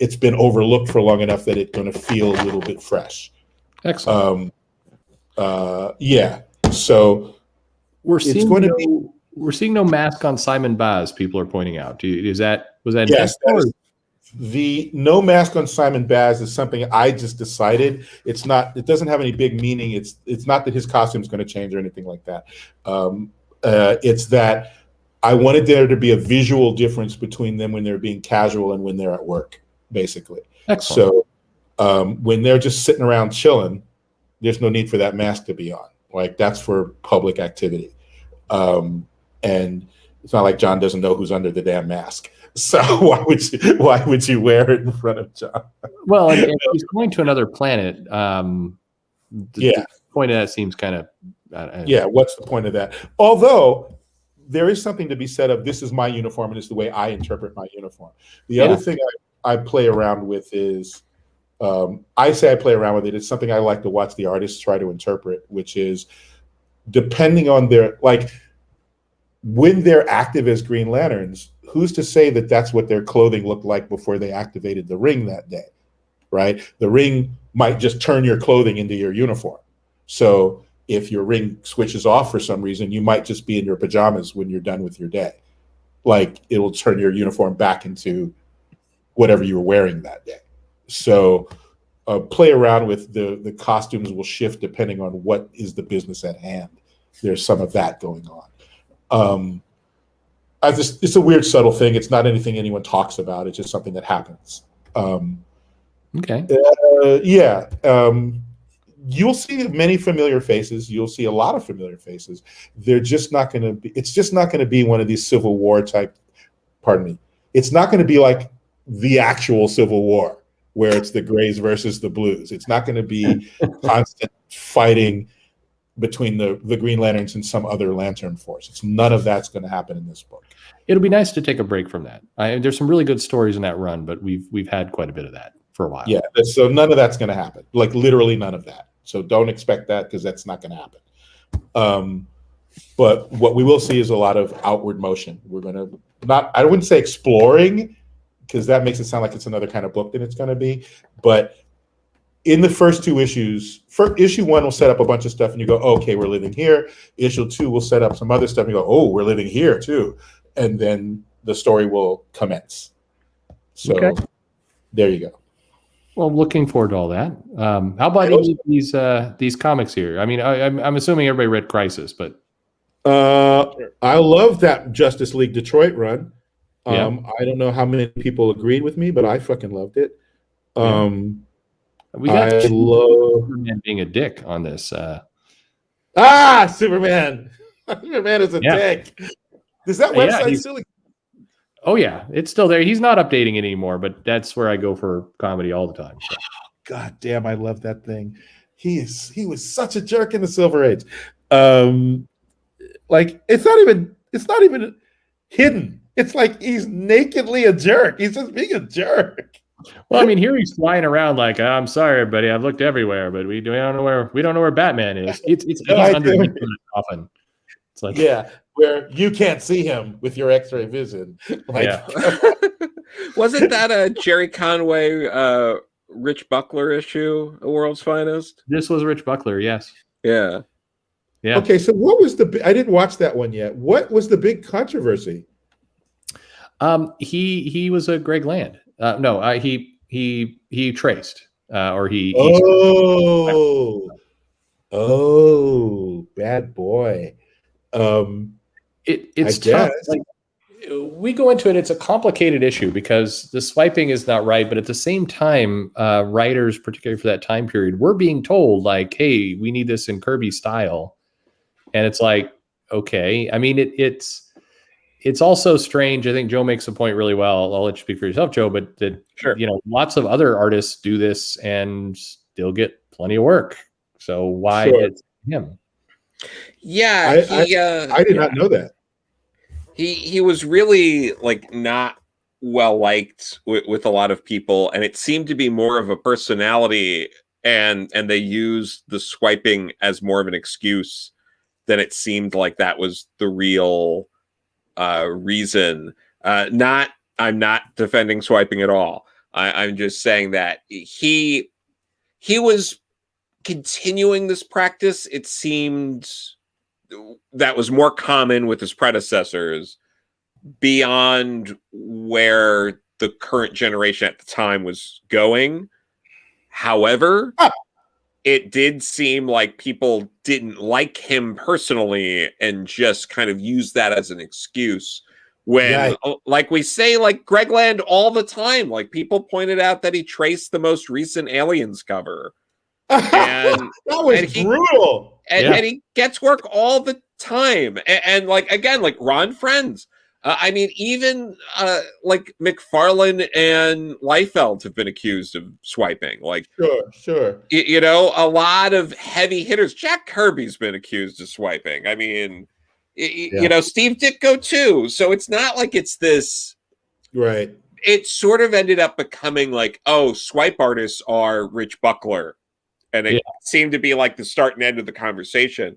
it's been overlooked for long enough that it's going to feel a little bit fresh. Excellent. So we're seeing no mask on Simon Baz. People are pointing out. Was that yes? The no mask on Simon Baz is something I just decided. It's not. It doesn't have any big meaning. It's not that his costume is going to change or anything like that. It's that I wanted there to be a visual difference between them when they're being casual and when they're at work, basically. Excellent. So when they're just sitting around chilling, there's no need for that mask to be on. Like, that's for public activity. And it's not like John doesn't know who's under the damn mask. So why would you wear it in front of John? Well, and he's going to another planet. The point of that seems kind of... what's the point of that? Although there is something to be said of, this is my uniform and it's the way I interpret my uniform. The other thing I play around with is, I say I play around with it. It's something I like to watch the artists try to interpret, which is, depending on their, like, when they're active as Green Lanterns, who's to say that that's what their clothing looked like before they activated the ring that day, right? The ring might just turn your clothing into your uniform. So if your ring switches off for some reason, you might just be in your pajamas when you're done with your day. Like it'll turn your uniform back into whatever you were wearing that day. So play around with the costumes will shift depending on what is the business at hand. There's some of that going on. It's a weird, subtle thing. It's not anything anyone talks about. It's just something that happens. Okay. Yeah. You'll see many familiar faces. You'll see a lot of familiar faces. They're just not going to be. It's just not going to be one of these Civil War type. Pardon me. It's not going to be like the actual Civil War where it's the Grays versus the Blues. It's not going to be constant fighting between the Green Lanterns and some other Lantern force. It's none of that's going to happen in this book. It'll be nice to take a break from that. There's some really good stories in that run, but we've had quite a bit of that for a while. Yeah, so none of that's going to happen. Like literally none of that. So don't expect that because that's not going to happen. But what we will see is a lot of outward motion. We're going to I wouldn't say exploring because that makes it sound like it's another kind of book than it's going to be. But in the first two issues, issue 1 will set up a bunch of stuff and you go, oh, okay, we're living here. Issue 2 will set up some other stuff and you go, oh, we're living here too. And then the story will commence. So There you go. Well, I'm looking forward to all that. How about these comics here? I mean, I'm assuming everybody read Crisis, but I love that Justice League Detroit run. Yeah. I don't know how many people agreed with me, but I fucking loved it. We got Superman being a dick on this. Superman! Superman is a dick. Does that website still? Oh yeah, it's still there. He's not updating it anymore, but that's where I go for comedy all the time. So. God damn, I love that thing. He was such a jerk in the Silver Age. Like it's not even hidden. It's like he's nakedly a jerk. He's just being a jerk. Well, I mean, here he's flying around like, I'm sorry, buddy, I've looked everywhere, but we don't know where Batman is. It's underneath the coffin. It's like where you can't see him with your X-ray vision. Wasn't that a Jerry Conway, Rich Buckler issue, A World's Finest? This was Rich Buckler, yes. Yeah. Yeah. Okay, so what was I didn't watch that one yet. What was the big controversy? He was a Greg Land. He traced or he. Bad boy. It's tough. Like, we go into it. It's a complicated issue because the swiping is not right, but at the same time, writers, particularly for that time period, were being told like, "Hey, we need this in Kirby style," and it's like, okay. I mean, it's also strange. I think Joe makes a point really well. I'll let you speak for yourself, Joe, but lots of other artists do this and still get plenty of work. So why it's him? Yeah, I did not know that. He was really like not well liked with a lot of people, and it seemed to be more of a personality, and they used the swiping as more of an excuse than it seemed like that was the real reason. I'm not defending swiping at all. I'm just saying that he was continuing this practice. It seemed that was more common with his predecessors beyond where the current generation at the time was going. However, it did seem like people didn't like him personally and just kind of used that as an excuse when, like we say, like Greg Land all the time, like people pointed out that he traced the most recent Aliens cover. And that was brutal. And he gets work all the time. And like, again, like Ron Friends. I mean, even like McFarlane and Liefeld have been accused of swiping. Like, sure. A lot of heavy hitters. Jack Kirby's been accused of swiping. I mean, Steve Ditko too. So it's not like it's this. Right. It sort of ended up becoming like, oh, swipe artists are Rich Buckler. And it seemed to be like the start and end of the conversation.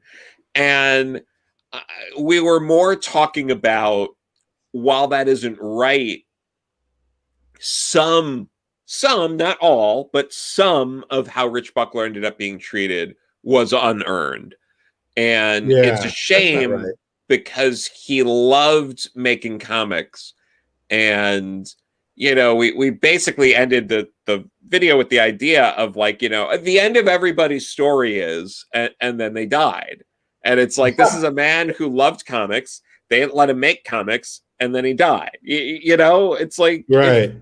And we were more talking about, while that isn't right, some, not all, but some of how Rich Buckler ended up being treated was unearned. And it's a shame right. because he loved making comics. And, you know, we basically ended the video with the idea of, like, you know, at the end of everybody's story is, and then they died. And it's like, this is a man who loved comics. They didn't let him make comics, and then he died. You know, it's like, right.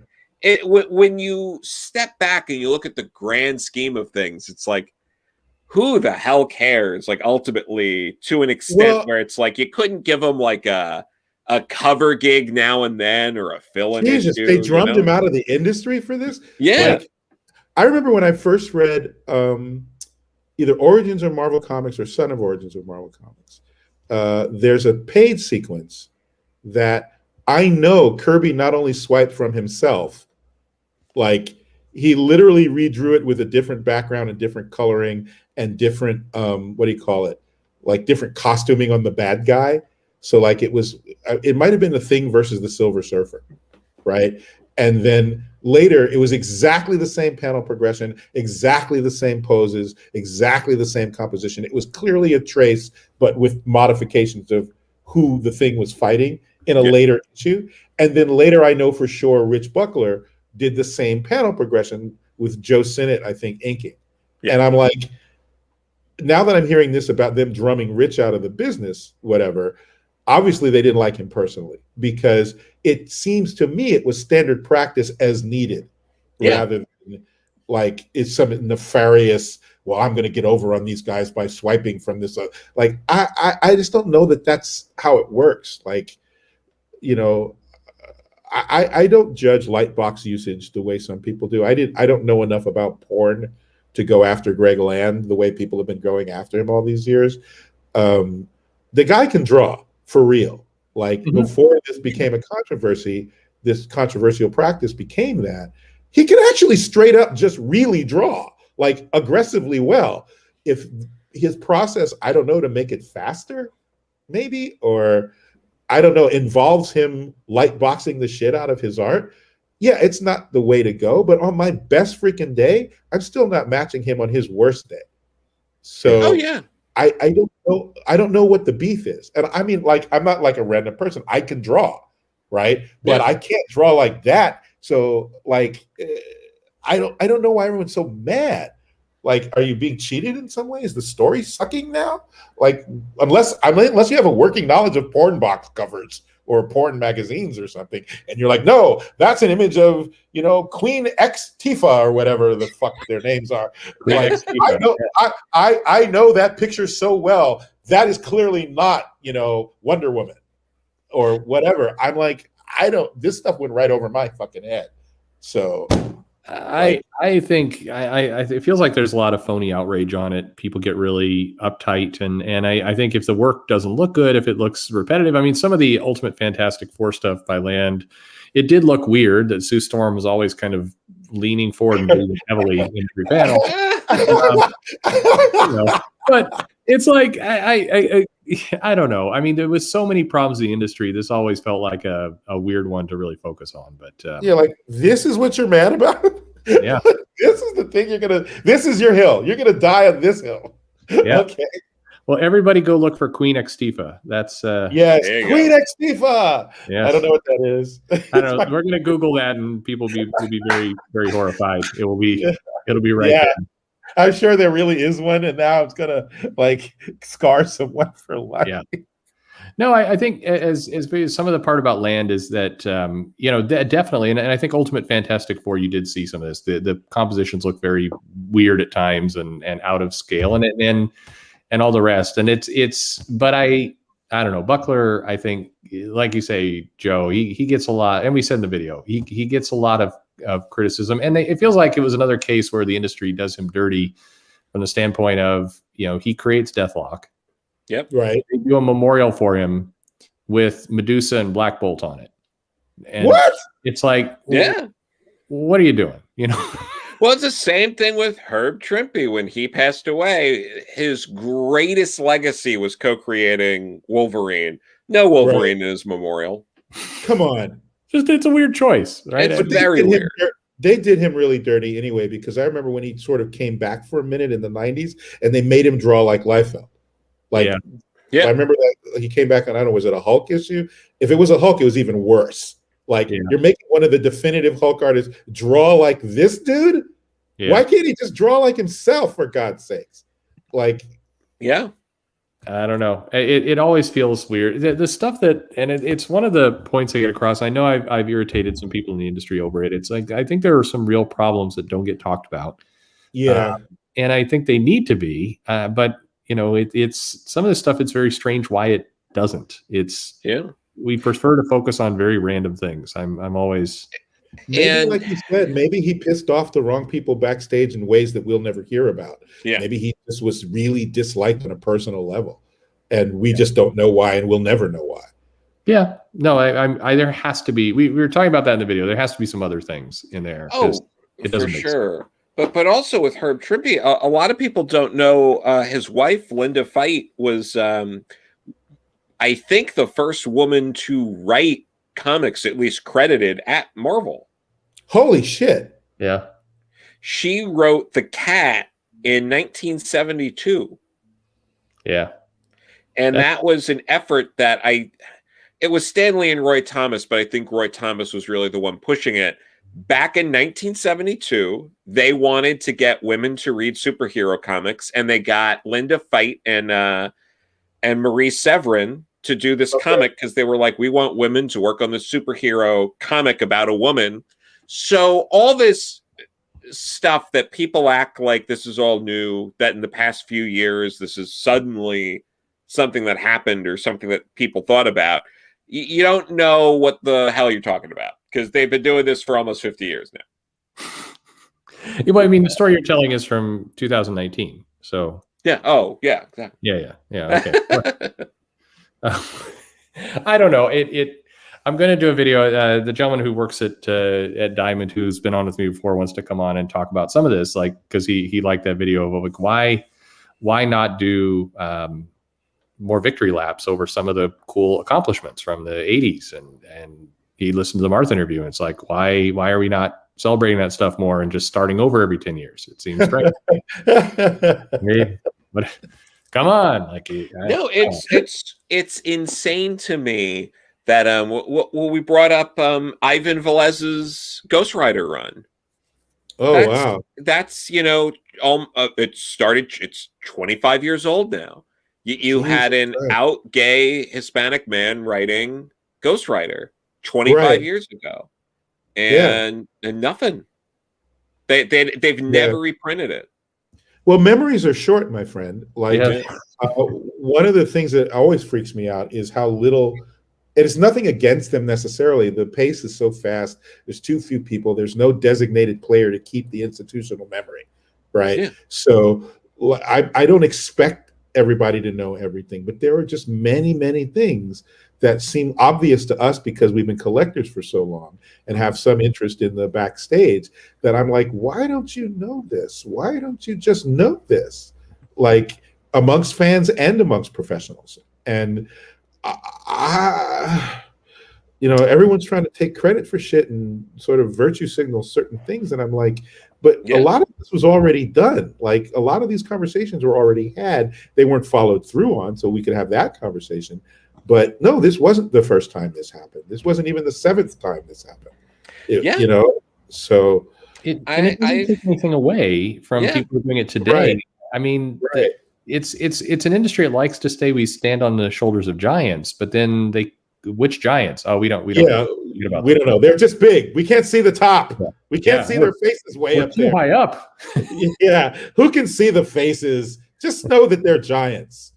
When you step back and you look at the grand scheme of things, it's like, who the hell cares? Like, ultimately, to an extent where it's like, you couldn't give him like a cover gig now and then, or a fill-in issue. They drummed him out of the industry for this. Yeah. Like, I remember when I first read either Origins of Marvel Comics or Son of Origins of Marvel Comics. There's a page sequence that I know Kirby not only swiped from himself, like, he literally redrew it with a different background and different coloring and different what do you call it, like different costuming on the bad guy. So like it might have been the Thing versus the Silver Surfer, right? And then later it was exactly the same panel progression, exactly the same poses, exactly the same composition. It was clearly a trace, but with modifications of who the Thing was fighting in a later issue. And then later I know for sure Rich Buckler did the same panel progression with Joe Sinnott, I think, inking. Yeah. And I'm like, now that I'm hearing this about them drumming Rich out of the business, whatever, obviously they didn't like him personally, because it seems to me it was standard practice as needed, rather than like it's some nefarious, well, I'm going to get over on these guys by swiping from this. Like, I just don't know that that's how it works. Like, you know, I don't judge Lightbox usage the way some people do. I don't know enough about porn to go after Greg Land the way people have been going after him all these years. The guy can draw for real. Like, before this became a controversy, this controversial practice became that, he can actually straight up just really draw, like, aggressively well. If his process, I don't know, to make it faster, maybe, or I don't know, involves him light boxing the shit out of his art, yeah, it's not the way to go. But on my best freaking day, I'm still not matching him on his worst day. So I don't know what the beef is. And I mean, like, I'm not like a random person. I can draw, right? But I can't draw like that. So like, I don't know why everyone's so mad. Like, are you being cheated in some way? Is the story sucking now? Like, unless you have a working knowledge of porn box covers or porn magazines or something, and you're like, no, that's an image of, you know, Queen X Tifa or whatever the fuck their names are. Like, I know that picture so well. That is clearly not, you know, Wonder Woman or whatever. I'm like, this stuff went right over my fucking head. So I think it feels like there's a lot of phony outrage on it. People get really uptight, and I think if the work doesn't look good, if it looks repetitive, I mean, some of the Ultimate Fantastic Four stuff by Land, it did look weird that Sue Storm was always kind of leaning forward and breathing heavily in every panel. You know, but it's like I don't know. I mean, there was so many problems in the industry. This always felt like a weird one to really focus on. But yeah, like, this is what you're mad about? Yeah. This is the thing this is your hill. You're gonna die on this hill. Yeah. Okay. Well, everybody go look for Queen X Tifa. That's yes, Queen X Tifa. Yes. I don't know what that is. I don't know. We're gonna Google that, and people will be very, very horrified. It'll be right there. I'm sure there really is one, and now it's gonna like scar someone for life. Yeah. No, I think as some of the part about Land is that you know, definitely, and I think Ultimate Fantastic Four, you did see some of this. The compositions look very weird at times and out of scale, and all the rest. And it's but I don't know, Buckler, I think, like you say, Joe, he gets a lot, and we said in the video, he gets a lot of criticism, and it feels like it was another case where the industry does him dirty from the standpoint of, you know, he creates Deathlock. Yep. Right. They do a memorial for him with Medusa and Black Bolt on it. And what? It's like, yeah, what are you doing? You know? Well, it's the same thing with Herb Trimpe. When he passed away, his greatest legacy was co-creating Wolverine. No Wolverine in his memorial. Come on. It's a weird choice, right? It's very weird. They did him really dirty anyway, because I remember when he sort of came back for a minute in the 90s and they made him draw like Liefeld. Like, yeah. I remember that he came back on, I don't know, was it a Hulk issue? If it was a Hulk, it was even worse. Like, you're making one of the definitive Hulk artists draw like this dude? Yeah. Why can't he just draw like himself, for God's sakes? Like, yeah. I don't know. It always feels weird. The stuff that, and it's one of the points I get across. I know I've irritated some people in the industry over it. It's like, I think there are some real problems that don't get talked about. Yeah. And I think they need to be. But, you know, it's some of the stuff, it's very strange why it doesn't. We prefer to focus on very random things. I'm always... Maybe, like you said, maybe he pissed off the wrong people backstage in ways that we'll never hear about. Yeah. Maybe he just was really disliked on a personal level, and we just don't know why, and we'll never know why. Yeah, no, I there has to be. We were talking about that in the video. There has to be some other things in there. Oh, it doesn't for make sure. Sense. But also with Herb Trimpe, a lot of people don't know his wife, Linda Fite, was I think the first woman to write comics, at least credited, at Marvel. Holy shit. Yeah. She wrote The Cat in 1972. Yeah. And that was an effort that it was Stanley and Roy Thomas, but I think Roy Thomas was really the one pushing it. Back in 1972, they wanted to get women to read superhero comics, and they got Linda Fite and Marie Severin to do this comic, because they were like, we want women to work on the superhero comic about a woman. So all this stuff that people act like this is all new, that in the past few years, this is suddenly something that happened or something that people thought about, you don't know what the hell you're talking about, because they've been doing this for almost 50 years now. Well, I mean, the story you're telling is from 2019. So yeah. Oh, yeah. Exactly. Yeah. Okay. I don't know. I'm going to do a video. The gentleman who works at Diamond, who's been on with me before, wants to come on and talk about some of this, like, because he liked that video of like, why not do more victory laps over some of the cool accomplishments from the 80s, and he listened to the Martha interview, and it's like, why are we not celebrating that stuff more and just starting over every 10 years? It seems great. But come on, like, no, it's insane to me that we brought up Ivan Velez's Ghost Rider run. Wow, that's it's 25 years old now. You had an out gay Hispanic man writing Ghost Rider 25 years ago, and nothing. They've never reprinted it. Well, memories are short, my friend. Like, one of the things that always freaks me out is how little. It is nothing against them necessarily. The pace is so fast. There's too few people. There's no designated player to keep the institutional memory, right? Yeah. So I don't expect everybody to know everything, but there are just many, many things that seem obvious to us because we've been collectors for so long and have some interest in the backstage, that I'm like, why don't you know this? Why don't you just know this? Like, amongst fans and amongst professionals. And everyone's trying to take credit for shit and sort of virtue signal certain things. And I'm like, but a lot of this was already done. Like, a lot of these conversations were already had. They weren't followed through on, so we could have that conversation. But no, this wasn't the first time this happened. This wasn't even the 7th time this happened. So it doesn't take anything away from people doing it today. Right. I mean, it's an industry that likes to say we stand on the shoulders of giants, but then which giants? Oh, we don't know. They're just big. We can't see the top. Yeah. We can't see their faces way up there. Too high up. Yeah. Who can see the faces? Just know that they're giants.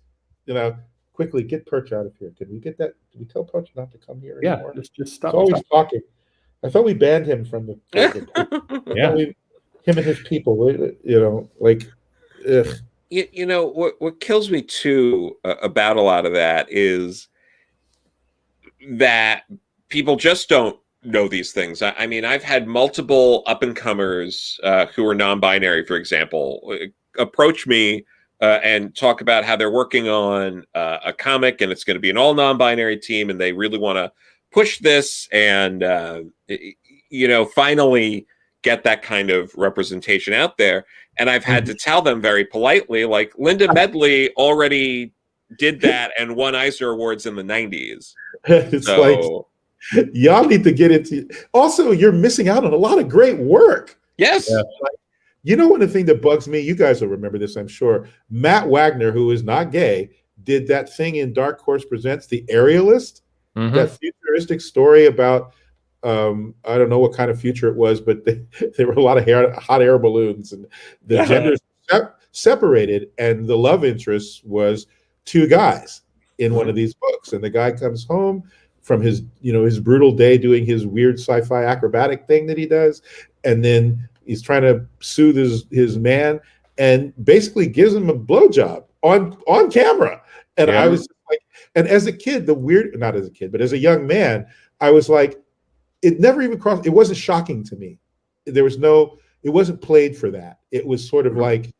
Quickly get Perch out of here. Can we get that? Did we tell Perch not to come here anymore? Just stop. He's always talking. I thought we banned him from the him and his people. Ugh. What kills me too about a lot of that is that people just don't know these things. I mean, I've had multiple up-and-comers who are non-binary, for example, approach me and talk about how they're working on a comic, and it's going to be an all non-binary team, and they really want to push this and finally get that kind of representation out there. And I've had to tell them very politely, like, Linda Medley already did that and won Eisner Awards in the 90s. It's like, y'all need to get into. Also, you're missing out on a lot of great work. Yes. Like, you know, one of the things that bugs me, you guys will remember this, I'm sure. Matt Wagner, who is not gay, did that thing in Dark Horse Presents, The Aerialist, that futuristic story about, I don't know what kind of future it was, but there were a lot of hot air balloons, and the genders separated, and the love interest was two guys in one of these books. And the guy comes home from his brutal day doing his weird sci-fi acrobatic thing that he does, and then he's trying to soothe his man, and basically gives him a blowjob on camera. And I was like, and as a kid, not as a kid, but as a young man, I was like, it never even crossed. It wasn't shocking to me. It wasn't played for that. It was sort of like,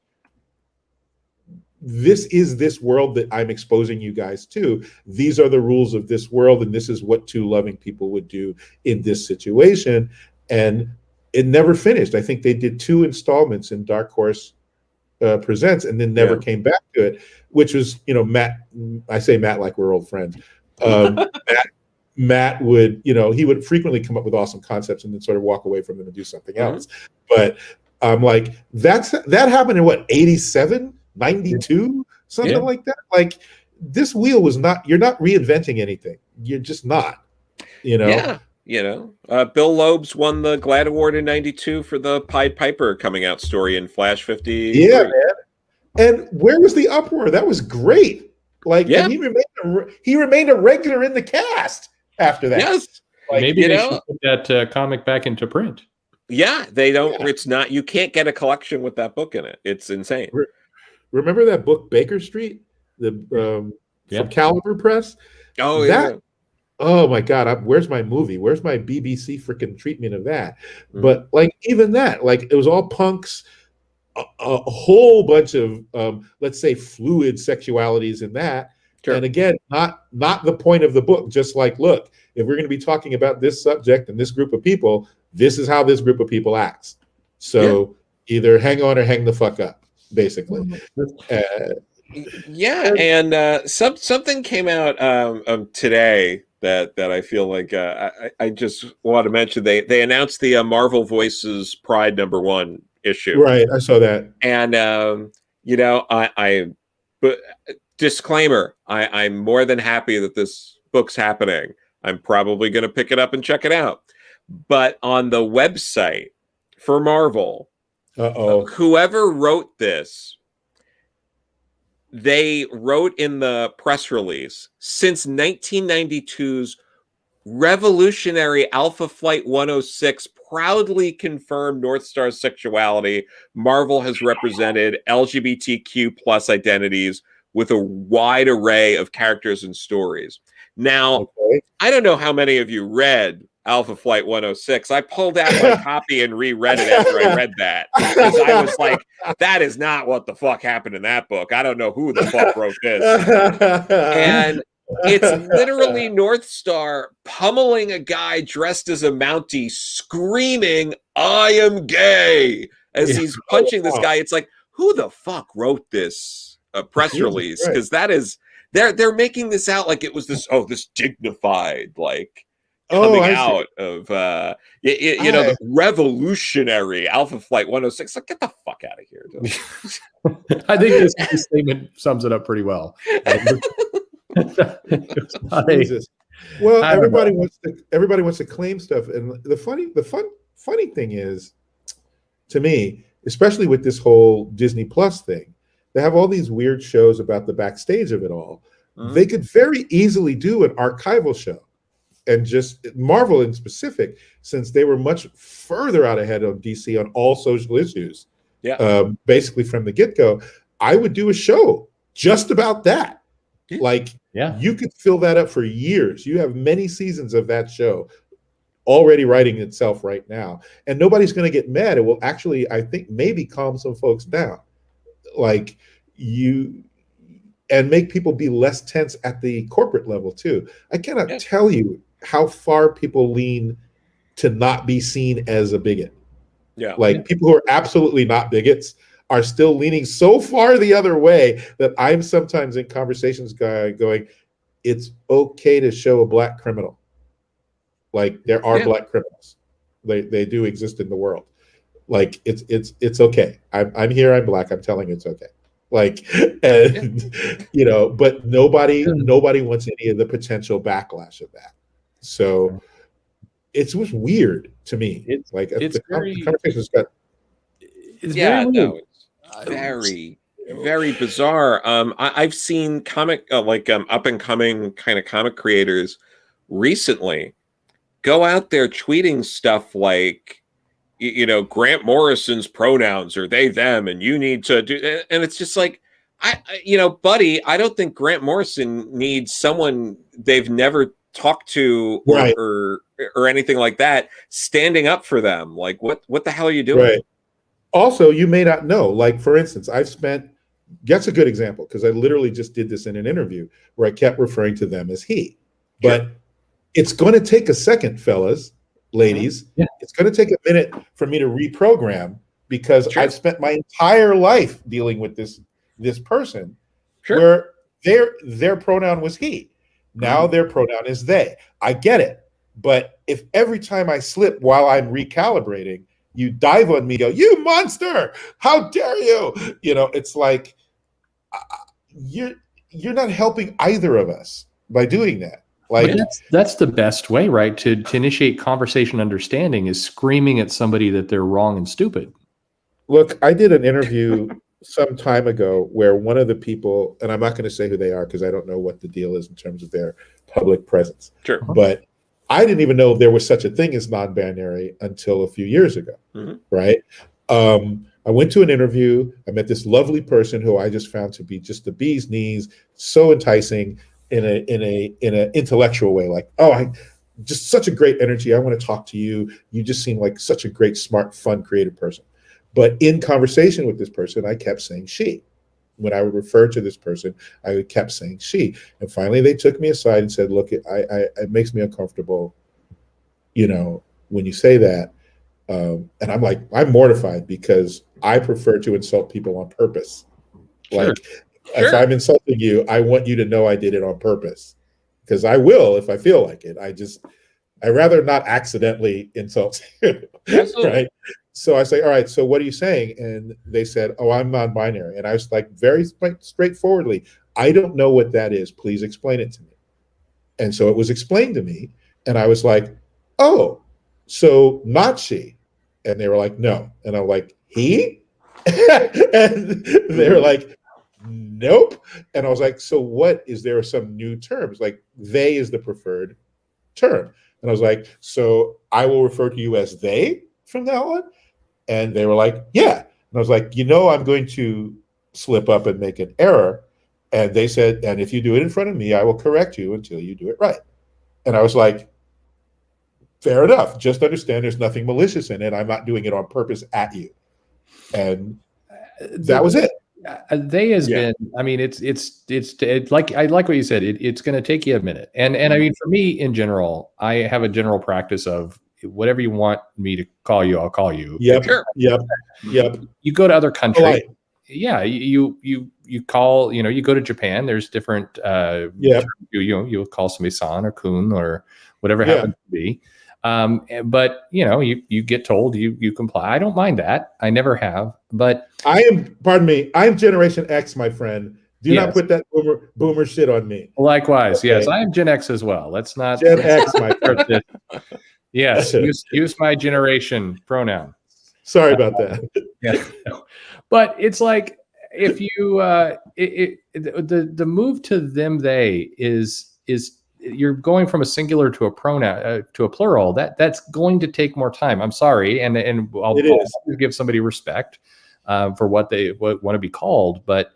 this is this world that I'm exposing you guys to. These are the rules of this world, and this is what two loving people would do in this situation. And it never finished. I think they did 2 installments in Dark Horse Presents, and then never came back to it, which was, Matt. I say Matt like we're old friends. Matt would, he would frequently come up with awesome concepts and then sort of walk away from them and do something else. But I'm like, that happened in what, 87, 92, something like that. Like, this wheel was not. You're not reinventing anything. You're just not. Yeah. Bill Loeb's won the GLAAD Award in 92 for the Pied Piper coming out story in Flash 50. Yeah, man. And where was the uproar? That was great. Like, and he remained a regular in the cast after that. Yes. Like, maybe they should put that comic back into print. Yeah, they don't. Yeah. It's not. You can't get a collection with that book in it. It's insane. Remember that book, Baker Street, from Caliber Press? Oh, yeah. Oh my God! Where's my movie? Where's my BBC freaking treatment of that? But like, even that, like, it was all punks, a whole bunch of let's say fluid sexualities in that. Sure. And again, not the point of the book. Just like, look, if we're going to be talking about this subject and this group of people, this is how this group of people acts. So either hang on or hang the fuck up, basically. And something came out today that I feel like I just want to mention. They announced the Marvel Voices Pride #1 issue. Right, I saw that. And but disclaimer, I'm more than happy that this book's happening. I'm probably going to pick it up and check it out. But on the website for Marvel, whoever wrote this, they wrote in the press release, since 1992's revolutionary Alpha Flight 106 proudly confirmed North Star's sexuality, Marvel has represented LGBTQ plus identities with a wide array of characters and stories. Now, I don't know how many of you read Alpha Flight 106. I pulled out my copy and reread it after I read that, because I was like, that is not what the fuck happened in that book. I don't know who the fuck wrote this. And it's literally North Star pummeling a guy dressed as a Mountie, screaming, "I am gay," as he's punching this guy. It's like, who the fuck wrote this press release? Because that is, they're making this out like it was this dignified, like, coming out of the revolutionary Alpha Flight 106. Like, get the fuck out of here. I think this statement sums it up pretty well. Jesus. Well, everybody wants to claim stuff, and the funny thing is, to me, especially with this whole Disney Plus thing, they have all these weird shows about the backstage of it all. They could very easily do an archival show. And just Marvel in specific, since they were much further out ahead of DC on all social issues, basically from the get-go, I would do a show just about that. Like, you could fill that up for years. You have many seasons of that show already writing itself right now, and nobody's going to get mad. It will actually, I think, maybe calm some folks down, like you, and make people be less tense at the corporate level too. I cannot tell you how far people lean to not be seen as a bigot. Yeah. Like people who are absolutely not bigots are still leaning so far the other way that I'm sometimes in conversations going, it's okay to show a black criminal. Like there are black criminals. They do exist in the world. Like it's okay. I'm here, I'm black, I'm telling you it's okay. Like, and you know, but nobody wants any of the potential backlash of that. So it was weird to me. The conversation's got. It's very weird. It's very, very bizarre. I've seen comic up and coming kind of comic creators recently go out there tweeting stuff like, you know, Grant Morrison's pronouns are they, them, and you need to do, and it's just like, you know, buddy, I don't think Grant Morrison needs someone they've never talked to or anything like that standing up for them. Like, what the hell are you doing? Right. Also, you may not know, like, for instance, that's a good example, because I literally just did this in an interview where I kept referring to them as he. But it's going to take a second, fellas, ladies. Yeah. It's going to take a minute for me to reprogram, because I've spent my entire life dealing with this person where their pronoun was he. Now their pronoun is they. I get it. But if every time I slip while I'm recalibrating, you dive on me, go, you monster, how dare you? You know, it's like, you're not helping either of us by doing that. Like, that's the best way, right? To initiate conversation understanding is screaming at somebody that they're wrong and stupid. Look, I did an interview some time ago where one of the people, and I'm not going to say who they are because I don't know what the deal is in terms of their public presence. Sure. But I didn't even know there was such a thing as non-binary until a few years ago. Right. I went to an interview. I met this lovely person who I just found to be just the bee's knees, so enticing in an intellectual way. Like, just such a great energy. I want to talk to you. You just seem like such a great, smart, fun, creative person. But in conversation with this person, I kept saying she. When I would refer to this person, I kept saying she. And finally, they took me aside and said, look, it makes me uncomfortable, you know, when you say that. And I'm like, I'm mortified, because I prefer to insult people on purpose. Like, if I'm insulting you, I want you to know I did it on purpose, because I will if I feel like it. I rather not accidentally insult you. Right? So I say, all right, so what are you saying? And they said, oh, I'm non-binary. And I was like, very straightforwardly, I don't know what that is. Please explain it to me. And so it was explained to me. And I was like, oh, so not she. And they were like, no. And I'm like, he? And they were like, nope. And I was like, so what? Is there some new terms? Like, they is the preferred term. And I was like, so I will refer to you as they from now on? And they were like, yeah. And I was like, you know, I'm going to slip up and make an error. And they said, and if you do it in front of me, I will correct you until you do it right. And I was like, fair enough. Just understand there's nothing malicious in it. I'm not doing it on purpose at you. And that was it. They has been, I mean, it's like, I like what you said. It's going to take you a minute. And I mean, for me in general, I have a general practice of whatever you want me to call you, I'll call you. Yep. Yep. You go to other countries. Yeah. You call, you know, you go to Japan, there's different, you'll call somebody san or kun or whatever it happens to be. But you know, you get told you comply. I don't mind that. I never have, but I'm Generation X, my friend. Do not put that boomer shit on me. Likewise. Okay. Yes. I am Gen X as well. Let's not Gen X, my friend. Yes. Use my generation pronoun. Sorry about that. Yeah. But it's like, if you, the move to them, they is you're going from a singular to a pronoun to a plural. That's going to take more time. I'm sorry, and I'll give somebody respect for what they want to be called. But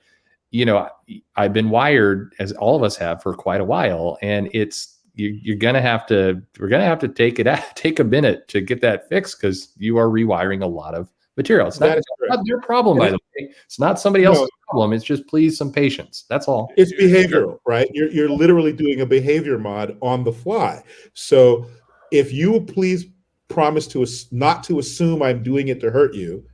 you know, I've been wired, as all of us have, for quite a while, and it's we're gonna have to take a minute to get that fixed because you are rewiring a lot of material. It's not your problem, by the way. It's not somebody else's problem. It's just please some patience. That's all. It's behavioral, right? You're literally doing a behavior mod on the fly. So if you will please promise to not to assume I'm doing it to hurt you,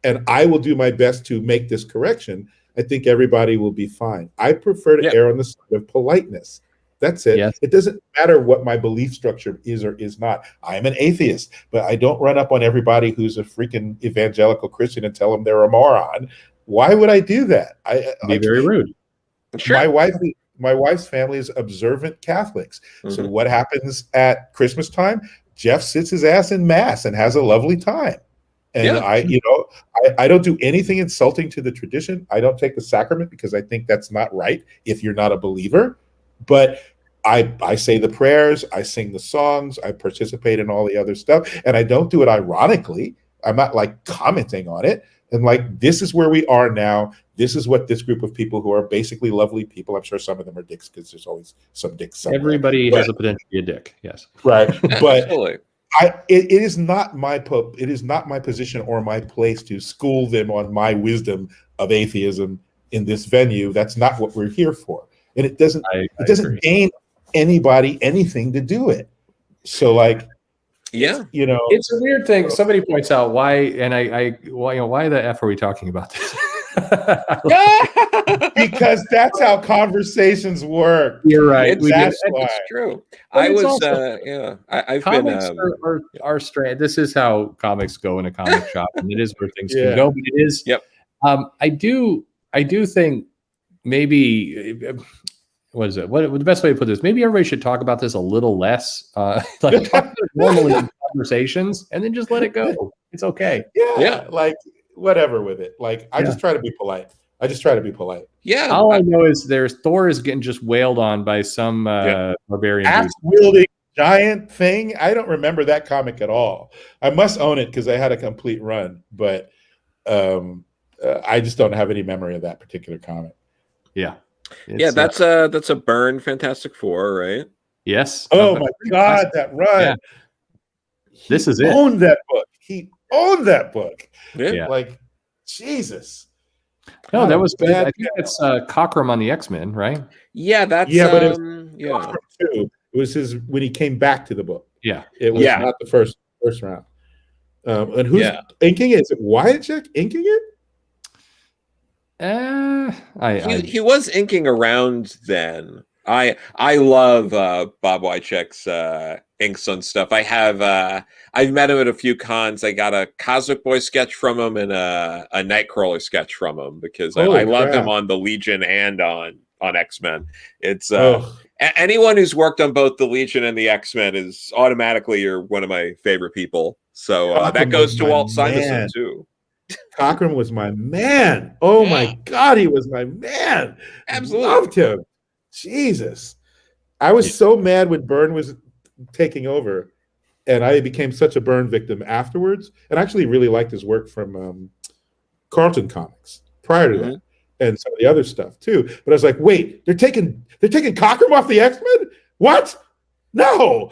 and I will do my best to make this correction, I think everybody will be fine. I prefer to err on the side of politeness. That's it. Yes. It doesn't matter what my belief structure is or is not. I'm an atheist, but I don't run up on everybody who's a freaking evangelical Christian and tell them they're a moron. Why would I do that? Be very rude. Sure. My wife's family is observant Catholics. Mm-hmm. So what happens at Christmas time? Jeff sits his ass in mass and has a lovely time. And I don't do anything insulting to the tradition. I don't take the sacrament because I think that's not right if you're not a believer. But I say the prayers, I sing the songs, I participate in all the other stuff, and I don't do it ironically. I'm not like commenting on it. And like, this is where we are now. This is what this group of people who are basically lovely people, I'm sure some of them are dicks because there's always some dicks somewhere. Everybody has a potential to be a dick, yes. Right. But it is not my position or my place to school them on my wisdom of atheism in this venue. That's not what we're here for. And it doesn't gain anybody anything to do it. So like, it's a weird thing. Somebody points out why the F are we talking about this? Because that's how conversations work. You're right. That's true. But I've been are strange. This is how comics go in a comic shop, and it is where things can go. But it is. Yep. I do think maybe. What is it? What the best way to put this? Maybe everybody should talk about this a little less, like talk about it normally in conversations, and then just let it go. It's okay. Yeah. Like whatever with it. Like I just try to be polite. Yeah. All I know is Thor is getting just wailed on by some barbarian axe-wielding giant thing. I don't remember that comic at all. I must own it because I had a complete run, but I just don't have any memory of that particular comic. Yeah. That's a Byrne Fantastic Four, right? Yes. Oh my God, that run! Yeah. This is it. He owned that book. Yeah. Like Jesus. No, that was bad. I think that's Cockrum on the X-Men, right? Yeah, that's but it was too. It was his when he came back to the book. Yeah, it was not the first round. And who's inking it? Is it Wyacek inking it? He was inking around then. I love Bob Wycheck's inks on stuff. I've met him at a few cons. I got a Cosmic Boy sketch from him and a Nightcrawler sketch from him because I love him on the Legion and on X-Men. It's anyone who's worked on both the Legion and the X-Men is automatically one of my favorite people. So that goes to Walt Simonson too. Cockrum was my man. Oh my God, he was my man. Absolutely. Loved him. Jesus. I was so mad when Byrne was taking over, and I became such a Byrne victim afterwards, and I actually really liked his work from Carlton Comics prior to that, and some of the other stuff too. But I was like, wait, they're taking Cockrum off the X-Men? What? No,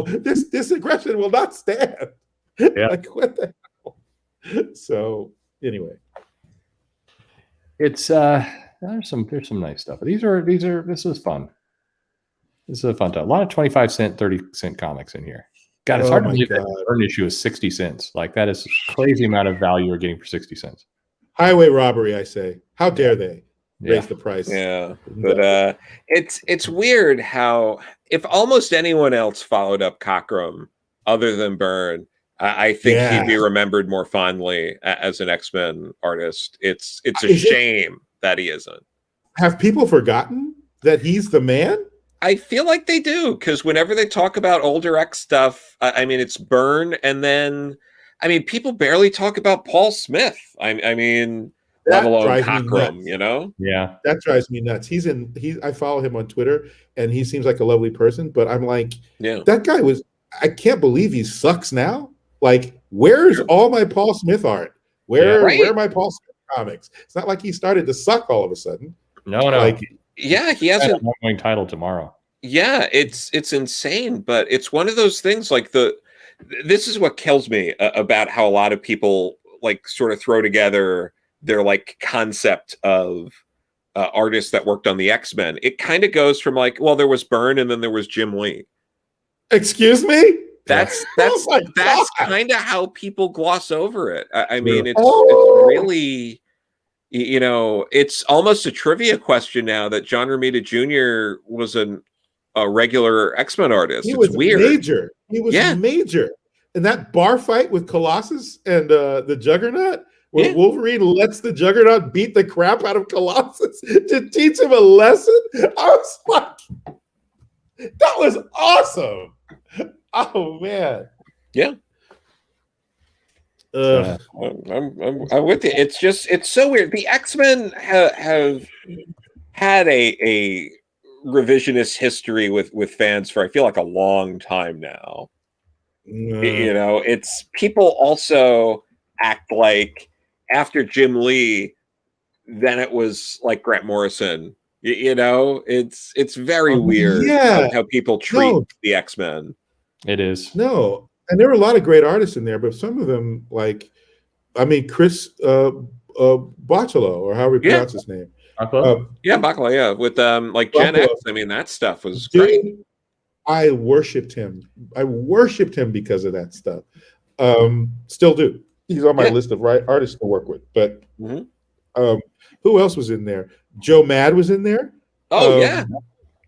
this aggression will not stand. Yeah. Like, what the hell? So anyway, it's there's some nice stuff. This is fun. This is a fun time. A lot of 25-cent, 30-cent comics in here. God, it's hard to believe that Byrne issue is 60 cents. Like that is a crazy amount of value you're getting for 60 cents. Highway robbery, I say. How dare they raise the price? Yeah, but it's weird how if almost anyone else followed up Cockrum other than Byrne, I think he'd be remembered more fondly as an X-Men artist. It's a shame that he isn't. Have people forgotten that he's the man? I feel like they do, because whenever they talk about older X stuff, I mean, it's Byrne, and then, I mean, people barely talk about Paul Smith. I mean, let alone Cockrum, you know? Yeah. That drives me nuts. I follow him on Twitter, and he seems like a lovely person, but I'm like, that guy I can't believe he sucks now. Like, where's all my Paul Smith art? Where are my Paul Smith comics? It's not like he started to suck all of a sudden. No. Like, he hasn't. Going title tomorrow. Yeah, it's insane, but it's one of those things like this is what kills me about how a lot of people like sort of throw together their like concept of artists that worked on the X-Men. It kind of goes from like, well, there was Byrne and then there was Jim Lee. Excuse me? That's Oh that's God. kind of how people gloss over it. I mean, it's Oh. really, you know, it's almost a trivia question now that John Romita Jr. was a regular X-Men artist. He It's was weird. major. He was Yeah. major. And that bar fight with Colossus and the Juggernaut, where Wolverine lets the Juggernaut beat the crap out of Colossus to teach him a lesson. I was like, that was awesome. Oh man. Yeah. I'm with you. It's so weird. The X-Men have had a revisionist history with fans for I feel like a long time now. You know, it's people also act like after Jim Lee, then it was like Grant Morrison. You know, it's very weird how people treat the X-Men. It is. No, and there were a lot of great artists in there, but some of them, like, I mean, Chris Bocciolo, or how we pronounce his name. Bacala, yeah, with like Gen X. I mean, that stuff was great. I worshipped him. I worshipped him because of that stuff. Still do. He's on my list of artists to work with. But who else was in there? Joe Mad was in there. Oh yeah,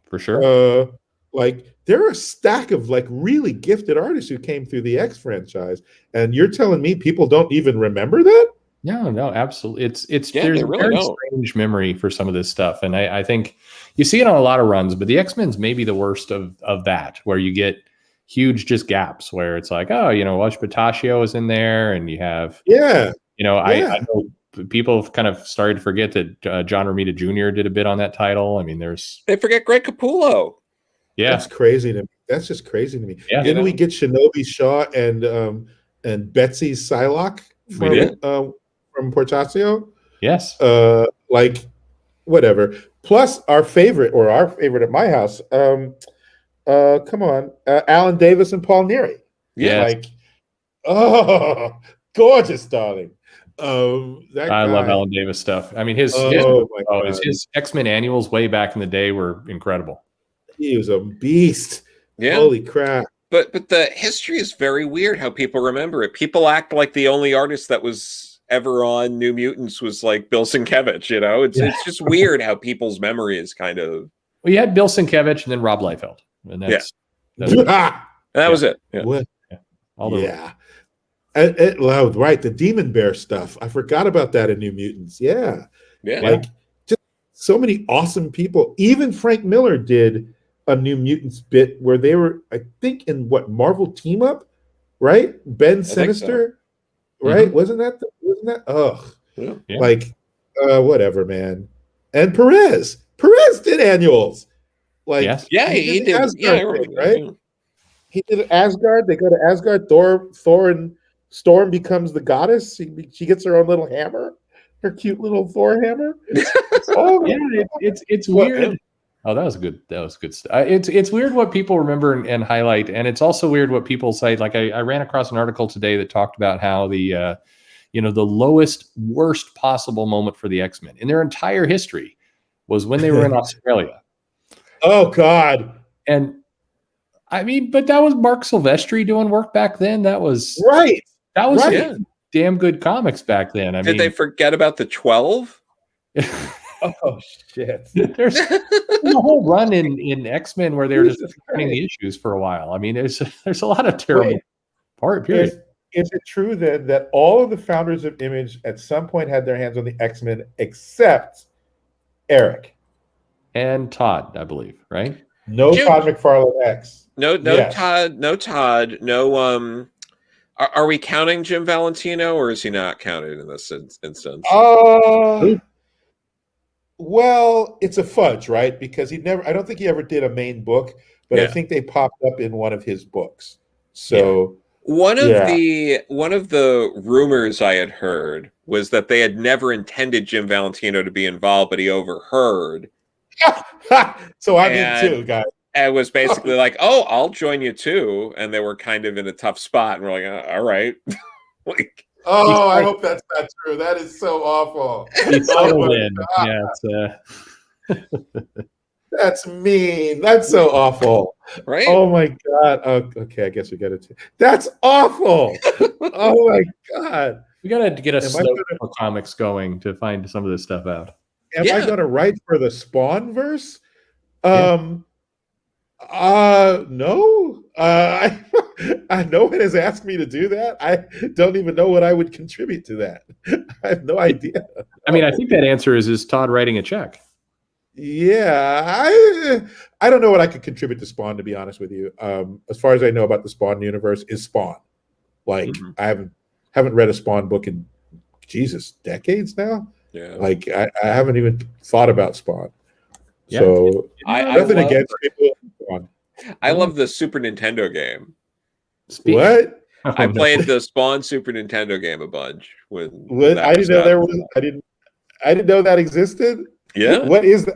for sure. Like there are a stack of like really gifted artists who came through the X franchise, and you're telling me people don't even remember that? No, absolutely. It's there's a very strange memory for some of this stuff, and I think you see it on a lot of runs, but the X-Men's maybe the worst of that, where you get huge just gaps where it's like, oh, you know, Welsh Patachio is in there, and you have I know people have kind of started to forget that John Romita Jr. did a bit on that title. I mean, they forget Greg Capullo. Yeah, that's crazy to me. That's just crazy to me. Yeah, didn't we get Shinobi Shaw and Betsy Psylocke from Portatio? Yes. Like whatever. Plus our favorite at my house. Come on, Alan Davis and Paul Neary. Yeah, like, oh, gorgeous, darling. I love Alan Davis stuff. I mean, his X-Men annuals way back in the day were incredible. He was a beast. Yeah. Holy crap. But the history is very weird how people remember it. People act like the only artist that was ever on New Mutants was like Bill Sienkiewicz, you know? It's just weird how people's memory is kind of... Well, you had Bill Sienkiewicz and then Rob Liefeld. And that was it. Right, the Demon Bear stuff. I forgot about that in New Mutants. Like just so many awesome people. Even Frank Miller did a New Mutants bit where they were, I think, in Marvel Team Up, right? Ben Sinister, right? Wasn't that? Like, whatever, man. And Perez did annuals. Like, he did. Asgard, right? He did Asgard. They go to Asgard. Thor and Storm becomes the goddess. She gets her own little hammer, her cute little Thor hammer. It's weird. Oh, that was good stuff. It's weird what people remember and highlight, and it's also weird what people say. Like I ran across an article today that talked about how the lowest, worst possible moment for the X-Men in their entire history was when they were in Australia. Oh God. And I mean, but that was Mark Silvestri doing work back then. That was right. That was damn good comics back then. I mean, did they forget about the 12? Oh shit! There's a whole run in X-Men where they're just turning the issues for a while. I mean, there's a lot of terrible period. Is it true then that all of the founders of Image at some point had their hands on the X-Men except Eric and Todd, I believe, right? No Todd McFarlane X. No Todd. No Todd. No. Are we counting Jim Valentino, or is he not counted in this instance? Well, it's a fudge, right? Because I don't think he ever did a main book, but I think they popped up in one of his books. So one of the rumors I had heard was that they had never intended Jim Valentino to be involved, but he overheard. So I did too, guys. it was basically like, oh, I'll join you too. And they were kind of in a tough spot. And we're like, all right. Like, oh, I hope that's not true. That is so awful. He's settled in. Yeah, that's mean. That's so awful. right? Oh my God. Okay, I guess we got it. That's awful. Oh my God. we got to get a Snow comics going to find some of this stuff out. Am I going to write for the Spawn verse? No. No one has asked me to do that. I don't even know what I would contribute to that. I have no idea. I mean, I think that answer is Todd writing a check. Yeah, I don't know what I could contribute to Spawn, to be honest with you. As far as I know about the Spawn universe is Spawn. Like I haven't read a Spawn book in decades now. Yeah. Like I haven't even thought about Spawn. Yeah. So nothing against people. I love the Super Nintendo game. What? I played the Spawn Super Nintendo game a bunch. I didn't know there was. I didn't know that existed. Yeah. What is the?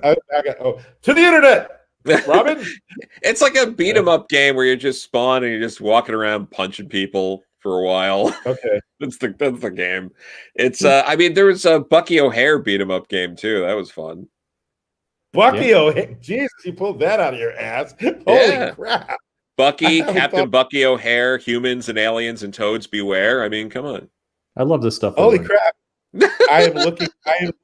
To the internet, Robin. It's like a beat 'em up game where you just spawn and you're just walking around punching people for a while. Okay. That's the game. It's I mean, there was a Bucky O'Hare beat 'em up game too. That was fun. Bucky O'Hare. Jesus, you pulled that out of your ass. Holy crap. Bucky, Captain Bucky O'Hare, humans and aliens and toads beware. I mean, come on. I love this stuff. Holy crap. I am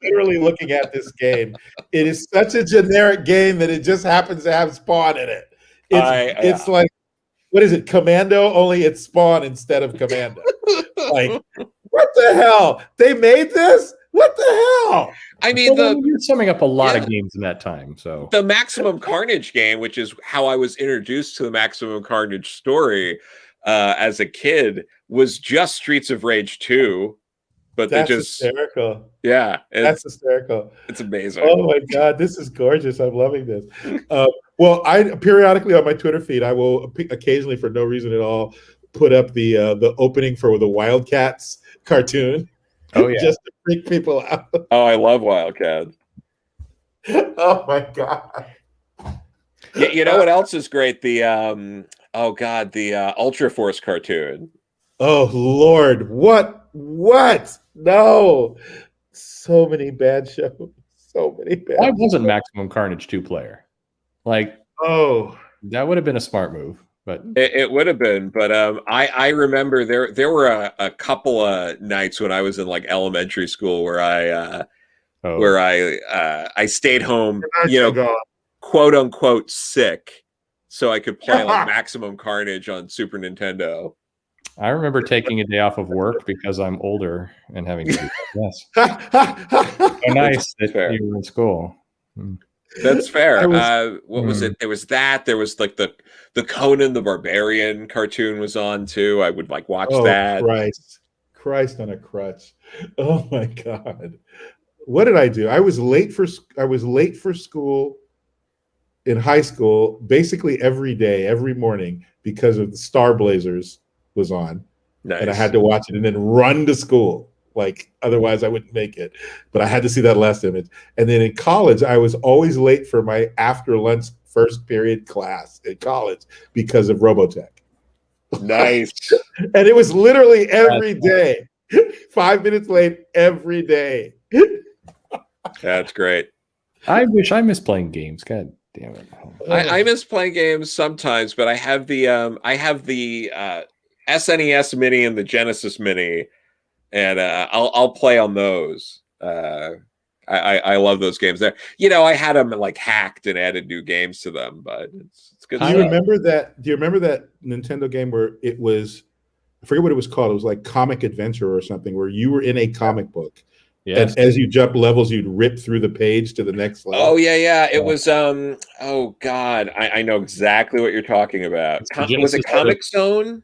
literally looking at this game. It is such a generic game that it just happens to have Spawn in it. It's like, what is it? Commando, only it's Spawn instead of Commando. Like, what the hell? They made this? What the hell? I mean, you're summing up a lot of games in that time. So the Maximum Carnage game, which is how I was introduced to the Maximum Carnage story as a kid, was just Streets of Rage 2. But that's they just hysterical. Yeah, that's hysterical. It's amazing. Oh my God, this is gorgeous. I'm loving this. Well, I periodically on my Twitter feed, I will occasionally, for no reason at all, put up the opening for the Wildcats cartoon. Oh yeah, just to freak people out. Oh, I love Wildcats. Oh my God. You know what else is great? The the Ultra Force cartoon. Oh Lord, what? No, so many bad shows. So many bad. Why wasn't Maximum Carnage 2-player? Like, that would have been a smart move, but it would have been. But I remember there were a couple of nights when I was in like elementary school where I stayed home, quote unquote sick, so I could play like Maximum Carnage on Super Nintendo. I remember taking a day off of work because I'm older and having to do that. Yes. So nice that you were in school. That's fair. What was it? There was that. There was like the Conan the Barbarian cartoon was on too. I would like watch that. Christ on a crutch. Oh my God. What did I do? I was late for school in high school basically every day, every morning, because of the Star Blazers was on. Nice. And I had to watch it and then run to school. Like, otherwise I wouldn't make it. But I had to see that last image. And then in college, I was always late for my after lunch first period class in college because of Robotech. Nice. And it was literally every day. 5 minutes late every day. That's great. I wish I miss playing games. God damn it. I miss playing games sometimes, but I have the SNES Mini and the Genesis Mini, and I'll play on those. I love those games. There, I had them like hacked and added new games to them, but it's good. Do you remember that? Do you remember that Nintendo game where it was? I forget what it was called. It was like Comic Adventure or something, where you were in a comic book. Yes. And as you jump levels, you'd rip through the page to the next level. Oh yeah. It was oh God, I know exactly what you're talking about. Was it Comic Zone?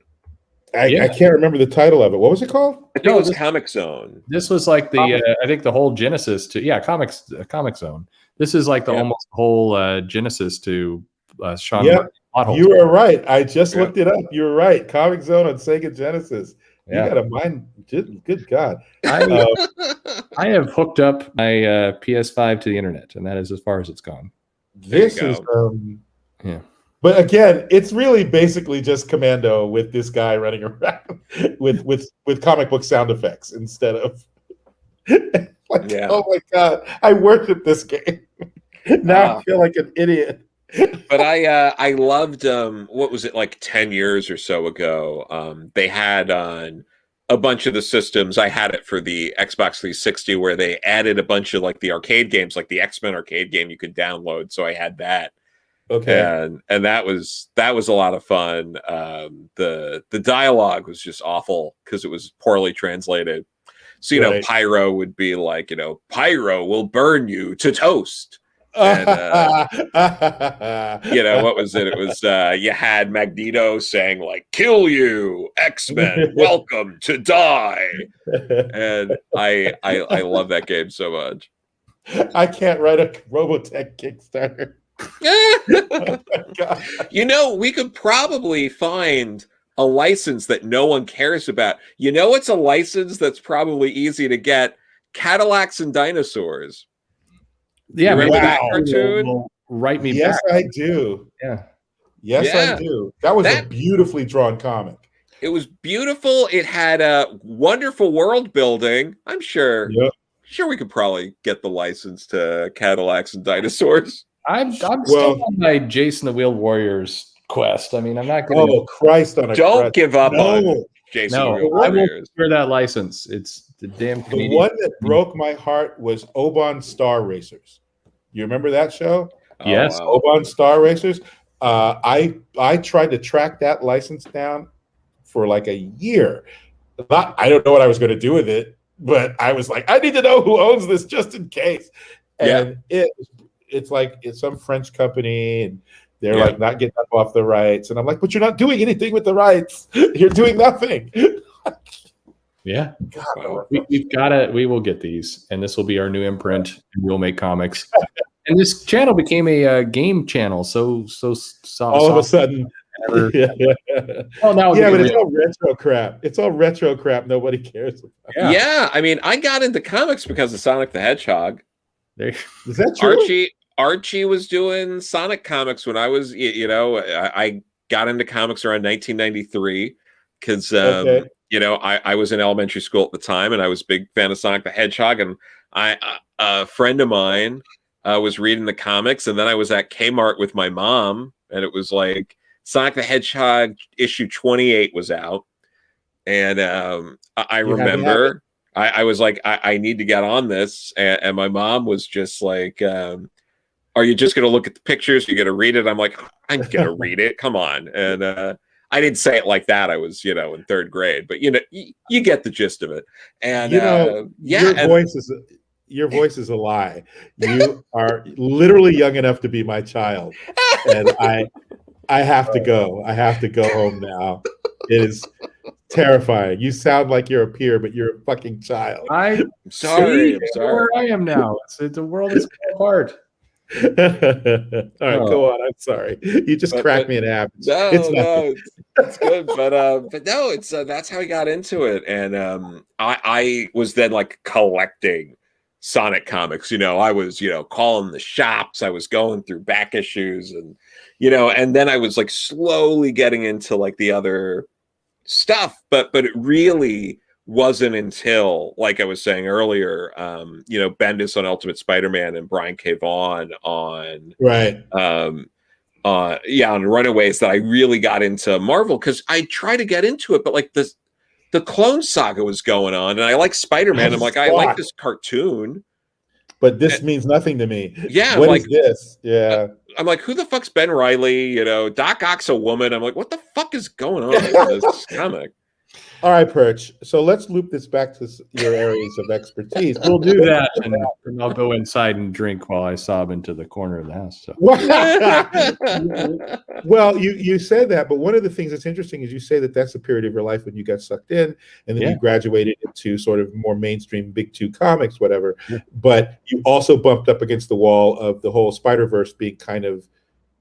I can't remember the title of it. What was it called? I think it was Comic Zone. This was like the I think the whole genesis to Comic Zone. This is like the almost whole genesis to Sean. Yeah, you are right. I just looked it up. You were right. Comic Zone on Sega Genesis. You got a mind. Good God. I have hooked up my PS5 to the internet, and that is as far as it's gone. This is But again, it's really basically just Commando with this guy running around with comic book sound effects instead of oh my god, I worship this game. Now I feel like an idiot. But I loved what was it, like 10 years or so ago? They had on a bunch of the systems. I had it for the Xbox 360 where they added a bunch of like the arcade games, like the X-Men arcade game you could download. So I had that. Okay. And that was a lot of fun. The dialogue was just awful because it was poorly translated. So, you know, Pyro would be like, you know, Pyro will burn you to toast. And, you know, what was it? It was, you had Magneto saying like, kill you, X-Men, welcome to die. And I love that game so much. I can't write a Robotech Kickstarter. You know, we could probably find a license that no one cares about. You know, it's a license that's probably easy to get. Cadillacs and Dinosaurs. Yeah, remember that cartoon? Write me yes, back. I do. Yeah. Yes, I do. That was a beautifully drawn comic. It was beautiful. It had a wonderful world building. I'm sure. Yep. Sure, we could probably get the license to Cadillacs and Dinosaurs. I'm still on my Jason the Wheeled Warriors quest. I mean, I'm not going to. Oh Christ! Don't give up on Jason the Wheeled Warriors. I will secure that license. It's the damn. The one that broke my heart was Oban Star Racers. You remember that show? Yes, Oban Star Racers. I tried to track that license down for like a year. I don't know what I was going to do with it, but I was like, I need to know who owns this just in case. And it's like it's some French company, and they're like not getting up off the rights. And I'm like, but you're not doing anything with the rights. You're doing nothing. Yeah, we've got it. We will get these, and this will be our new imprint, and we'll make comics. And this channel became a game channel. So all of a sudden, well, now but it's all retro crap. It's all retro crap. Nobody cares about. Yeah, I mean, I got into comics because of Sonic the Hedgehog. Is that true? Archie was doing Sonic comics when I was, you know, I got into comics around 1993 because, you know, I was in elementary school at the time, and I was a big fan of Sonic the Hedgehog. And a friend of mine was reading the comics, and then I was at Kmart with my mom, and it was like Sonic the Hedgehog issue 28 was out. And I remember I was like, I need to get on this. And my mom was just like, are you just going to look at the pictures? You're going to read it? I'm like, I'm going to read it. Come on. And I didn't say it like that. I was, you know, in third grade, but, you know, you get the gist of it. And, you know, your voice is a lie. You are literally young enough to be my child. And I have to go. I have to go home now. It is terrifying. You sound like you're a peer, but you're a fucking child. I'm sorry. Where I am now. The world is apart. All right, go on. I'm sorry. You just cracked me in half. It's good, but no, it's that's how I got into it, and I was then like collecting Sonic comics. You know, I was, you know, calling the shops. I was going through back issues, and you know, and then I was like slowly getting into like the other stuff, but it really wasn't until, like I was saying earlier, you know, Bendis on Ultimate Spider-Man and Brian K. Vaughan on on Runaways that I really got into Marvel, because I tried to get into it, but like the Clone Saga was going on, and I like Spider-Man. I'm like, I like this cartoon, but this means nothing to me. Yeah, what is this? Yeah, I'm like, who the fuck's Ben Reilly? You know, Doc Ock's a woman. I'm like, what the fuck is going on with this comic? All right, Perch. So let's loop this back to your areas of expertise. We'll do that, and I'll go inside and drink while I sob into the corner of the house. So. Well, you said that, but one of the things that's interesting is you say that that's the period of your life when you got sucked in, and then you graduated into sort of more mainstream Big Two comics, whatever. Yeah. But you also bumped up against the wall of the whole Spider-Verse being kind of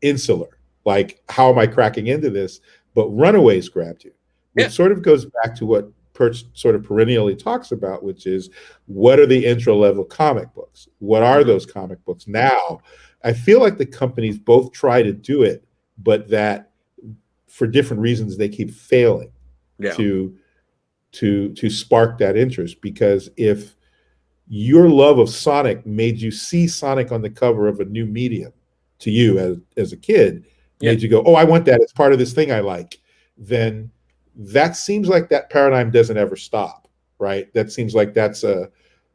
insular. Like, how am I cracking into this? But Runaways grabbed you. It sort of goes back to what Perch sort of perennially talks about, which is, what are the intro level comic books? What are those comic books? Now, I feel like the companies both try to do it, but that for different reasons they keep failing to spark that interest. Because if your love of Sonic made you see Sonic on the cover of a new medium to you as a kid, made you go, oh, I want that, it's part of this thing I like, then that seems like that paradigm doesn't ever stop, right? That seems like that's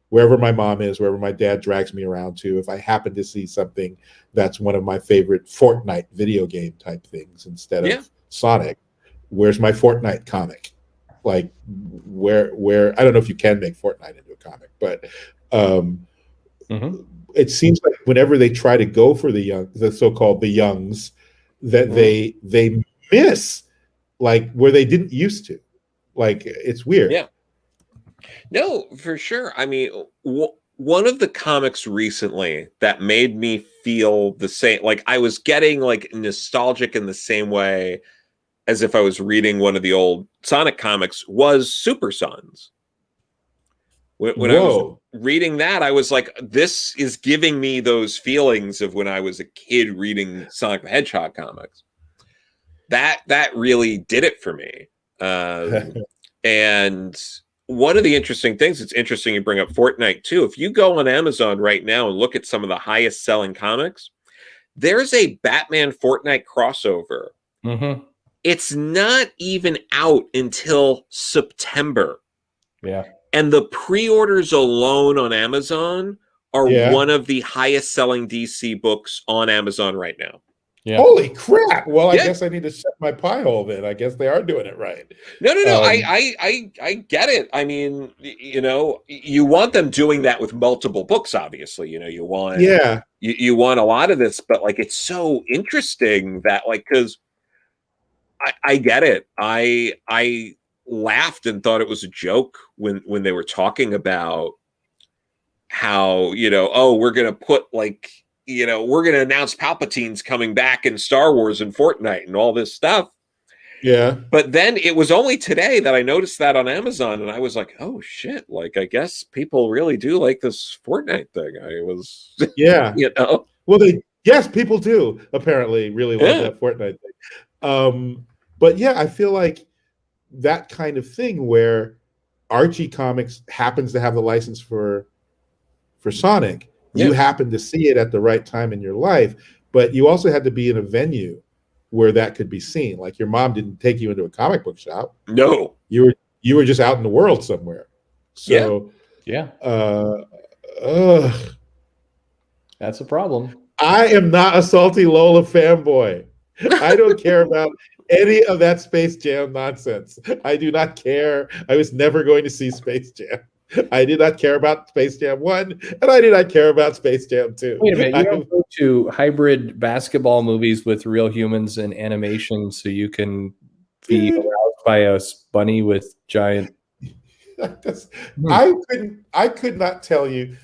wherever my mom is, wherever my dad drags me around to, if I happen to see something that's one of my favorite Fortnite video game type things instead of Sonic, where's my Fortnite comic? Like where I don't know if you can make Fortnite into a comic, but it seems like whenever they try to go for the so-called the youngs, that they miss like where they didn't used to. Like it's weird. Yeah. No, for sure. I mean, one of the comics recently that made me feel the same, like I was getting like nostalgic in the same way as if I was reading one of the old Sonic comics, was Super Sons. When I was reading that, I was like, this is giving me those feelings of when I was a kid reading Sonic the Hedgehog comics. That really did it for me. And one of the interesting things, it's interesting you bring up Fortnite too. If you go on Amazon right now and look at some of the highest selling comics, there's a Batman Fortnite crossover. It's not even out until September. Yeah. And the pre-orders alone on Amazon are one of the highest selling DC books on Amazon right now. Yeah. Holy crap. Well, I guess I need to set my pie hole then. I guess they are doing it right. No. I get it. I mean, you know, you want them doing that with multiple books, obviously. You know, you want you want a lot of this, but like it's so interesting that like, because I get it. I laughed and thought it was a joke when they were talking about how, you know, oh, we're going to put like, you know, we're going to announce Palpatine's coming back in Star Wars and Fortnite and all this stuff. Yeah. But then it was only today that I noticed that on Amazon and I was like, oh shit. Like, I guess people really do like this Fortnite thing. I was, you know, well, people do apparently really love that Fortnite thing. But yeah, I feel like that kind of thing where Archie Comics happens to have the license for Sonic, you happen to see it at the right time in your life, but you also had to be in a venue where that could be seen. Like your mom didn't take you into a comic book shop. No, you were just out in the world somewhere. So that's a problem. I am not a Salty Lola fanboy. I don't care about any of that Space Jam nonsense. I do not care. I was never going to see Space Jam. I did not care about Space Jam 1, and I did not care about Space Jam 2. Wait a minute, you don't go to hybrid basketball movies with real humans and animation so you can be aroused by a bunny with giant... I could not tell you.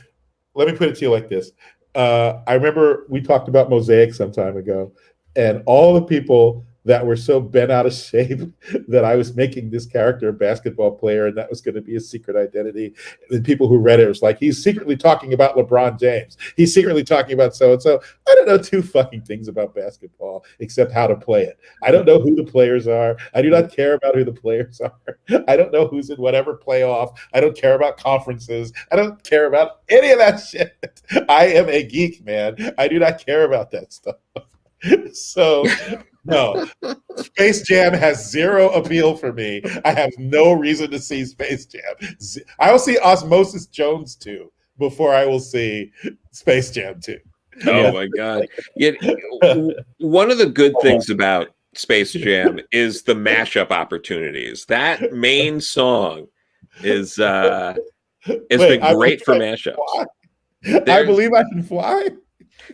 Let me put it to you like this. I remember we talked about Mosaic some time ago, and all the people that were so bent out of shape that I was making this character a basketball player and that was going to be a secret identity. And the people who read it was like, he's secretly talking about LeBron James. He's secretly talking about so-and-so. I don't know two fucking things about basketball except how to play it. I don't know who the players are. I do not care about who the players are. I don't know who's in whatever playoff. I don't care about conferences. I don't care about any of that shit. I am a geek, man. I do not care about that stuff. So... no, Space Jam has zero appeal for me. I have no reason to see Space Jam. I will see Osmosis Jones 2 before I will see Space Jam 2. Oh my God. One of the good things about Space Jam is the mashup opportunities. That main song has been great for mashups. I Believe I Can Fly?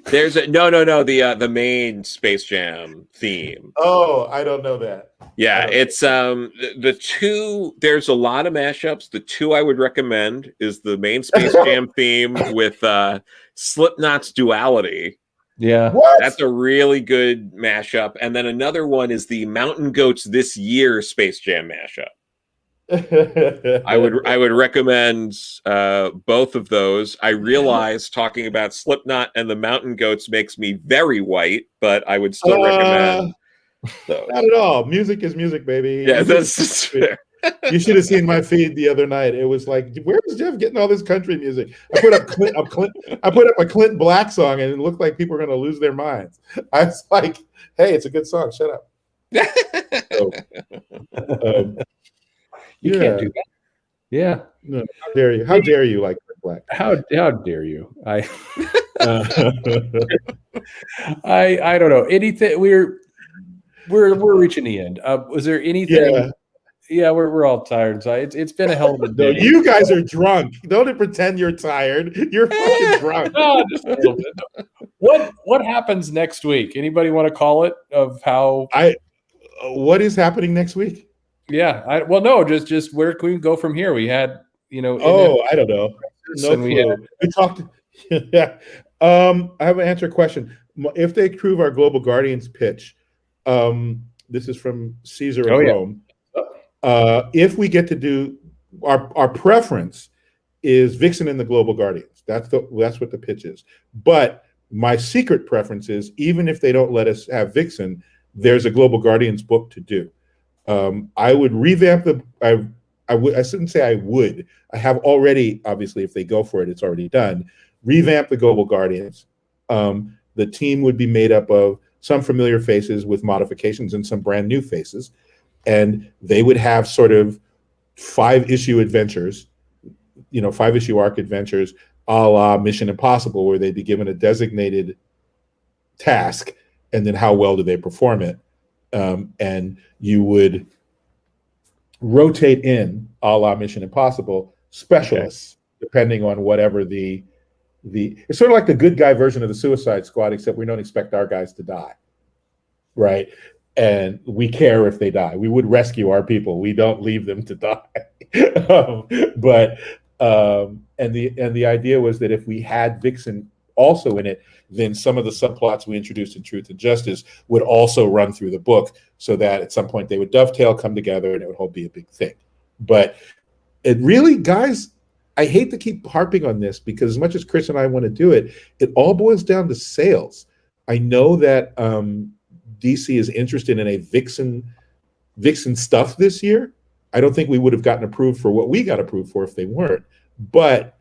There's the main Space Jam theme. Oh, I don't know that. Yeah, it's the two. There's a lot of mashups. The two I would recommend is the main Space Jam theme with Slipknot's Duality. Yeah, that's a really good mashup. And then another one is the Mountain Goats This Year Space Jam mashup. I would recommend both of those. I realize talking about Slipknot and the Mountain Goats makes me very white, but I would still recommend Not at all. Music is music, baby. Yeah, that's fair. You should have seen my feed the other night. It was like, where is Jeff getting all this country music? I put up a Clint Black song, and it looked like people were going to lose their minds. I was like, hey, it's a good song. Shut up. So, you can't do that. Yeah. No, how dare you? How dare you like Clint Black? How dare you? I don't know. Anything we're reaching the end. Was there anything? Yeah, we're all tired. So it's been a hell of a day. No, you guys are drunk. Don't pretend you're tired. You're fucking drunk. No, just a little bit. What happens next week? Anybody want to call it? Of how what is happening next week? Yeah, just where can we go from here? We had, I don't know. No clue. We talked. Yeah. I have an answer question. If they approve our Global Guardians pitch, this is from Caesar of Rome. If we get to do our preference is Vixen and the Global Guardians. That's what the pitch is. But my secret preference is, even if they don't let us have Vixen, there's a Global Guardians book to do. I would revamp I shouldn't say I would. I have already, obviously, if they go for it, it's already done. Revamp the Global Guardians. The team would be made up of some familiar faces with modifications and some brand new faces. And they would have sort of 5-issue adventures, 5-issue arc adventures, a la Mission Impossible, where they'd be given a designated task, and then how well do they perform it? And you would rotate in, a la Mission Impossible, specialists, depending on whatever the it's sort of like the good guy version of the Suicide Squad, except we don't expect our guys to die, right? And we care if they die. We would rescue our people. We don't leave them to die. And the idea was that if we had Vixen also in it, then some of the subplots we introduced in Truth and Justice would also run through the book, so that at some point they would dovetail, come together, and it would all be a big thing. But it really, guys, I hate to keep harping on this, because as much as Chris and I want to do it, it all boils down to sales. I know that DC is interested in a Vixen stuff this year. I don't think we would have gotten approved for what we got approved for if they weren't. But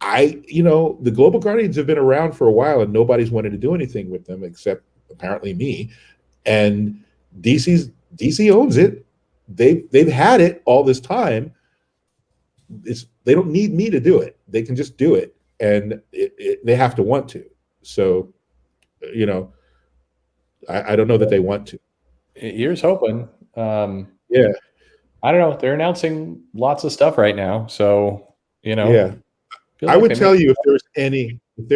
the Global Guardians have been around for a while, and nobody's wanted to do anything with them except apparently me. And DC owns it. They've had it all this time. They don't need me to do it. They can just do it, and they have to want to. So, I don't know that they want to. Here's hoping. Yeah. I don't know. They're announcing lots of stuff right now, so Yeah. I would tell you, if there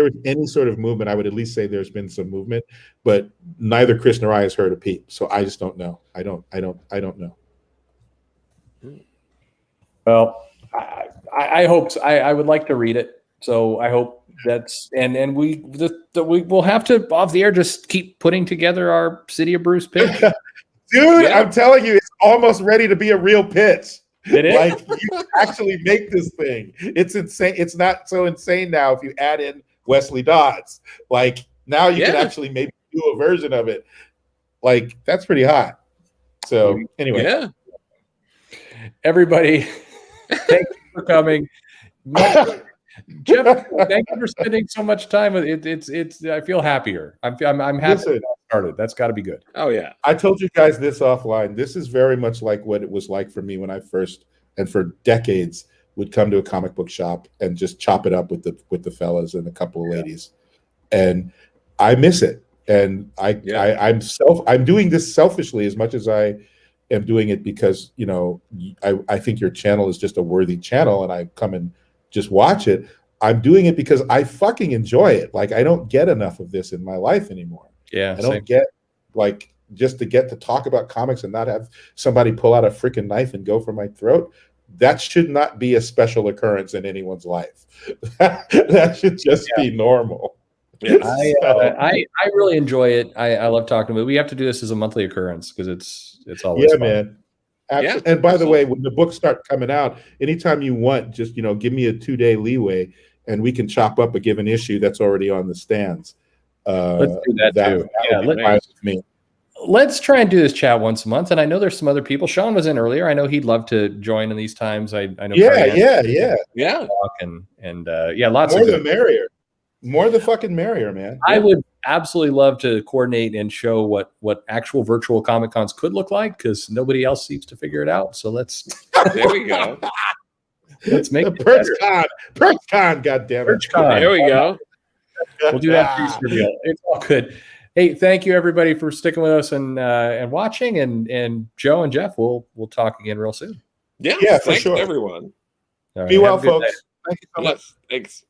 was any sort of movement, I would at least say there's been some movement. But neither Chris nor I has heard a peep, so I just don't know. I don't know. Well, I hope so. I would like to read it, so I hope that's and we will have to, off the air, just keep putting together our City of Bruce pitch. Dude, I'm telling you, it's almost ready to be a real pitch. It is. Like, you actually make this thing. It's insane. It's not so insane now if you add in Wesley Dodds. Like, now you can actually maybe do a version of it. Like, that's pretty hot. So anyway, everybody, thank you for coming. Jeff, thank you for spending so much time with it. It's I feel happier. I'm happy that started. That's got to be good. Oh yeah. I told you guys this offline. This is very much like what it was like for me when I first, and for decades, would come to a comic book shop and just chop it up with the fellas and a couple of ladies. And I miss it. And I'm doing this selfishly as much as I am doing it because, I think your channel is just a worthy channel, and I come and just watch it. I'm doing it because I fucking enjoy it. Like, I don't get enough of this in my life anymore. Yeah. I don't get, like, just to get to talk about comics and not have somebody pull out a freaking knife and go for my throat. That should not be a special occurrence in anyone's life. That should just be normal. Yeah. I really enjoy it. I love talking about it. We have to do this as a monthly occurrence because it's always fun. Man. Absolutely. And by the way, when the books start coming out, anytime you want, just give me a 2-day leeway, and we can chop up a given issue that's already on the stands. Let's do that too. Yeah, let's try and do this chat once a month. And I know there's some other people. Sean was in earlier. I know he'd love to join in these times. I know. Yeah. And lots more of the merrier. More the fucking merrier, man. I would absolutely love to coordinate and show what actual virtual Comic Cons could look like, because nobody else seems to figure it out. So there we go. Let's make it Perch Con. Perch Con, goddammit. Perch Con. There we go. We'll do that piece reveal. It's all good. Hey, thank you everybody for sticking with us and watching. And Joe and Jeff, we'll talk again real soon. Yeah, for sure. Everyone. Right, be well, folks. Thank you so much. Thanks.